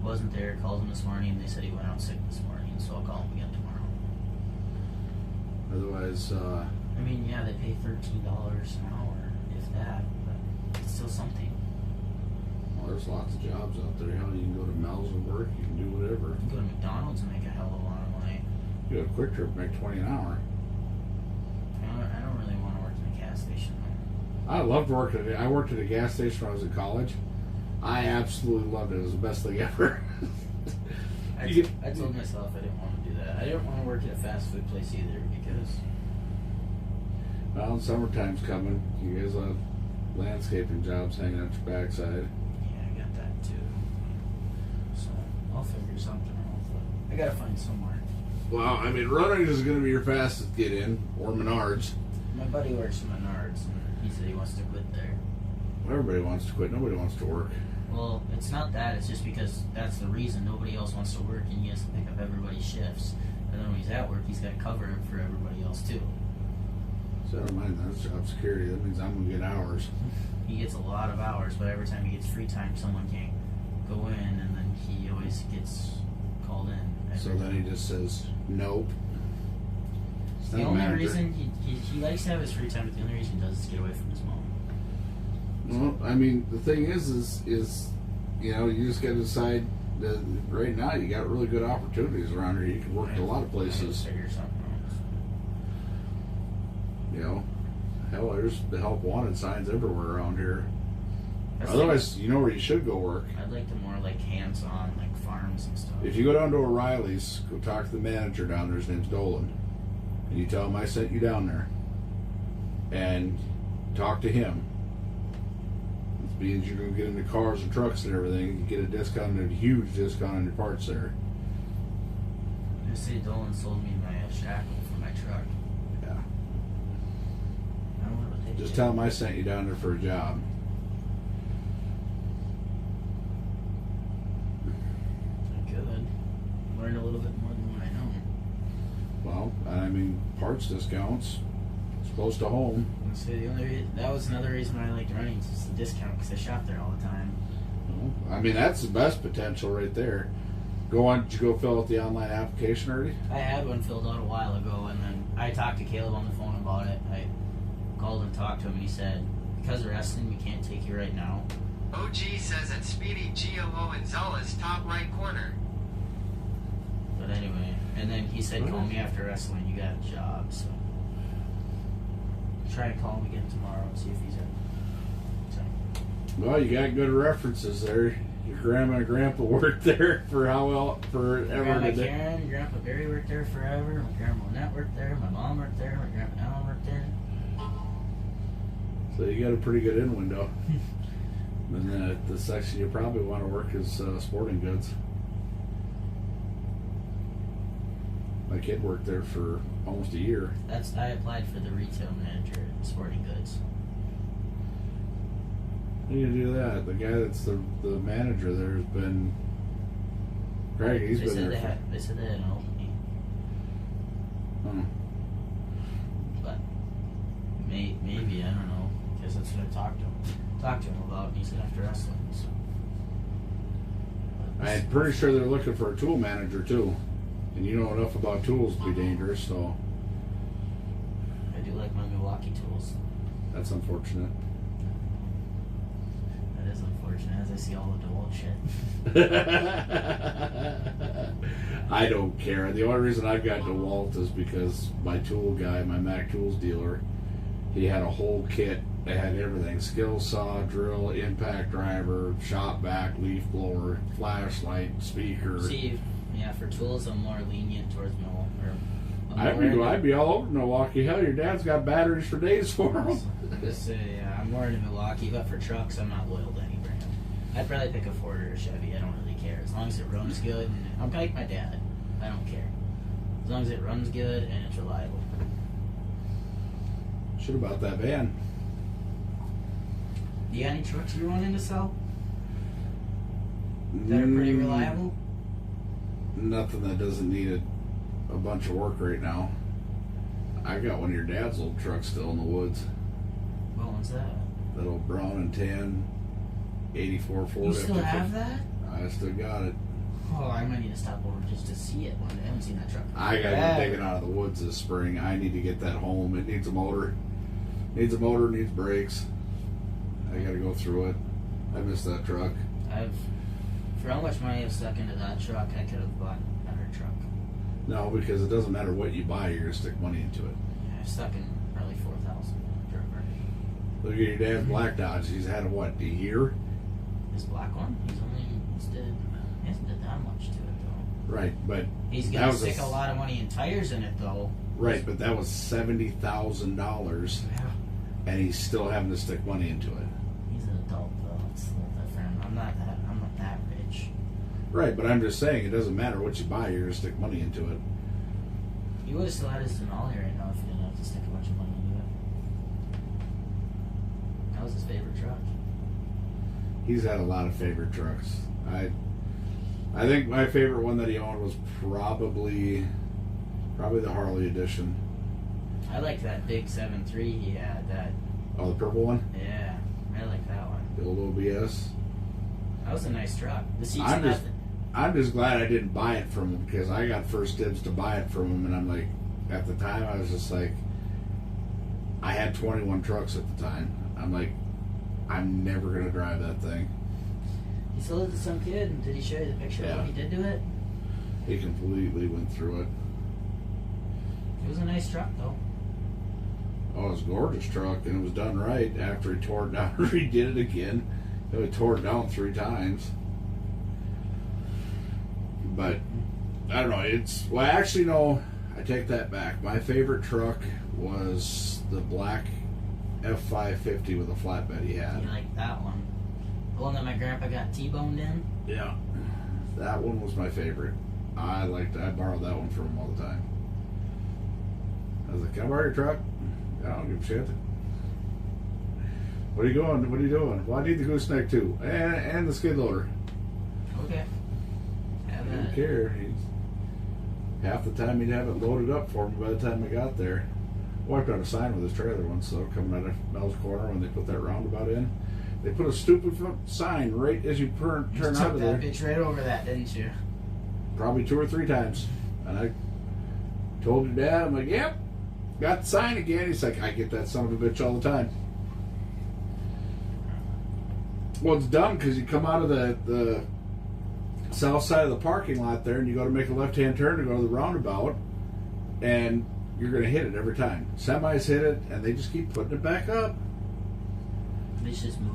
Speaker 7: wasn't there, called him this morning, and they said he went out sick this morning, so I'll call him again tomorrow.
Speaker 2: Otherwise,
Speaker 7: I mean, yeah, they pay $13 an hour, if that, but it's still something.
Speaker 2: well, there's lots of jobs out there. Hell, you can go to Mel's and work. You can do whatever.
Speaker 7: You can go to McDonald's and make a hell of a lot of money.
Speaker 2: You go to Quick Trip, make $20 an hour.
Speaker 7: I don't really want to work in a gas station though.
Speaker 2: I loved working I worked at a gas station when I was in college. I absolutely loved it. It was the best thing ever.
Speaker 7: I told myself I didn't want to do that. I didn't want to work at a fast food place either because
Speaker 2: Well, summertime's coming. You guys have landscaping jobs hanging out your backside.
Speaker 7: yeah, I got that too. So I'll figure something out. But I gotta find somewhere.
Speaker 2: Well, I mean, Runnings is going to be your fastest get in, or Menards.
Speaker 7: My buddy works at Menards, and he said he wants to quit there.
Speaker 2: Everybody wants to quit. Nobody wants to work.
Speaker 7: Well, it's not that. It's just because that's the reason. Nobody else wants to work, and he has to pick up everybody's shifts. And then when he's at work, he's got to cover it for everybody else too.
Speaker 2: So I don't mind that. That's job security. That means I'm going to get hours.
Speaker 7: He gets a lot of hours, but every time he gets free time, someone can't go in, and then he always gets called in.
Speaker 2: So then he just says, nope. It's
Speaker 7: The
Speaker 2: not a
Speaker 7: only
Speaker 2: manager.
Speaker 7: reason he likes to have his free time, but the only reason he does is get away from his mom.
Speaker 2: Well, I mean, the thing is, you know, you just got to decide that right now you got really good opportunities around here. You can work at a lot of places.
Speaker 7: Figure something out.
Speaker 2: You know, hell, there's the help wanted signs everywhere around here.
Speaker 7: That's
Speaker 2: Otherwise, you know where you should go work.
Speaker 7: like, I'd like the more like hands-on, like farms and stuff.
Speaker 2: If you go down to O'Reilly's, go talk to the manager down there. His name's Dolan, and you tell him I sent you down there, and talk to him. It means you're going to get into cars and trucks and everything. You get a discount, a huge discount on your parts there.
Speaker 7: Just say Dolan sold me my shackle for my truck.
Speaker 2: Yeah.
Speaker 7: I don't know what they
Speaker 2: Just
Speaker 7: did.
Speaker 2: tell him I sent you down there for a job.
Speaker 7: I could learn a little bit more than what I know.
Speaker 2: Well, I mean, parts discounts. It's close to home.
Speaker 7: And so the only that was another reason why I liked running, is the discount, because I shop there all the time.
Speaker 2: I mean, that's the best potential right there. Go on, did you go fill out the online application already?
Speaker 7: I had one filled out a while ago, and then I talked to Caleb on the phone about it. I called and talked to him, and he said, because of wrestling, we can't take you right now.
Speaker 3: OG says it's Speedy GOO in Zola's top right corner.
Speaker 7: But anyway, and then he said, call me after wrestling, you got a job, so. Try and call him again tomorrow and see if he's in. So,
Speaker 2: Well, you got good references there. Your grandma and grandpa worked there for how well? Forever.
Speaker 7: Grandma
Speaker 2: did they?
Speaker 7: Karen, Grandpa Barry worked there forever, my Grandma Lynette worked there, my mom worked there, my Grandpa Alan worked there.
Speaker 2: So you got a pretty good in window. And then the section you probably want to work is sporting goods. My kid worked there for almost a year.
Speaker 7: I applied for the retail manager at Sporting Goods.
Speaker 2: How do you do that? The guy that's the manager there has been. Craig, he's
Speaker 7: They
Speaker 2: been
Speaker 7: said
Speaker 2: there.
Speaker 7: they said they had an opening, but maybe I don't know, because that's what I talked to him about, and he said after wrestling. So.
Speaker 2: I'm pretty sure they're looking for a tool manager too. And you know enough about tools to be dangerous, so
Speaker 7: I do like my Milwaukee tools.
Speaker 2: that's unfortunate.
Speaker 7: That is unfortunate as I see all the DeWalt shit.
Speaker 2: I don't care. The only reason I've got DeWalt is because my tool guy, my Mac Tools dealer, he had a whole kit that had everything: skill saw, drill, impact driver, shop vac, leaf blower, flashlight, speaker.
Speaker 7: See, yeah, for tools I'm more lenient towards Milwaukee.
Speaker 2: I'd be all over Milwaukee. Hell, your dad's got batteries for days for him.
Speaker 7: Yeah, I'm more into Milwaukee, but for trucks I'm not loyal to any brand. I'd probably pick a Ford or a Chevy. I don't really care as long as it runs good. And I'm like my dad. I don't care as long as it runs good and it's reliable.
Speaker 2: Shit about that van.
Speaker 7: You got any trucks you're wanting to sell that are pretty reliable?
Speaker 2: Nothing that doesn't need a bunch of work right now. I got one of your dad's old trucks still in the woods.
Speaker 7: What one's that?
Speaker 2: That old brown and tan 84 Ford.
Speaker 7: You still have that?
Speaker 2: I still got it.
Speaker 7: Oh, I might need to stop over just to see it one day. I haven't seen that truck.
Speaker 2: I gotta go take it out of the woods this spring. I need to get that home. It needs a motor. Needs brakes. I gotta go through it. I miss that truck.
Speaker 7: For how much money I've stuck into that truck, I could have bought a better truck.
Speaker 2: No, because it doesn't matter what you buy, you're gonna stick money into it.
Speaker 7: Yeah, I've stuck in probably 4,000 truck already.
Speaker 2: Look at your dad's black Dodge. He's had a year?
Speaker 7: This black one, he hasn't did that much to it though.
Speaker 2: Right, but
Speaker 7: He's
Speaker 2: that
Speaker 7: gonna
Speaker 2: was
Speaker 7: stick a lot of money in tires in it though.
Speaker 2: right, but that was $70,000,
Speaker 7: Yeah.
Speaker 2: and he's still having to stick money into it.
Speaker 7: He's an adult though. It's a little different. I'm not that rich.
Speaker 2: Right, but I'm just saying it doesn't matter what you buy, you're gonna stick money into it.
Speaker 7: He would have still had his Denali right now if he didn't have to stick a bunch of money into it. That was his favorite truck.
Speaker 2: He's had a lot of favorite trucks. I think my favorite one that he owned was probably the Harley edition.
Speaker 7: I like that big 7.3 he had.
Speaker 2: Oh, the purple one?
Speaker 7: Yeah, I like that one.
Speaker 2: The old OBS.
Speaker 7: That was a nice truck. The seats
Speaker 2: I'm just glad I didn't buy it from him because I got first dibs to buy it from him, and I'm like, at the time I was just like, I had 21 trucks at the time. I'm like, I'm never gonna drive that thing.
Speaker 7: He sold it to some kid, and did he show you the picture of what he did to it?
Speaker 2: He completely went through it.
Speaker 7: It was a nice truck, though.
Speaker 2: Oh, it was a gorgeous truck, and it was done right after he tore it down and redid it again. He tore it down 3 times. But, I don't know, actually, no, I take that back. My favorite truck was the black F550 with a flatbed he had.
Speaker 7: You like that one? The one that my grandpa got T-boned in?
Speaker 2: Yeah. That one was my favorite. I borrowed that one from him all the time. I was like, can I borrow your truck? I don't give a shit. What are you doing? Well, I need the gooseneck too. And the skid loader.
Speaker 7: Okay.
Speaker 2: I didn't care. Half the time he'd have it loaded up for me by the time I got there. Wiped out a sign with his trailer once, though, coming out of Mel's Corner when they put that roundabout in. They put a stupid sign right as you turn out of there.
Speaker 7: You took that bitch right over that, didn't you?
Speaker 2: Probably 2 or 3 times. And I told your dad, I'm like, yep, got the sign again. He's like, I get that son of a bitch all the time. Well, it's dumb because you come out of the south side of the parking lot there and you go to make a left-hand turn to go to the roundabout, and you're going to hit it every time. Semis hit it, and they just keep putting it back up.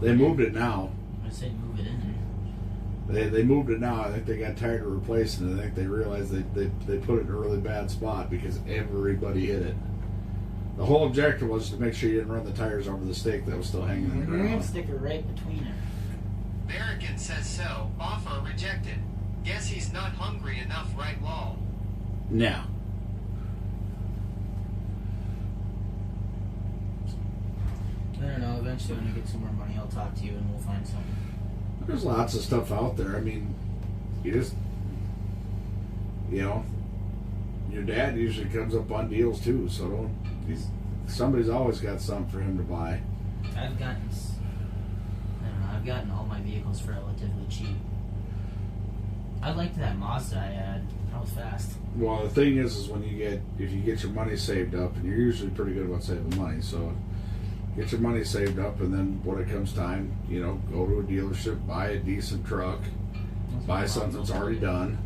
Speaker 2: They moved it now.
Speaker 7: I say move it in.
Speaker 2: They moved it now. I think they got tired of replacing it. I think they realized they put it in a really bad spot because everybody hit it. The whole objective was to make sure you didn't run the tires over the stake that was still hanging in the ground.
Speaker 7: Sticker right between it.
Speaker 3: American says so. Offer rejected. Guess he's not hungry enough, right, Wall?
Speaker 2: Now.
Speaker 7: I don't know. Eventually, when I get some more money, I'll talk to you and we'll find something.
Speaker 2: There's lots of stuff out there. I mean, your dad usually comes up on deals too, so somebody's always got something for him to buy.
Speaker 7: I've gotten all my vehicles for relatively cheap. I liked that Mazda I had. That was fast.
Speaker 2: Well, the thing is when if you get your money saved up, and you're usually pretty good about saving money, so Get your money saved up, and then when it comes time, you know, go to a dealership, buy a decent truck, buy something that's already done.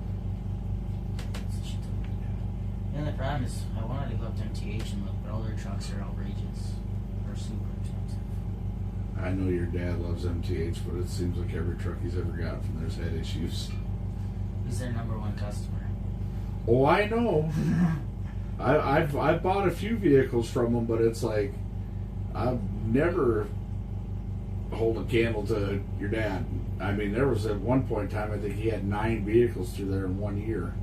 Speaker 7: And the problem is, I wanted to go up to MTH and look, but all their trucks are outrageous. Or super expensive.
Speaker 2: I know your dad loves MTH, but it seems like every truck he's ever got from there's had issues.
Speaker 7: He's their number one customer.
Speaker 2: Oh, I know. I've bought a few vehicles from him, but it's like I've never hold a candle to your dad. I mean, there was at one point in time, I think he had 9 vehicles through there in 1 year.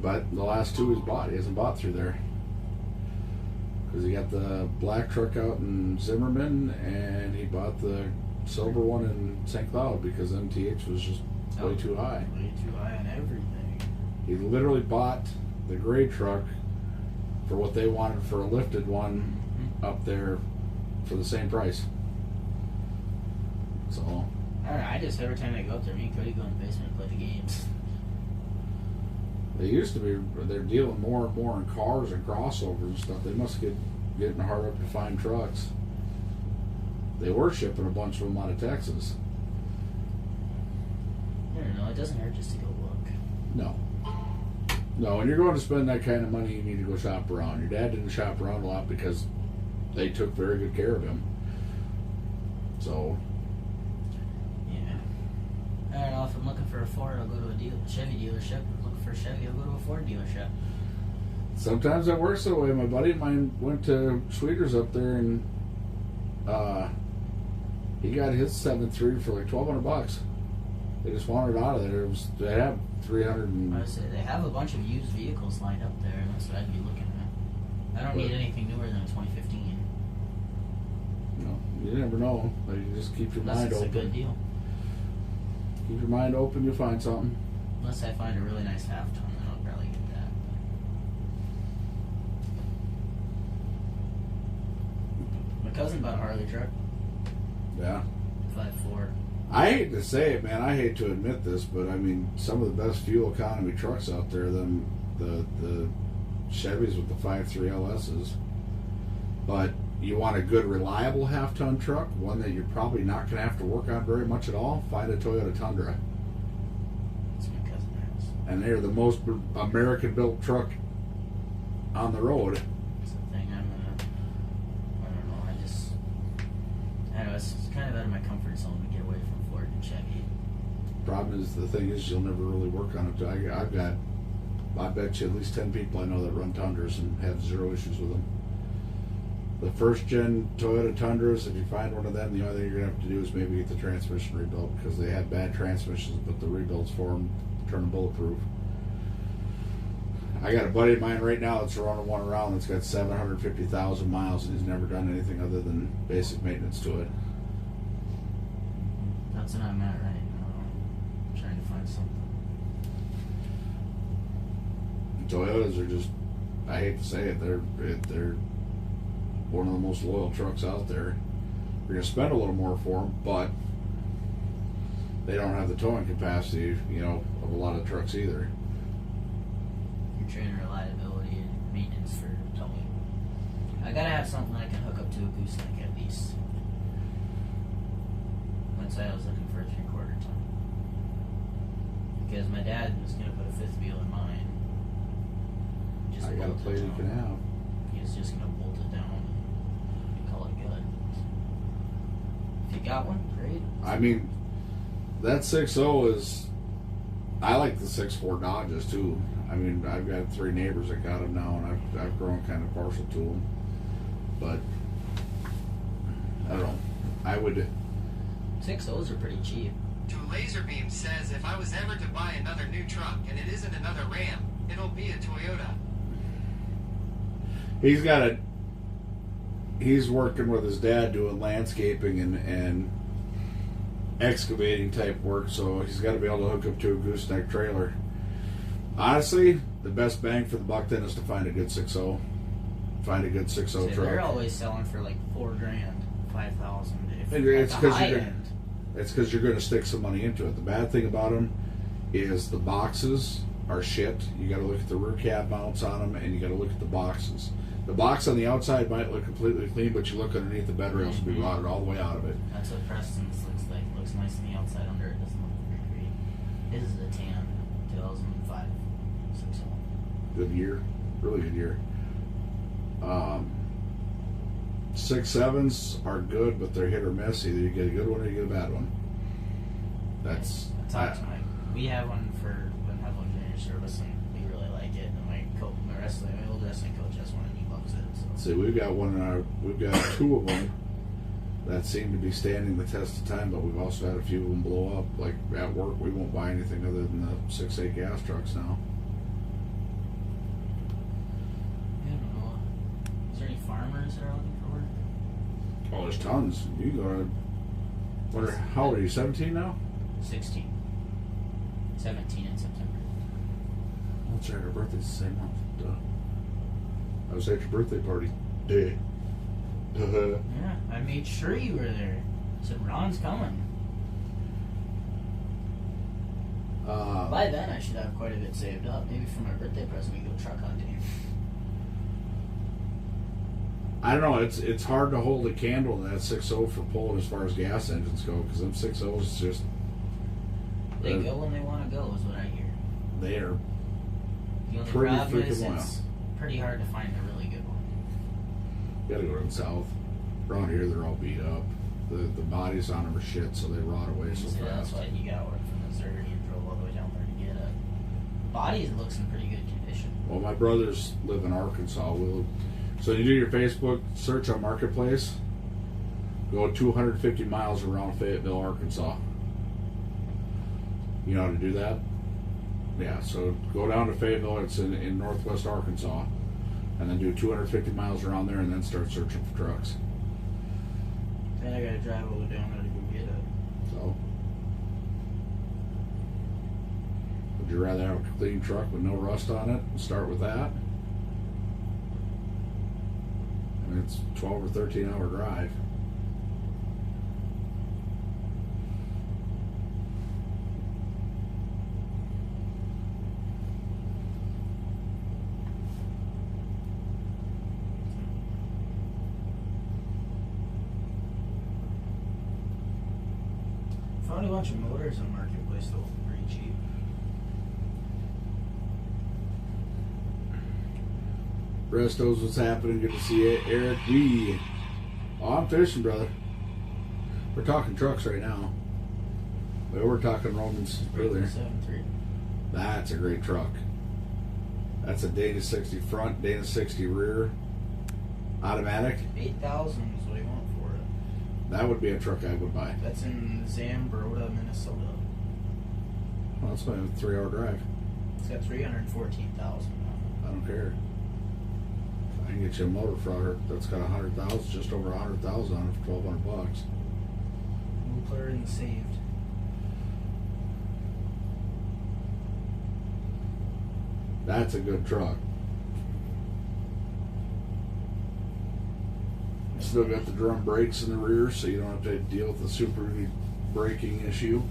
Speaker 2: But the last 2 he's bought, he hasn't bought through there. Because he got the black truck out in Zimmerman, and he bought the silver one in St. Cloud because MTH was just way too high.
Speaker 7: Way too high on everything.
Speaker 2: He literally bought the gray truck for what they wanted for a lifted one up there for the same price. So
Speaker 7: I don't know, I just, every time I go up there, me and Cody go in the basement and play the games.
Speaker 2: they used to be, they're dealing more and more in cars and crossovers and stuff. They must getting harder to find trucks. They were shipping a bunch of them out of Texas.
Speaker 7: I don't know, it doesn't hurt just to go look.
Speaker 2: No. No, when you're going to spend that kind of money, you need to go shop around. Your dad didn't shop around a lot because they took very good care of him. So,
Speaker 7: Yeah. I don't know, if I'm looking for a Ford, I'll go to a Chevy dealership. If I'm looking for a Chevy, I'll go to a Ford dealership.
Speaker 2: sometimes that works that way. My buddy of mine went to Sweeters up there, and he got his 7.3 for like $1,200. They just wanted it out of there. They have 300 and
Speaker 7: I would say they have a bunch of used vehicles lined up there, and that's what I'd be looking at. I don't need anything newer than a 2015.
Speaker 2: you know, you never know. But you just keep your
Speaker 7: Unless
Speaker 2: mind
Speaker 7: it's a
Speaker 2: open.
Speaker 7: good deal.
Speaker 2: Keep your mind open, you'll find something.
Speaker 7: Unless I find a really nice half ton, then I'll probably get that. My cousin bought a Harley truck,
Speaker 2: Yeah.
Speaker 7: 5.4.
Speaker 2: I hate to say it, man. I hate to admit this, but I mean, some of the best fuel economy trucks out there, the Chevys with the 5.3 LSs. But you want a good, reliable half-ton truck, one that you're probably not going to have to work on very much at all. Find a Toyota Tundra,
Speaker 7: That's my cousin has.
Speaker 2: and they're the most American-built truck on the road.
Speaker 7: That's the thing. I don't know. I don't know. It's kind of out of my comfort zone to get away from Ford and Chevy.
Speaker 2: Problem is, the thing is, you'll never really work on it. I bet you at least 10 people I know that run Tundras and have zero issues with them. The first gen Toyota Tundras, if you find one of them, the only thing you're gonna have to do is maybe get the transmission rebuilt because they had bad transmissions, but the rebuilds for them turn them bulletproof. I got a buddy of mine right now that's running one around that's got 750,000 miles and he's never done anything other than basic maintenance to it.
Speaker 7: That's what I'm at right now. I'm trying to find something.
Speaker 2: Toyotas are just, I hate to say it, they're one of the most loyal trucks out there. You're gonna spend a little more for them, but they don't have the towing capacity, of a lot of trucks either.
Speaker 7: You're trading reliability and maintenance for towing. I gotta have something I can hook up to a gooseneck at least. That's why I was looking for a 3/4 ton. Because my dad was gonna put a fifth wheel in mine. Just
Speaker 2: I got a
Speaker 7: bolt it
Speaker 2: plate you
Speaker 7: down.
Speaker 2: can have.
Speaker 7: He was just gonna bolt it down and call it good. If you got one, great.
Speaker 2: I mean, that 6.0 is, I like the 6.4 Dodges too. I mean, I've got 3 neighbors that got them now, and I've grown kind of partial to them. But I don't know. I would.
Speaker 7: 6.0s are pretty cheap.
Speaker 3: To Laserbeam says if I was ever to buy another new truck and it isn't another Ram, it'll be a Toyota.
Speaker 2: He's working with his dad doing landscaping and excavating type work, so he's got to be able to hook up to a gooseneck trailer. Honestly, the best bang for the buck then is to find a good 6.0. Find a good 6.0
Speaker 7: See,
Speaker 2: truck.
Speaker 7: they're always selling for like $4,000, $5,000.
Speaker 2: And it's
Speaker 7: at the
Speaker 2: 'cause
Speaker 7: high
Speaker 2: you're
Speaker 7: end.
Speaker 2: It's because you're going to stick some money into it. The bad thing about them is the boxes are shit. You got to look at the rear cab mounts on them, and you got to look at the boxes. The box on the outside might look completely clean, but you look underneath the bed rails and be rotted all the way out of it.
Speaker 7: That's what Preston's looks like. Looks nice on the outside. Under it doesn't look very great. His is a tan 2005 6
Speaker 2: Good year, really good year. 6.7s are good, but they're hit or miss. Either you get a good one or you get a bad one. That's
Speaker 7: I talked to we have one for when Hudlow Junior Service, and we really like it. And my old wrestling coach has one, and he loves it. So.
Speaker 2: See, we've got 2 of them that seem to be standing the test of time, but we've also had a few of them blow up. Like at work, we won't buy anything other than the 6.8 gas trucks now.
Speaker 7: I don't know. Is there any farmers that are looking for work?
Speaker 2: Oh, there's tons. You can go to. How old are you? 17 now?
Speaker 7: 16. 17 in September.
Speaker 2: That's right. Our birthday's the same month. Duh. I was at your birthday party. Duh.
Speaker 7: Yeah, I made sure you were there. I said, Ron's coming. By then, I should have quite a bit saved up. Maybe for my birthday present, we go truck hunting.
Speaker 2: I don't know. It's hard to hold a candle to that 6.0 for pulling as far as gas engines go, because them 6.0s just
Speaker 7: They go when they want to go, is what I hear.
Speaker 2: they are
Speaker 7: The only
Speaker 2: pretty
Speaker 7: problem is
Speaker 2: freaking
Speaker 7: it's pretty hard to find a really good one.
Speaker 2: You gotta go to the south. Around here, they're all beat up. The bodies on them are shit, so they rot away so
Speaker 7: So that's
Speaker 2: fast.
Speaker 7: why you got one from Missouri and drove all the way down there to get it. Body looks in pretty good condition.
Speaker 2: Well, my brothers live in Arkansas. So you do your Facebook search on Marketplace. Go 250 miles around Fayetteville, Arkansas. You know how to do that? Yeah, so go down to Fayetteville. It's in northwest Arkansas. And then do 250 miles around there and then start searching for trucks.
Speaker 7: Then I gotta drive all the way down there to go get it.
Speaker 2: So, would you rather have a clean truck with no rust on it and start with that? I mean, it's 12 or 13 hour drive.
Speaker 7: Found a bunch of motors on Marketplace though, pretty cheap.
Speaker 2: Rest knows what's happening. Good to see you, Eric D. Oh, I'm fishing, brother. We're talking trucks right now. We were talking Romans earlier.
Speaker 7: 7.3.
Speaker 2: That's a great truck. That's a Dana 60 front, Dana 60 rear, automatic.
Speaker 7: 8,000 is what he want for it.
Speaker 2: That would be a truck I would buy.
Speaker 7: That's in Zambroda, Minnesota.
Speaker 2: Well, that's my 3 hour drive.
Speaker 7: It's got 314,000.
Speaker 2: I don't care. I can get you a motor frogger that's got 100,000, just over 100,000 on it for $1,200.
Speaker 7: We'll put her in the saved.
Speaker 2: That's a good truck. Still got the drum brakes in the rear, so you don't have to deal with the super braking issue.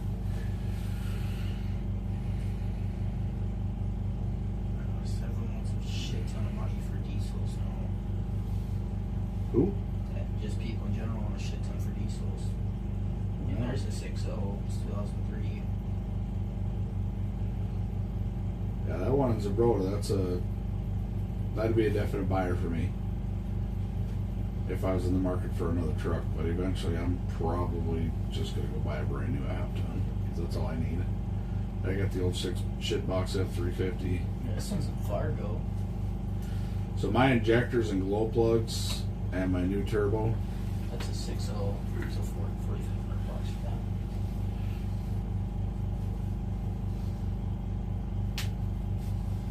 Speaker 7: Everyone wants a shit ton of money for diesels now.
Speaker 2: Who?
Speaker 7: Just people in general want a shit ton for diesels. And
Speaker 2: Yeah.
Speaker 7: there's a 6.0, it's 2003.
Speaker 2: Yeah, that one in Zambroda, that'd be a definite buyer for me. If I was in the market for another truck, but eventually I'm probably just gonna go buy a brand new half ton, because that's all I need. I got the old shitbox F350.
Speaker 7: Yeah, this one's in Fargo.
Speaker 2: So my injectors and glow plugs and my new turbo.
Speaker 7: That's a 6.0, so $4,500 for that.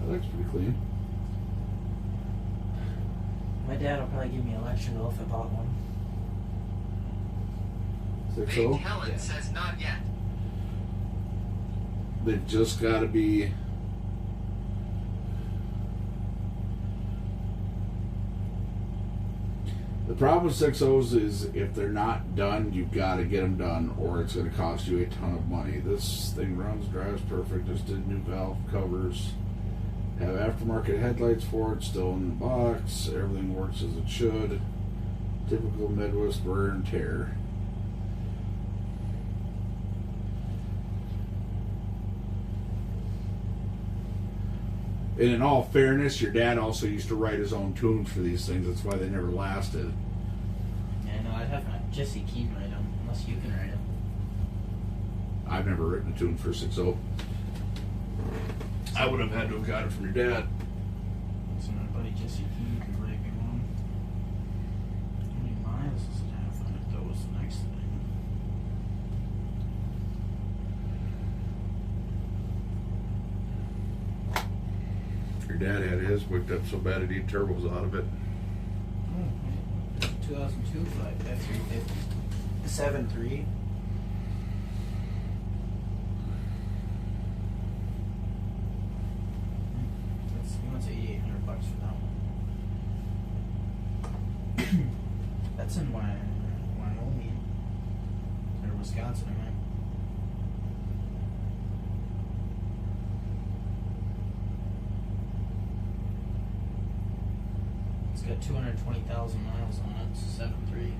Speaker 2: That looks pretty clean.
Speaker 7: My dad will probably give me a lecture though if I bought one.
Speaker 2: 6.0.
Speaker 3: Big Helen
Speaker 7: Yeah.
Speaker 3: says not yet.
Speaker 2: They've just got to be. The problem with 6.0s is if they're not done, you've got to get them done, or it's going to cost you a ton of money. This thing runs, drives perfect. Just did new valve covers, Have aftermarket headlights for it, still in the box. Everything works as it should. Typical Midwest wear and tear. And in all fairness, your dad also used to write his own tunes for these things. That's why they never lasted.
Speaker 7: Yeah, no, I'd have Jesse Keene write them, unless you can write them.
Speaker 2: I've never written a tune for a 6.0. I would have had to have got it from your dad.
Speaker 7: So my buddy Jesse Keene could write me one. How many miles does it have on it, though, was the next thing.
Speaker 2: Your dad had his whipped up so bad it eat turbos out of it.
Speaker 7: Oh, 2002 F350. 7.3. He wants $8,800 for that one. That's in Wyoming or Wisconsin, I mean. It's got 220,000 miles on it. It's a 7.3.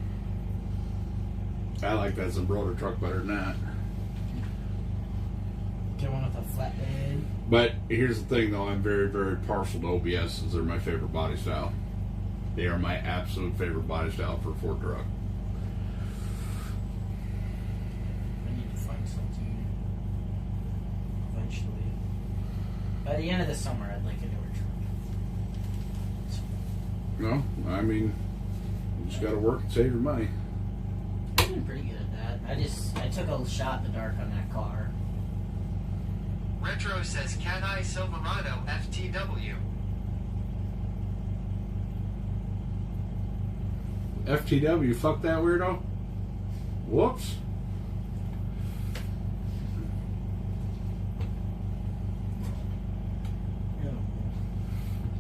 Speaker 2: I like that Zambroda truck better than that.
Speaker 7: Get one with a flatbed.
Speaker 2: But here's the thing, though. I'm very, very partial to OBSs. They're my favorite body style. They are my absolute favorite body style for a Ford truck.
Speaker 7: I need to find something eventually. By the end of the summer, I'd like a newer truck.
Speaker 2: No, I mean, you just got to work and save your money.
Speaker 7: I'm doing pretty good at that. I took a shot in the dark on that car.
Speaker 3: Retro says Cat Eye Silverado FTW.
Speaker 2: FTW, fuck that weirdo. Whoops.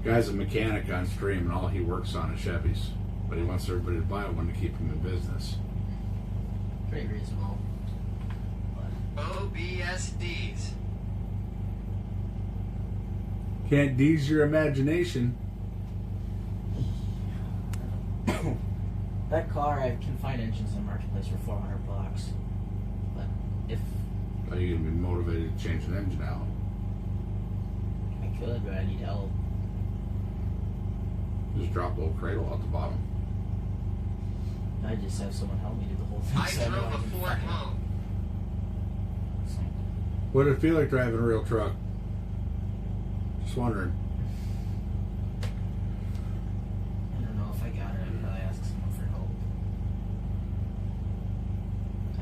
Speaker 2: Guy's a mechanic on stream, and all he works on is Chevys. But he wants everybody to buy one to keep him in business.
Speaker 7: Pretty reasonable.
Speaker 3: OBSDs.
Speaker 2: Can't D's your imagination.
Speaker 7: That car, I can find engines in the marketplace for $400. But if
Speaker 2: Are you going to be motivated to change an engine out?
Speaker 7: I could, but I need help.
Speaker 2: Just drop a little cradle out the bottom.
Speaker 7: I just have someone help me do the whole thing.
Speaker 3: I
Speaker 7: so know
Speaker 3: drove a
Speaker 7: can
Speaker 3: Ford
Speaker 7: fucking-
Speaker 3: home.
Speaker 2: What did it feel like driving a real truck? Just wondering.
Speaker 7: I don't know if I got it. I'd probably ask someone for help.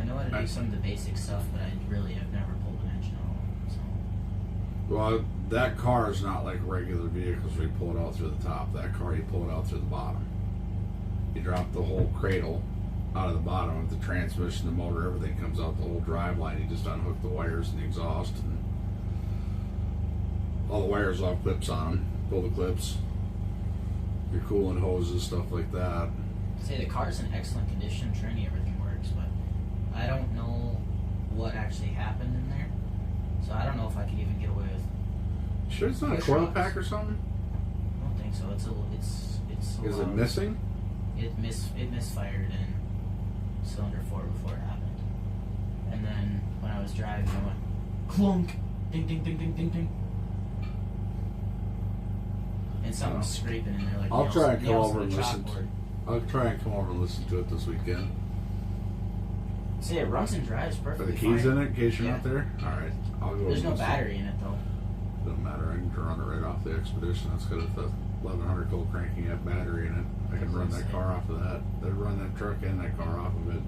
Speaker 7: I know how to do some of the basic stuff, but I really have never pulled an engine out. So
Speaker 2: Well, that car is not like regular vehicles where you pull it out through the top. That car, you pull it out through the bottom. You drop the whole cradle out of the bottom of the transmission, the motor, everything comes out the whole drive line. You just unhook the wires and the exhaust, and all the wires off, clips on them. Pull the clips. Your coolant hoses, stuff like that.
Speaker 7: I'd say the car's in excellent condition. Trinity, everything works, but I don't know what actually happened in there. So I don't know if I could even get away with.
Speaker 2: Sure, it's not a
Speaker 7: Push
Speaker 2: coil
Speaker 7: rods.
Speaker 2: pack or something.
Speaker 7: I don't think so. It's
Speaker 2: Is it missing?
Speaker 7: It misfired in cylinder 4 before it happened. And then when I was driving, I went clunk, ding, ding, ding, ding, ding, ding. And something was scraping in there like
Speaker 2: I'll
Speaker 7: nails-
Speaker 2: try and come
Speaker 7: nails
Speaker 2: over
Speaker 7: on
Speaker 2: and
Speaker 7: a
Speaker 2: listen.
Speaker 7: chalkboard.
Speaker 2: I'll try and come over and listen to it this weekend.
Speaker 7: See, it runs and drives
Speaker 2: Are
Speaker 7: perfectly
Speaker 2: the keys
Speaker 7: fine.
Speaker 2: in it in case you're
Speaker 7: Yeah.
Speaker 2: not there? Alright. I'll go.
Speaker 7: There's
Speaker 2: and
Speaker 7: no
Speaker 2: listen.
Speaker 7: battery in it though.
Speaker 2: Doesn't matter. I can run it right off the Expedition. That's got a 1100 volt cranking up battery in it. I can run that car off of that. They run that truck and that car off of it.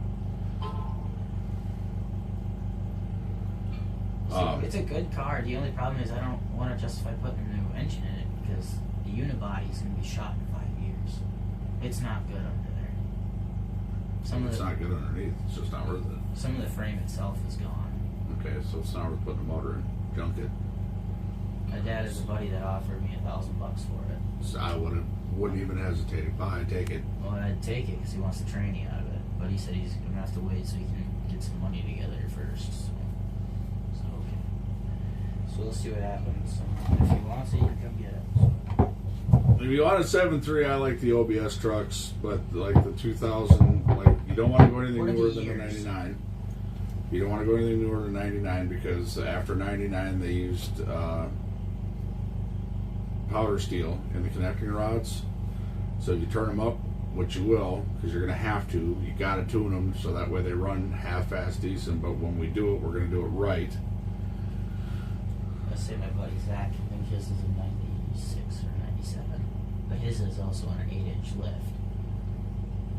Speaker 7: It's a good car. The only problem is I don't want to justify putting a new engine in it because the unibody is going to be shot in 5 years. It's not good under there.
Speaker 2: It's not good underneath. It's just not worth it.
Speaker 7: Some of the frame itself is gone.
Speaker 2: Okay, so it's not worth putting a motor in. Junk it.
Speaker 7: My dad is a buddy that offered me $1,000 for it.
Speaker 2: So I wouldn't even hesitate. Fine, take it.
Speaker 7: Well, I'd take it because he wants the training out of it. But he said he's going to have to wait so he can get some money together first. So okay.
Speaker 2: So
Speaker 7: So we'll see what happens. If he wants it, you can come get it.
Speaker 2: If you want a 7.3, I like the OBS trucks, but like the 2000, like you don't want to go anything
Speaker 7: What are
Speaker 2: newer
Speaker 7: the
Speaker 2: than the
Speaker 7: years?
Speaker 2: 99. You don't want to go anything newer than 99 because after 99 they used powder steel in the connecting rods. So if you turn them up, which you will, because you're going to have to, you got to tune them so that way they run half-fast decent. But when we do it, we're going to do it right.
Speaker 7: Let's say my buddy Zach, I think his is a 96 or 97. But his is also on an 8-inch lift.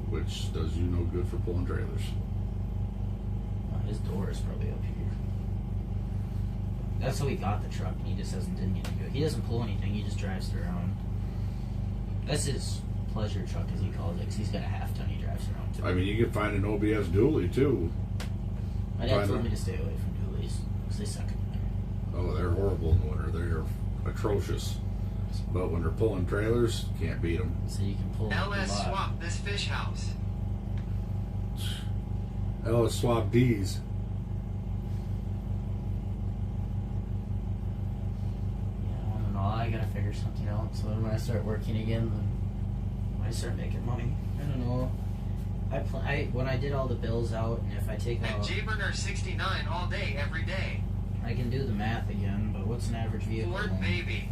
Speaker 2: Which does you no good for pulling trailers.
Speaker 7: His door is probably up here. That's how he got the truck, and he just didn't get to go. He doesn't pull anything, he just drives it around. That's his pleasure truck, as he calls it, because he's got a half-ton he drives around too.
Speaker 2: I mean, you can find an OBS dually too.
Speaker 7: My dad
Speaker 2: find
Speaker 7: told
Speaker 2: them.
Speaker 7: me to stay away from dualies, because they suck at the winter.
Speaker 2: Oh, they're horrible in the winter. They're atrocious. But when they're pulling trailers, can't beat them.
Speaker 7: So you can pull
Speaker 3: LS
Speaker 7: a lot.
Speaker 3: swap this fish house.
Speaker 2: Oh, swap D's.
Speaker 7: Yeah, I don't know. I gotta figure something out. So then when I start working again, then when I start making money, I don't know. When I did all the bills out, and if I take
Speaker 3: And
Speaker 7: out,
Speaker 3: J-Burner 69 all day, every day.
Speaker 7: I can do the math again. But what's an average vehicle?
Speaker 3: Ford
Speaker 7: loan?
Speaker 3: baby.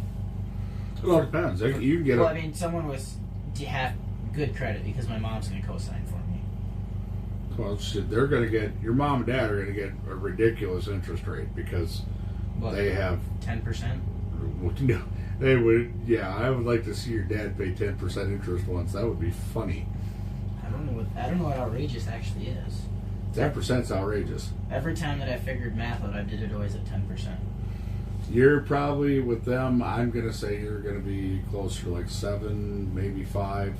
Speaker 2: It all depends. You can get
Speaker 7: Well,
Speaker 2: a,
Speaker 7: I mean, someone with have good credit because my mom's gonna co-sign for me.
Speaker 2: well, shit, they're going to get, your mom and dad are going to get a ridiculous interest rate because
Speaker 7: What,
Speaker 2: they have,
Speaker 7: 10%?
Speaker 2: they would, yeah, I would like to see your dad pay 10% interest once. That would be funny.
Speaker 7: I don't know what outrageous actually is.
Speaker 2: 10%'s outrageous.
Speaker 7: Every time that I figured math out, I did it always at 10%.
Speaker 2: You're probably, with them, I'm going to say you're going to be closer to like 7, maybe 5.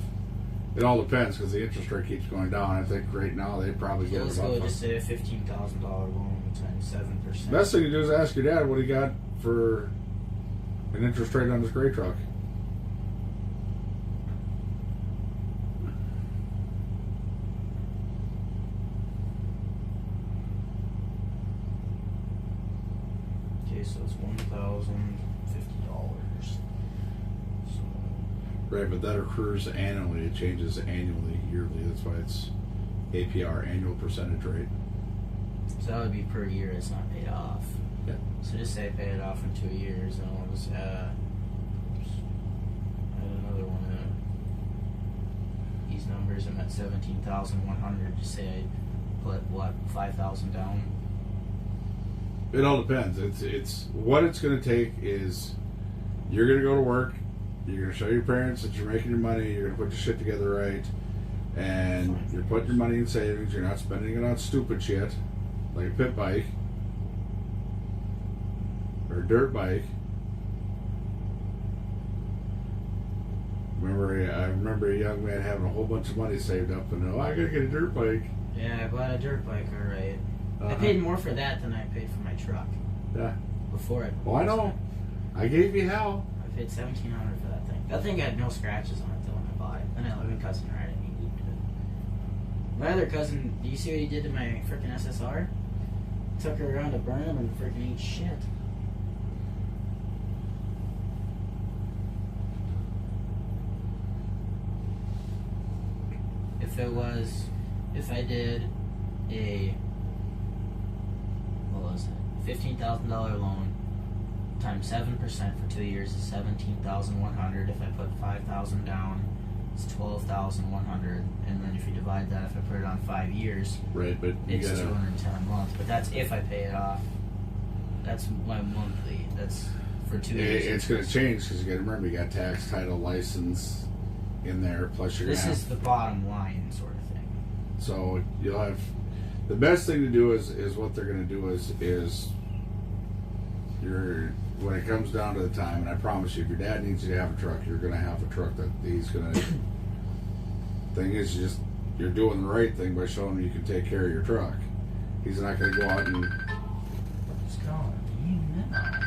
Speaker 2: It all depends because the interest rate keeps going down. I think right now they probably
Speaker 7: So
Speaker 2: get
Speaker 7: let's
Speaker 2: about
Speaker 7: go just say a $15,000 loan times 7%.
Speaker 2: Best thing to do is ask your dad what he got for an interest rate on his gray truck.
Speaker 7: Okay, so it's $1,050. So
Speaker 2: Right, but that accrues annually. It changes annually, yearly. That's why it's APR, annual percentage rate.
Speaker 7: that would be per year. It's not paid off.
Speaker 2: Yeah.
Speaker 7: So just say I pay it off in 2 years, and I'll just add another one of these numbers. I'm at 17,100. Just say I put 5,000 down.
Speaker 2: It all depends. It's what it's going to take is you're going to go to work. You're going to show your parents that you're making your money. You're going to put your shit together right, and you're putting your money in savings. You're not spending it on stupid shit like a pit bike or a dirt bike. I remember a young man having a whole bunch of money saved up, and I got to get a dirt bike.
Speaker 7: Yeah, I bought a dirt bike. All right. I
Speaker 2: Uh-huh.
Speaker 7: paid more for that than I paid for my truck
Speaker 2: Yeah.
Speaker 7: before I.
Speaker 2: Oh, I know. I gave you hell.
Speaker 7: I paid $1,700 for that thing. That thing had no scratches on it though when I bought it. Then I let my cousin ride it and he looped it. My other cousin, do you see what he did to my freaking SSR? Took her around to burn him and freaking ate shit. If I did a, what was it, $15,000 loan times 7% for 2 years is 17,100. If I put 5,000 down, it's 12,100. And then if you divide that, if I put it on 5 years,
Speaker 2: Right, but you
Speaker 7: it's
Speaker 2: got to.
Speaker 7: 210 a month. But that's if I pay it off. That's my monthly. That's for 2 years.
Speaker 2: It's going to change because you got to remember you got tax, title, license in there. Plus you're going
Speaker 7: This
Speaker 2: to
Speaker 7: is
Speaker 2: have.
Speaker 7: the bottom line sort of thing.
Speaker 2: So you'll have. The best thing to do is what they're going to do is you're when it comes down to the time, and I promise you, if your dad needs you to have a truck, you're going to have a truck that he's going to. Thing is, you're doing the right thing by showing him you can take care of your truck. He's not going to go out and.
Speaker 7: What's going on now?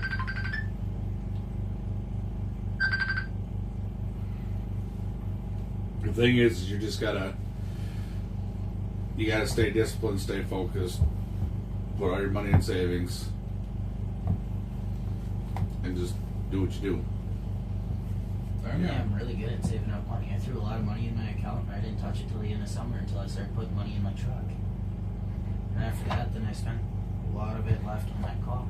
Speaker 2: The thing is you just gotta stay disciplined, stay focused, put all your money in savings, and just do what you do.
Speaker 7: Normally,
Speaker 2: Yeah.
Speaker 7: I'm really good at saving up money. I threw a lot of money in my account, and I didn't touch it till the end of summer until I started putting money in my truck. And after that, then I spent a lot of it left on that car.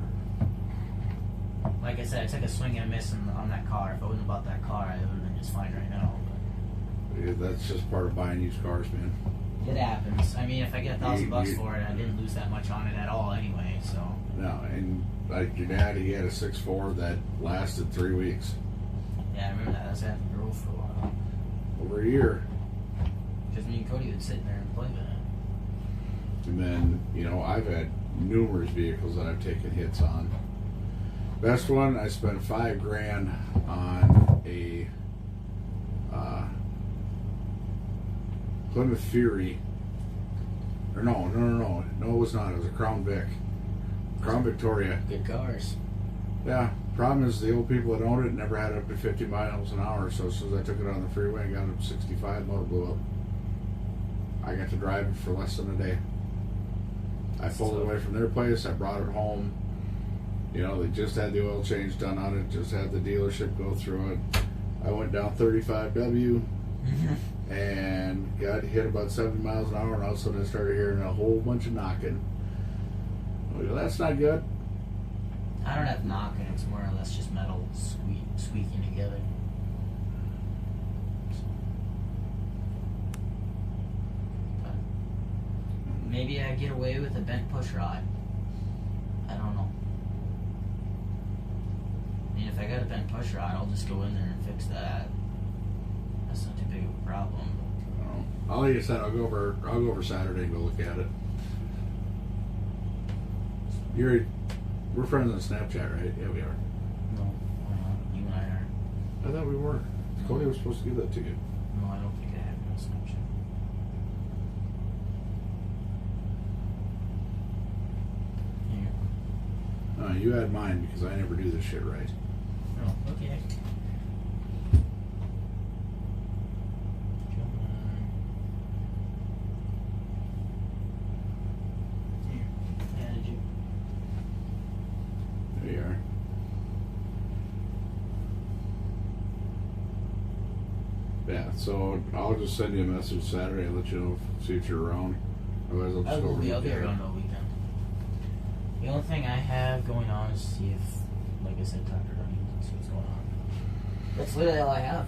Speaker 7: Like I said, I took a swing and a miss on that car. If I wouldn't have bought that car, I would have been just fine right now.
Speaker 2: Yeah, that's just part of buying used cars, man.
Speaker 7: But it happens. I mean, if I get $1,000
Speaker 2: You-
Speaker 7: for it, I didn't lose that much on it at all anyway. So
Speaker 2: No, and like your dad, he had a 6.4 that lasted 3 weeks,
Speaker 7: yeah, I remember that. I was having a girl for a while
Speaker 2: over a year.
Speaker 7: because me and Cody would sit there and play with it.
Speaker 2: And then, I've had numerous vehicles that I've taken hits on. Best one, I spent $5,000 on a Plymouth Fury. Or no, it was not. It was a Crown Vic, Crown Victoria.
Speaker 7: Good cars.
Speaker 2: Yeah. Problem is, the old people that owned it never had it up to 50 miles an hour. So as soon as I took it on the freeway and got it up to 65, motor blew up. I got to drive it for less than a day. I pulled it away from their place. I brought it home. They just had the oil change done on it. Just had the dealership go through it. I went down 35W and got hit about 70 miles an hour, and all of a sudden I started hearing a whole bunch of knocking. Well, that's not good.
Speaker 7: I don't have knocking. It's more or less just metal squeaking together. But maybe I get away with a bent push rod. I don't know. I mean, if I got a bent push rod, I'll just go in there and fix that. That's not too big of a problem.
Speaker 2: Like I said, I'll go over Saturday and go look at it. We're friends on Snapchat, right? Yeah, we are.
Speaker 7: No, you and I are.
Speaker 2: I thought we were. Cody was supposed to give that to you.
Speaker 7: No, I don't think I have no Snapchat. Here.
Speaker 2: You had mine because I never do this shit right.
Speaker 7: Oh, okay. Come on. Here, added you.
Speaker 2: There you are. Yeah, so I'll just send you a message Saturday and let you know see if you're around. Otherwise, I'll just go over and
Speaker 7: I'll
Speaker 2: look
Speaker 7: be
Speaker 2: at it.
Speaker 7: around all weekend. The only thing I have going on is see if, like I said, Dr. Running, see what's going on. That's literally all I have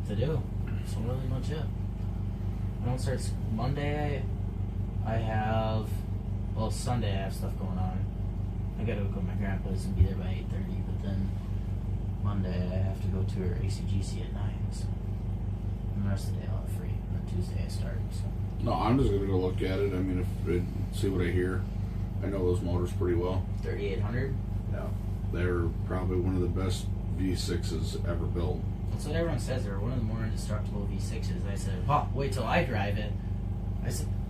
Speaker 7: to do. So really much it. I don't start Monday. I have, Sunday I have stuff going on. I gotta go to my grandpa's and be there by 8:30, but then Monday I have to go to her ACGC at 9. So. And the rest of the day I'll have free. And then Tuesday I start. So.
Speaker 2: No, I'm just gonna go look at it. I mean, see what I hear. I know those motors pretty well.
Speaker 7: 3800.
Speaker 2: Yeah, they're probably one of the best V6s ever built.
Speaker 7: That's what everyone says. They're one of the more indestructible V6s. I said, wait till I drive it.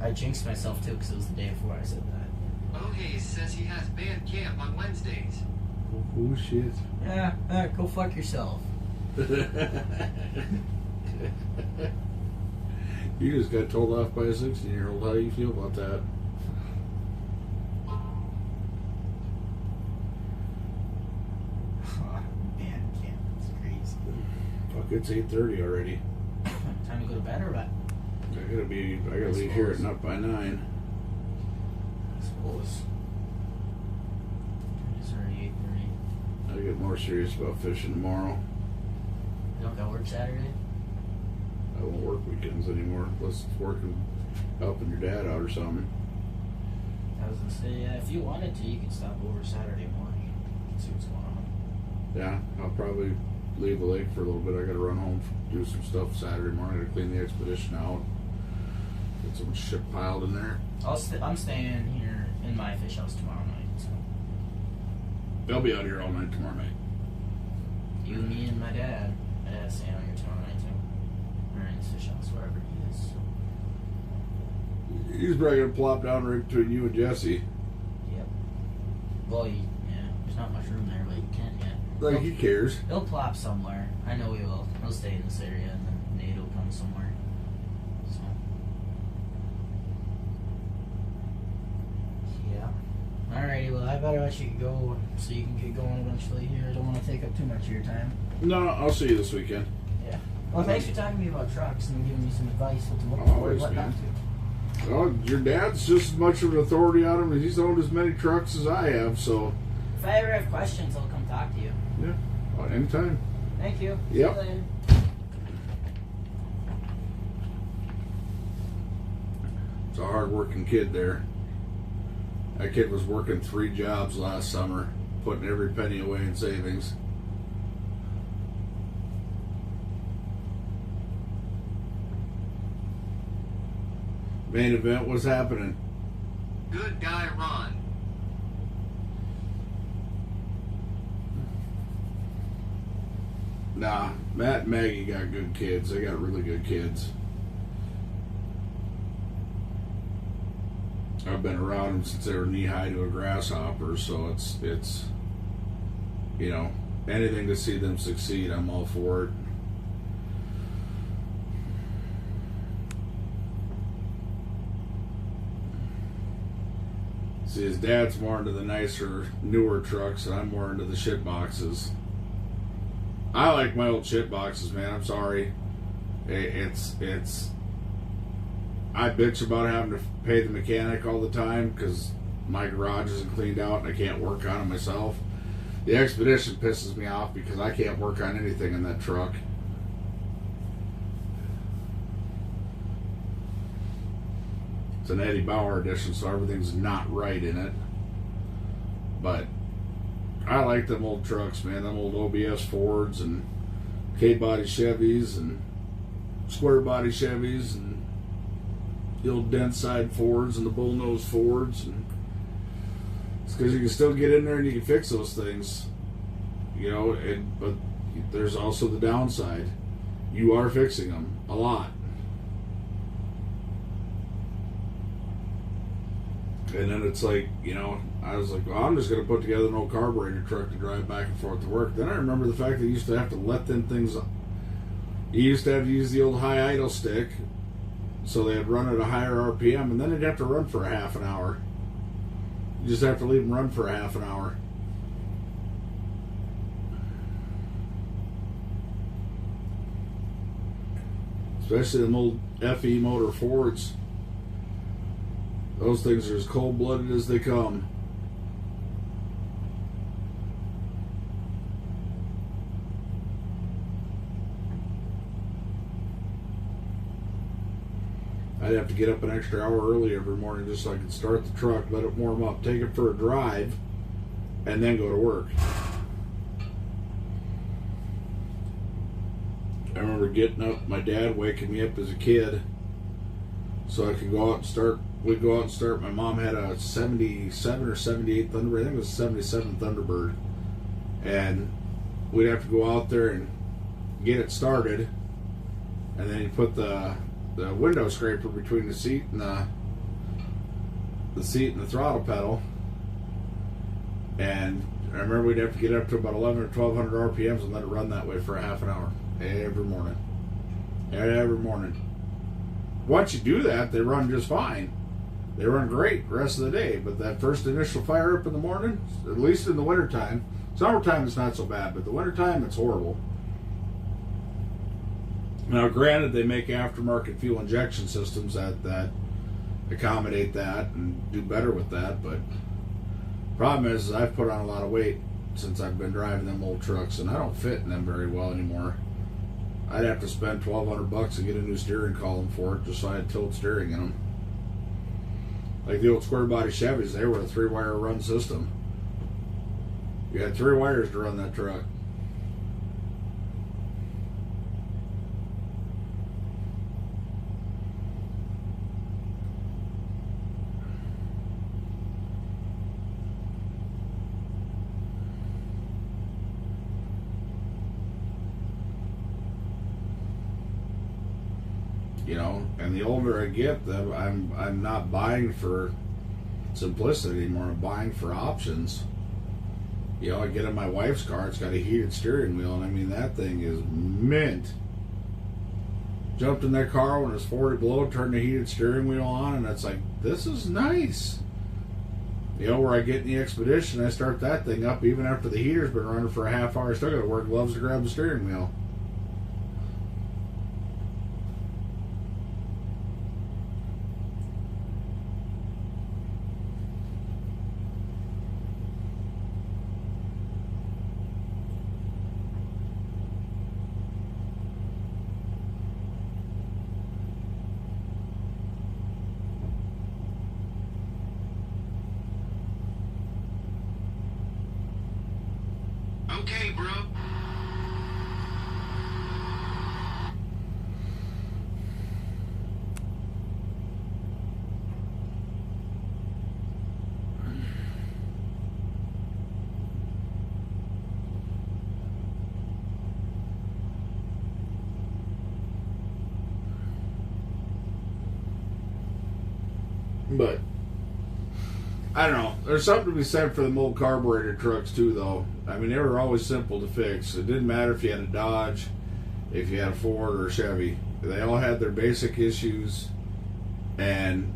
Speaker 7: I jinxed myself too because it was the day before I said that.
Speaker 3: O'Hays says he has band camp on Wednesdays.
Speaker 2: Oh shit.
Speaker 7: Yeah, go fuck yourself.
Speaker 2: You just got told off by a 16-year-old. How do you feel about that?
Speaker 7: Man, camp. It's crazy.
Speaker 2: Fuck, it's 8:30 already.
Speaker 7: Time to go to bed or what?
Speaker 2: I gotta leave here at up by 9.
Speaker 7: I suppose. It's already 8:30.
Speaker 2: I get more serious about fishing tomorrow.
Speaker 7: You don't got work Saturday?
Speaker 2: I won't work weekends anymore unless it's working, helping your dad out or something.
Speaker 7: I was gonna say, yeah, if you wanted to, you could stop over Saturday morning and see what's going on.
Speaker 2: Yeah, I'll probably leave the lake for a little bit. I gotta run home, do some stuff Saturday morning. I gotta clean the expedition out. Get some shit piled in there.
Speaker 7: I'm staying here in my fish house tomorrow night. So
Speaker 2: They'll be out here all night tomorrow night.
Speaker 7: you, me, and my dad. My dad's staying out here tomorrow night too. Or in his fish house, wherever he is. So.
Speaker 2: He's probably gonna plop down right between you and Jesse.
Speaker 7: Yep. Well, there's not much room there, but you can yet.
Speaker 2: Like he cares.
Speaker 7: He'll plop somewhere. I know he will. He'll stay in this area, and then Nate will come somewhere. So. Yeah. All Alrighty, well, I better let you go so you can get going eventually here. I don't want to take up too much of your time.
Speaker 2: No, I'll see you this weekend.
Speaker 7: Yeah. Well, thanks for talking to me about trucks and giving me some advice what to look for
Speaker 2: Always,
Speaker 7: and what not
Speaker 2: man.
Speaker 7: to.
Speaker 2: Well, your dad's just as much of an authority on him, and he's owned as many trucks as I have, so
Speaker 7: If I ever have questions, I'll come talk to you.
Speaker 2: yeah, anytime.
Speaker 7: Thank you.
Speaker 2: Yep.
Speaker 7: See you later.
Speaker 2: It's a hard-working kid there. That kid was working 3 jobs last summer, putting every penny away in savings. Main event was happening.
Speaker 3: Good guy Ron.
Speaker 2: Nah, Matt and Maggie got good kids. They got really good kids. I've been around them since they were knee-high to a grasshopper, so it's you know, anything to see them succeed, I'm all for it. See, his dad's more into the nicer, newer trucks, and I'm more into the shit boxes. I like my old shit boxes, man. I'm sorry. It's I bitch about having to pay the mechanic all the time because my garage isn't cleaned out and I can't work on it myself. The Expedition pisses me off because I can't work on anything in that truck. It's an Eddie Bauer edition, so everything's not right in it. But I like them old trucks, man. Them old OBS Fords and K-body Chevys and square body Chevys and the old dent side Fords and the bullnose Fords. And it's because you can still get in there and you can fix those things, you know. But there's also the downside. You are fixing them a lot. And then it's like, you know, I was like, well, I'm just going to put together an old carburetor truck to drive back and forth to work. Then I remember the fact that you used to have to let them things up. You used to have to use the old high idle stick, so they'd run at a higher RPM, and then they'd have to run for a half an hour. You just have to leave them run for a half an hour. Especially them old FE motor Fords. Those things are as cold-blooded as they come. I'd have to get up an extra hour early every morning just so I could start the truck, let it warm up, take it for a drive, and then go to work. I remember getting up, my dad waking me up as a kid so I could go out and start. We'd go out and start. My mom had a 77 or 78 Thunderbird. I think it was a 77 Thunderbird. And we'd have to go out there and get it started. And then you put the window scraper between the seat and the seat and the throttle pedal. And I remember we'd have to get up to about 11 or 1200 RPMs and let it run that way for a half an hour every morning. Every morning. Once you do that, they run just fine. They run great the rest of the day, but that first initial fire up in the morning, at least in the wintertime, summertime it's not so bad, but the wintertime it's horrible. Now granted, they make aftermarket fuel injection systems that accommodate that and do better with that, but problem is I've put on a lot of weight since I've been driving them old trucks, and I don't fit in them very well anymore. I'd have to spend $1,200 to get a new steering column for it just so I had tilt steering in them. Like the old square body Chevys, they were a 3-wire run system. You had 3 wires to run that truck. You know, and the older I get, I'm not buying for simplicity anymore. I'm buying for options. You know, I get in my wife's car, it's got a heated steering wheel, and I mean, that thing is mint. Jumped in that car when it was 40 below, turned the heated steering wheel on, and it's like, this is nice. You know, where I get in the Expedition, I start that thing up even after the heater's been running for a half hour. I still got to wear gloves to grab the steering wheel.
Speaker 6: Okay, bro.
Speaker 2: But I don't know. There's something to be said for the old carburetor trucks too, though. I mean, they were always simple to fix. It didn't matter if you had a Dodge, if you had a Ford or a Chevy. They all had their basic issues, and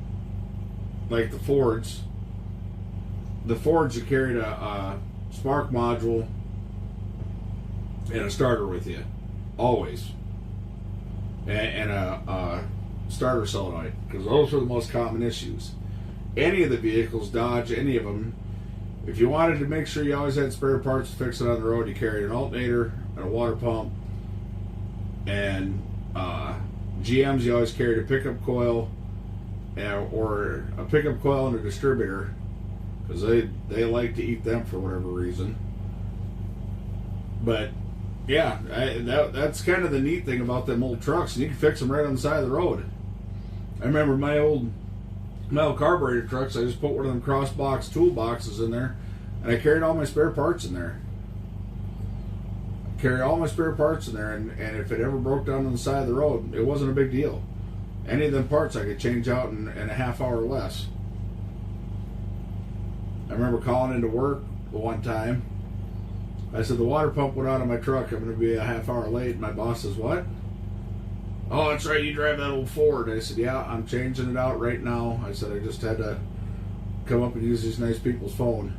Speaker 2: like the Fords you carried a spark module and a starter with you, always, and a starter solenoid, because those were the most common issues. Any of the vehicles, Dodge, any of them, if you wanted to make sure you always had spare parts to fix it on the road, you carried an alternator and a water pump. And GMs, you always carried a pickup coil or a pickup coil and a distributor, because they like to eat them for whatever reason. But yeah, that's kind of the neat thing about them old trucks, and you can fix them right on the side of the road. I remember my old carburetor trucks, I just put one of them cross-box toolboxes in there, and I carried all my spare parts in there. Carry all my spare parts in there, and if it ever broke down on the side of the road, it wasn't a big deal. Any of them parts I could change out in a half hour or less. I remember calling into work one time. I said, the water pump went out of my truck, I'm going to be a half hour late. And my boss says, what? Oh, that's right, you drive that old Ford. I said, yeah, I'm changing it out right now. I said, I just had to come up and use these nice people's phone.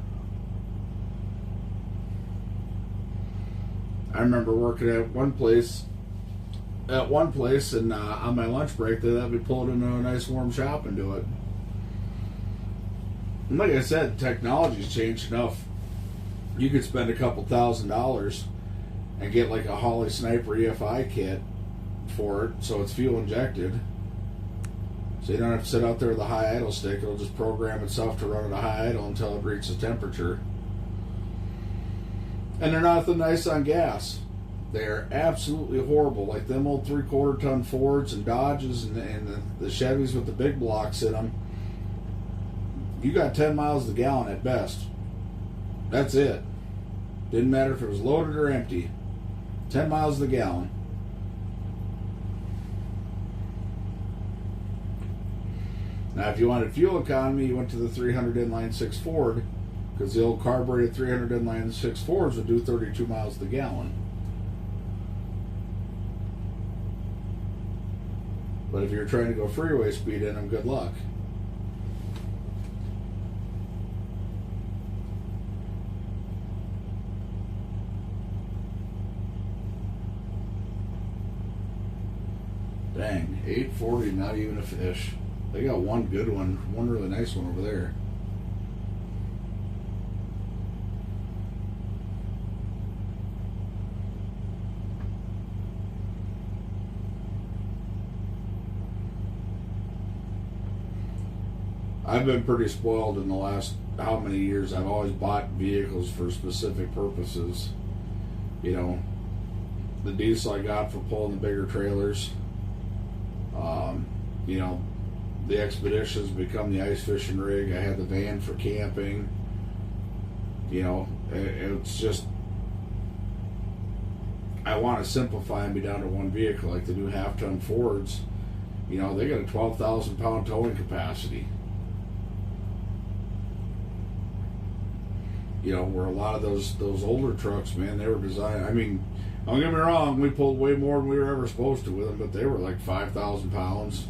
Speaker 2: I remember working at one place, and on my lunch break, they let me pull it into a nice warm shop and do it. And like I said, technology's changed enough. You could spend a couple $1,000s and get like a Holley Sniper EFI kit for it, so it's fuel injected. So you don't have to sit out there with a high idle stick. It'll just program itself to run at a high idle until it reaches temperature. And they're nothing nice on gas. They're absolutely horrible. Like them old 3/4 ton Fords and Dodges and the Chevys with the big blocks in them. You got 10 miles to the gallon at best. That's it. Didn't matter if it was loaded or empty. 10 miles to the gallon. Now, if you wanted fuel economy, you went to the 300 inline 6 Ford, because the old carbureted 300 inline 6 Fords would do 32 miles to the gallon. But if you're trying to go freeway speed in them, good luck. Dang, 840, not even a fish. They got one good one really nice one over there. I've been pretty spoiled in the last how many years. I've always bought vehicles for specific purposes. You know, the diesel I got for pulling the bigger trailers. You know, the Expeditions become the ice fishing rig. I had the van for camping. You know, it's just, I want to simplify and be down to one vehicle, like the new half-ton Fords. You know, they got a 12,000 pound towing capacity. You know, where a lot of those older trucks, man, they were designed, I mean, don't get me wrong, we pulled way more than we were ever supposed to with them, but they were like 5,000 pounds.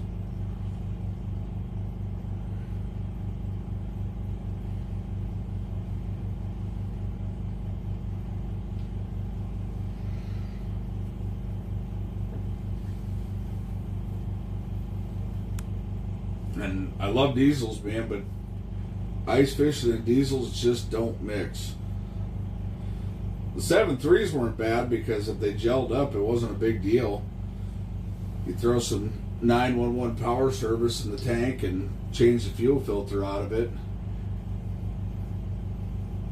Speaker 2: And I love diesels, man, but ice fishing and diesels just don't mix. The 7.3s weren't bad because if they gelled up, it wasn't a big deal. You throw some 911 power service in the tank and change the fuel filter out of it,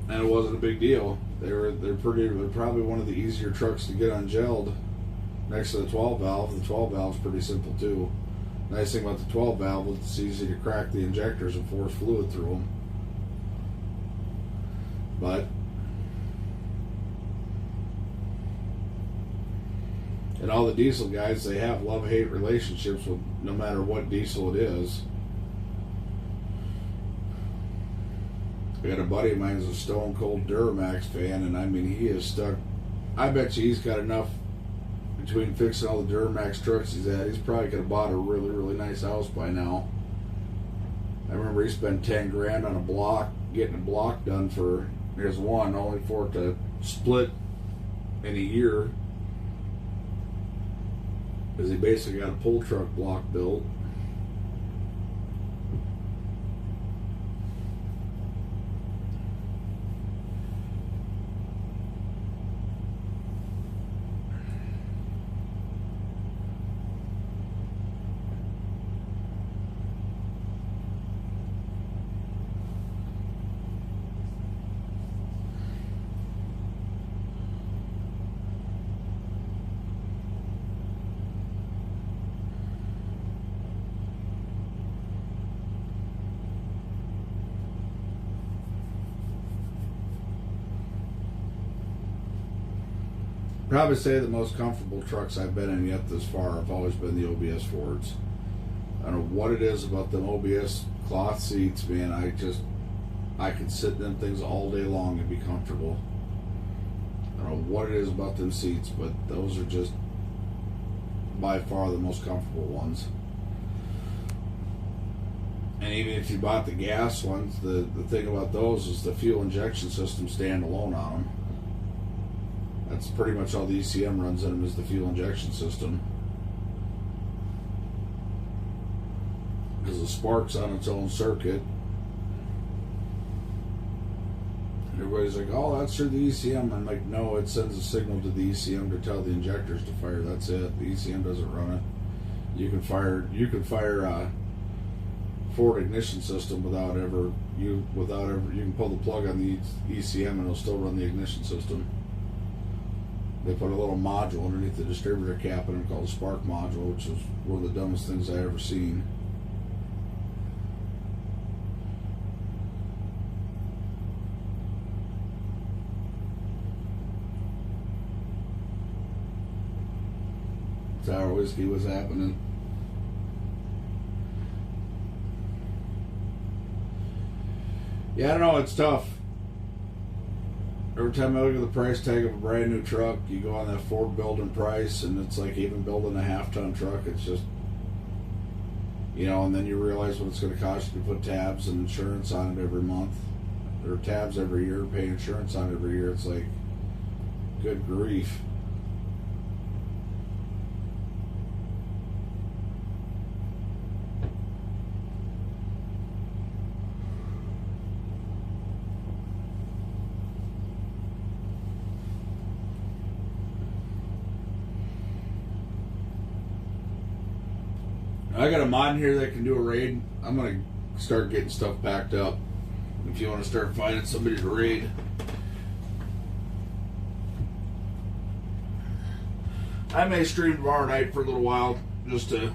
Speaker 2: and it wasn't a big deal. They're probably one of the easier trucks to get ungelled next to the 12 valve. The 12 valve's pretty simple too. Nice thing about the 12 valve is it's easy to crack the injectors and force fluid through them. But and all the diesel guys, they have love-hate relationships with no matter what diesel it is. I got a buddy of mine who's a stone cold Duramax fan, and I mean, he is stuck. I bet you he's got enough between fixing all the Duramax trucks he's at. He's probably could have bought a really, really nice house by now. I remember he spent 10 grand on a block, getting a block done for his one, only for it to split in a year. Because he basically got a pull truck block built. Probably say the most comfortable trucks I've been in yet this far have always been the OBS Fords. I don't know what it is about them OBS cloth seats, man. I could sit in them things all day long and be comfortable. I don't know what it is about them seats, but those are just by far the most comfortable ones. And even if you bought the gas ones, the thing about those is the fuel injection system standalone on them. That's pretty much all the ECM runs in them is the fuel injection system. Because the spark's on its own circuit. And everybody's like, oh, that's through the ECM. I'm like, no, it sends a signal to the ECM to tell the injectors to fire. That's it. The ECM doesn't run it. You can fire a Ford ignition system without ever you can pull the plug on the ECM and it'll still run the ignition system. They put a little module underneath the distributor cap in it called a spark module, which is one of the dumbest things I ever seen. Sour whiskey was happening. Yeah, I don't know, it's tough. Every time I look at the price tag of a brand new truck, you go on that Ford building price, and it's like even building a half-ton truck, it's just, and then you realize what it's going to cost you to put tabs and insurance on it every month, or tabs every year, pay insurance on it every year. It's like, good grief. I got a mod in here that can do a raid. I'm going to start getting stuff backed up. If you want to start finding somebody to raid. I may stream tomorrow night for a little while just to...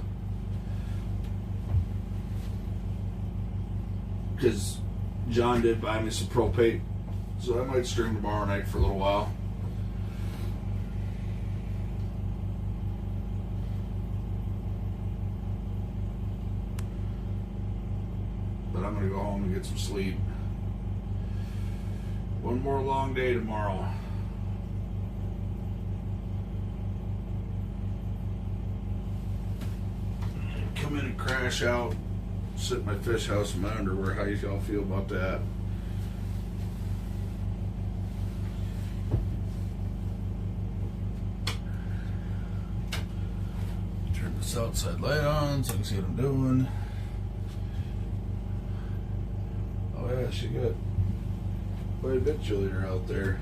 Speaker 2: Because John did buy me some propane. So I might stream tomorrow night for a little while. But I'm going to go home and get some sleep. One more long day tomorrow. Come in and crash out. Sit in my fish house in my underwear. How y'all feel about that? Turn this outside light on so I can see what I'm doing. Yeah, she got quite a bit chillier out there.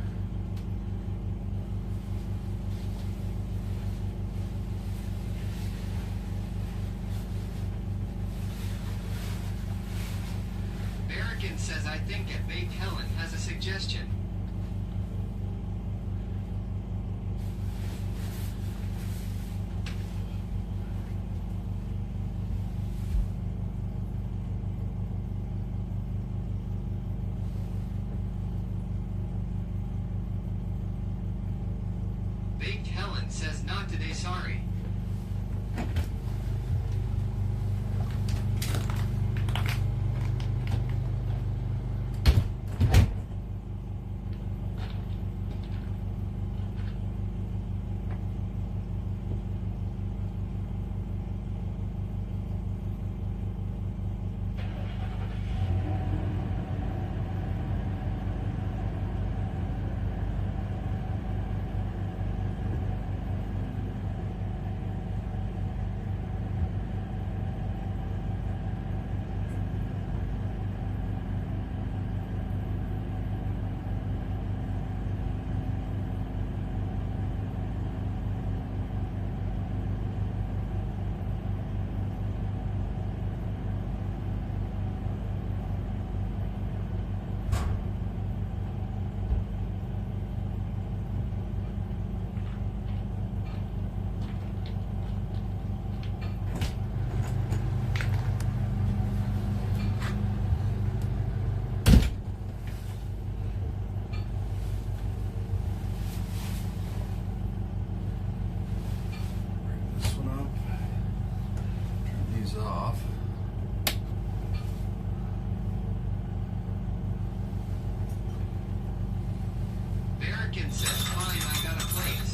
Speaker 3: American says, I think at Baked Helen has a suggestion. Baked Helen says, not today, sorry.
Speaker 2: Bring this one up. Turn these off.
Speaker 3: American says, fine, I got a place.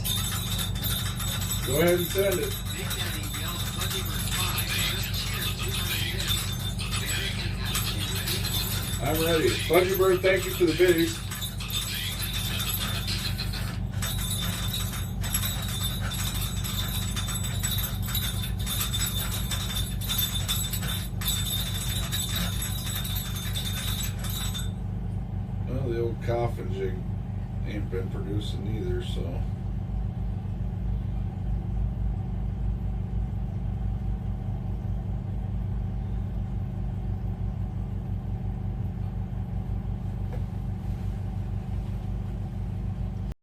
Speaker 2: Go ahead and send it.
Speaker 3: Big Daddy yells, Lucky Bird 5, just cheers, 200 bits. American has you ready?
Speaker 2: I'm ready. Fudgy Bird, thank you for the biddies. Well, the old coffin jig ain't been producing either, so.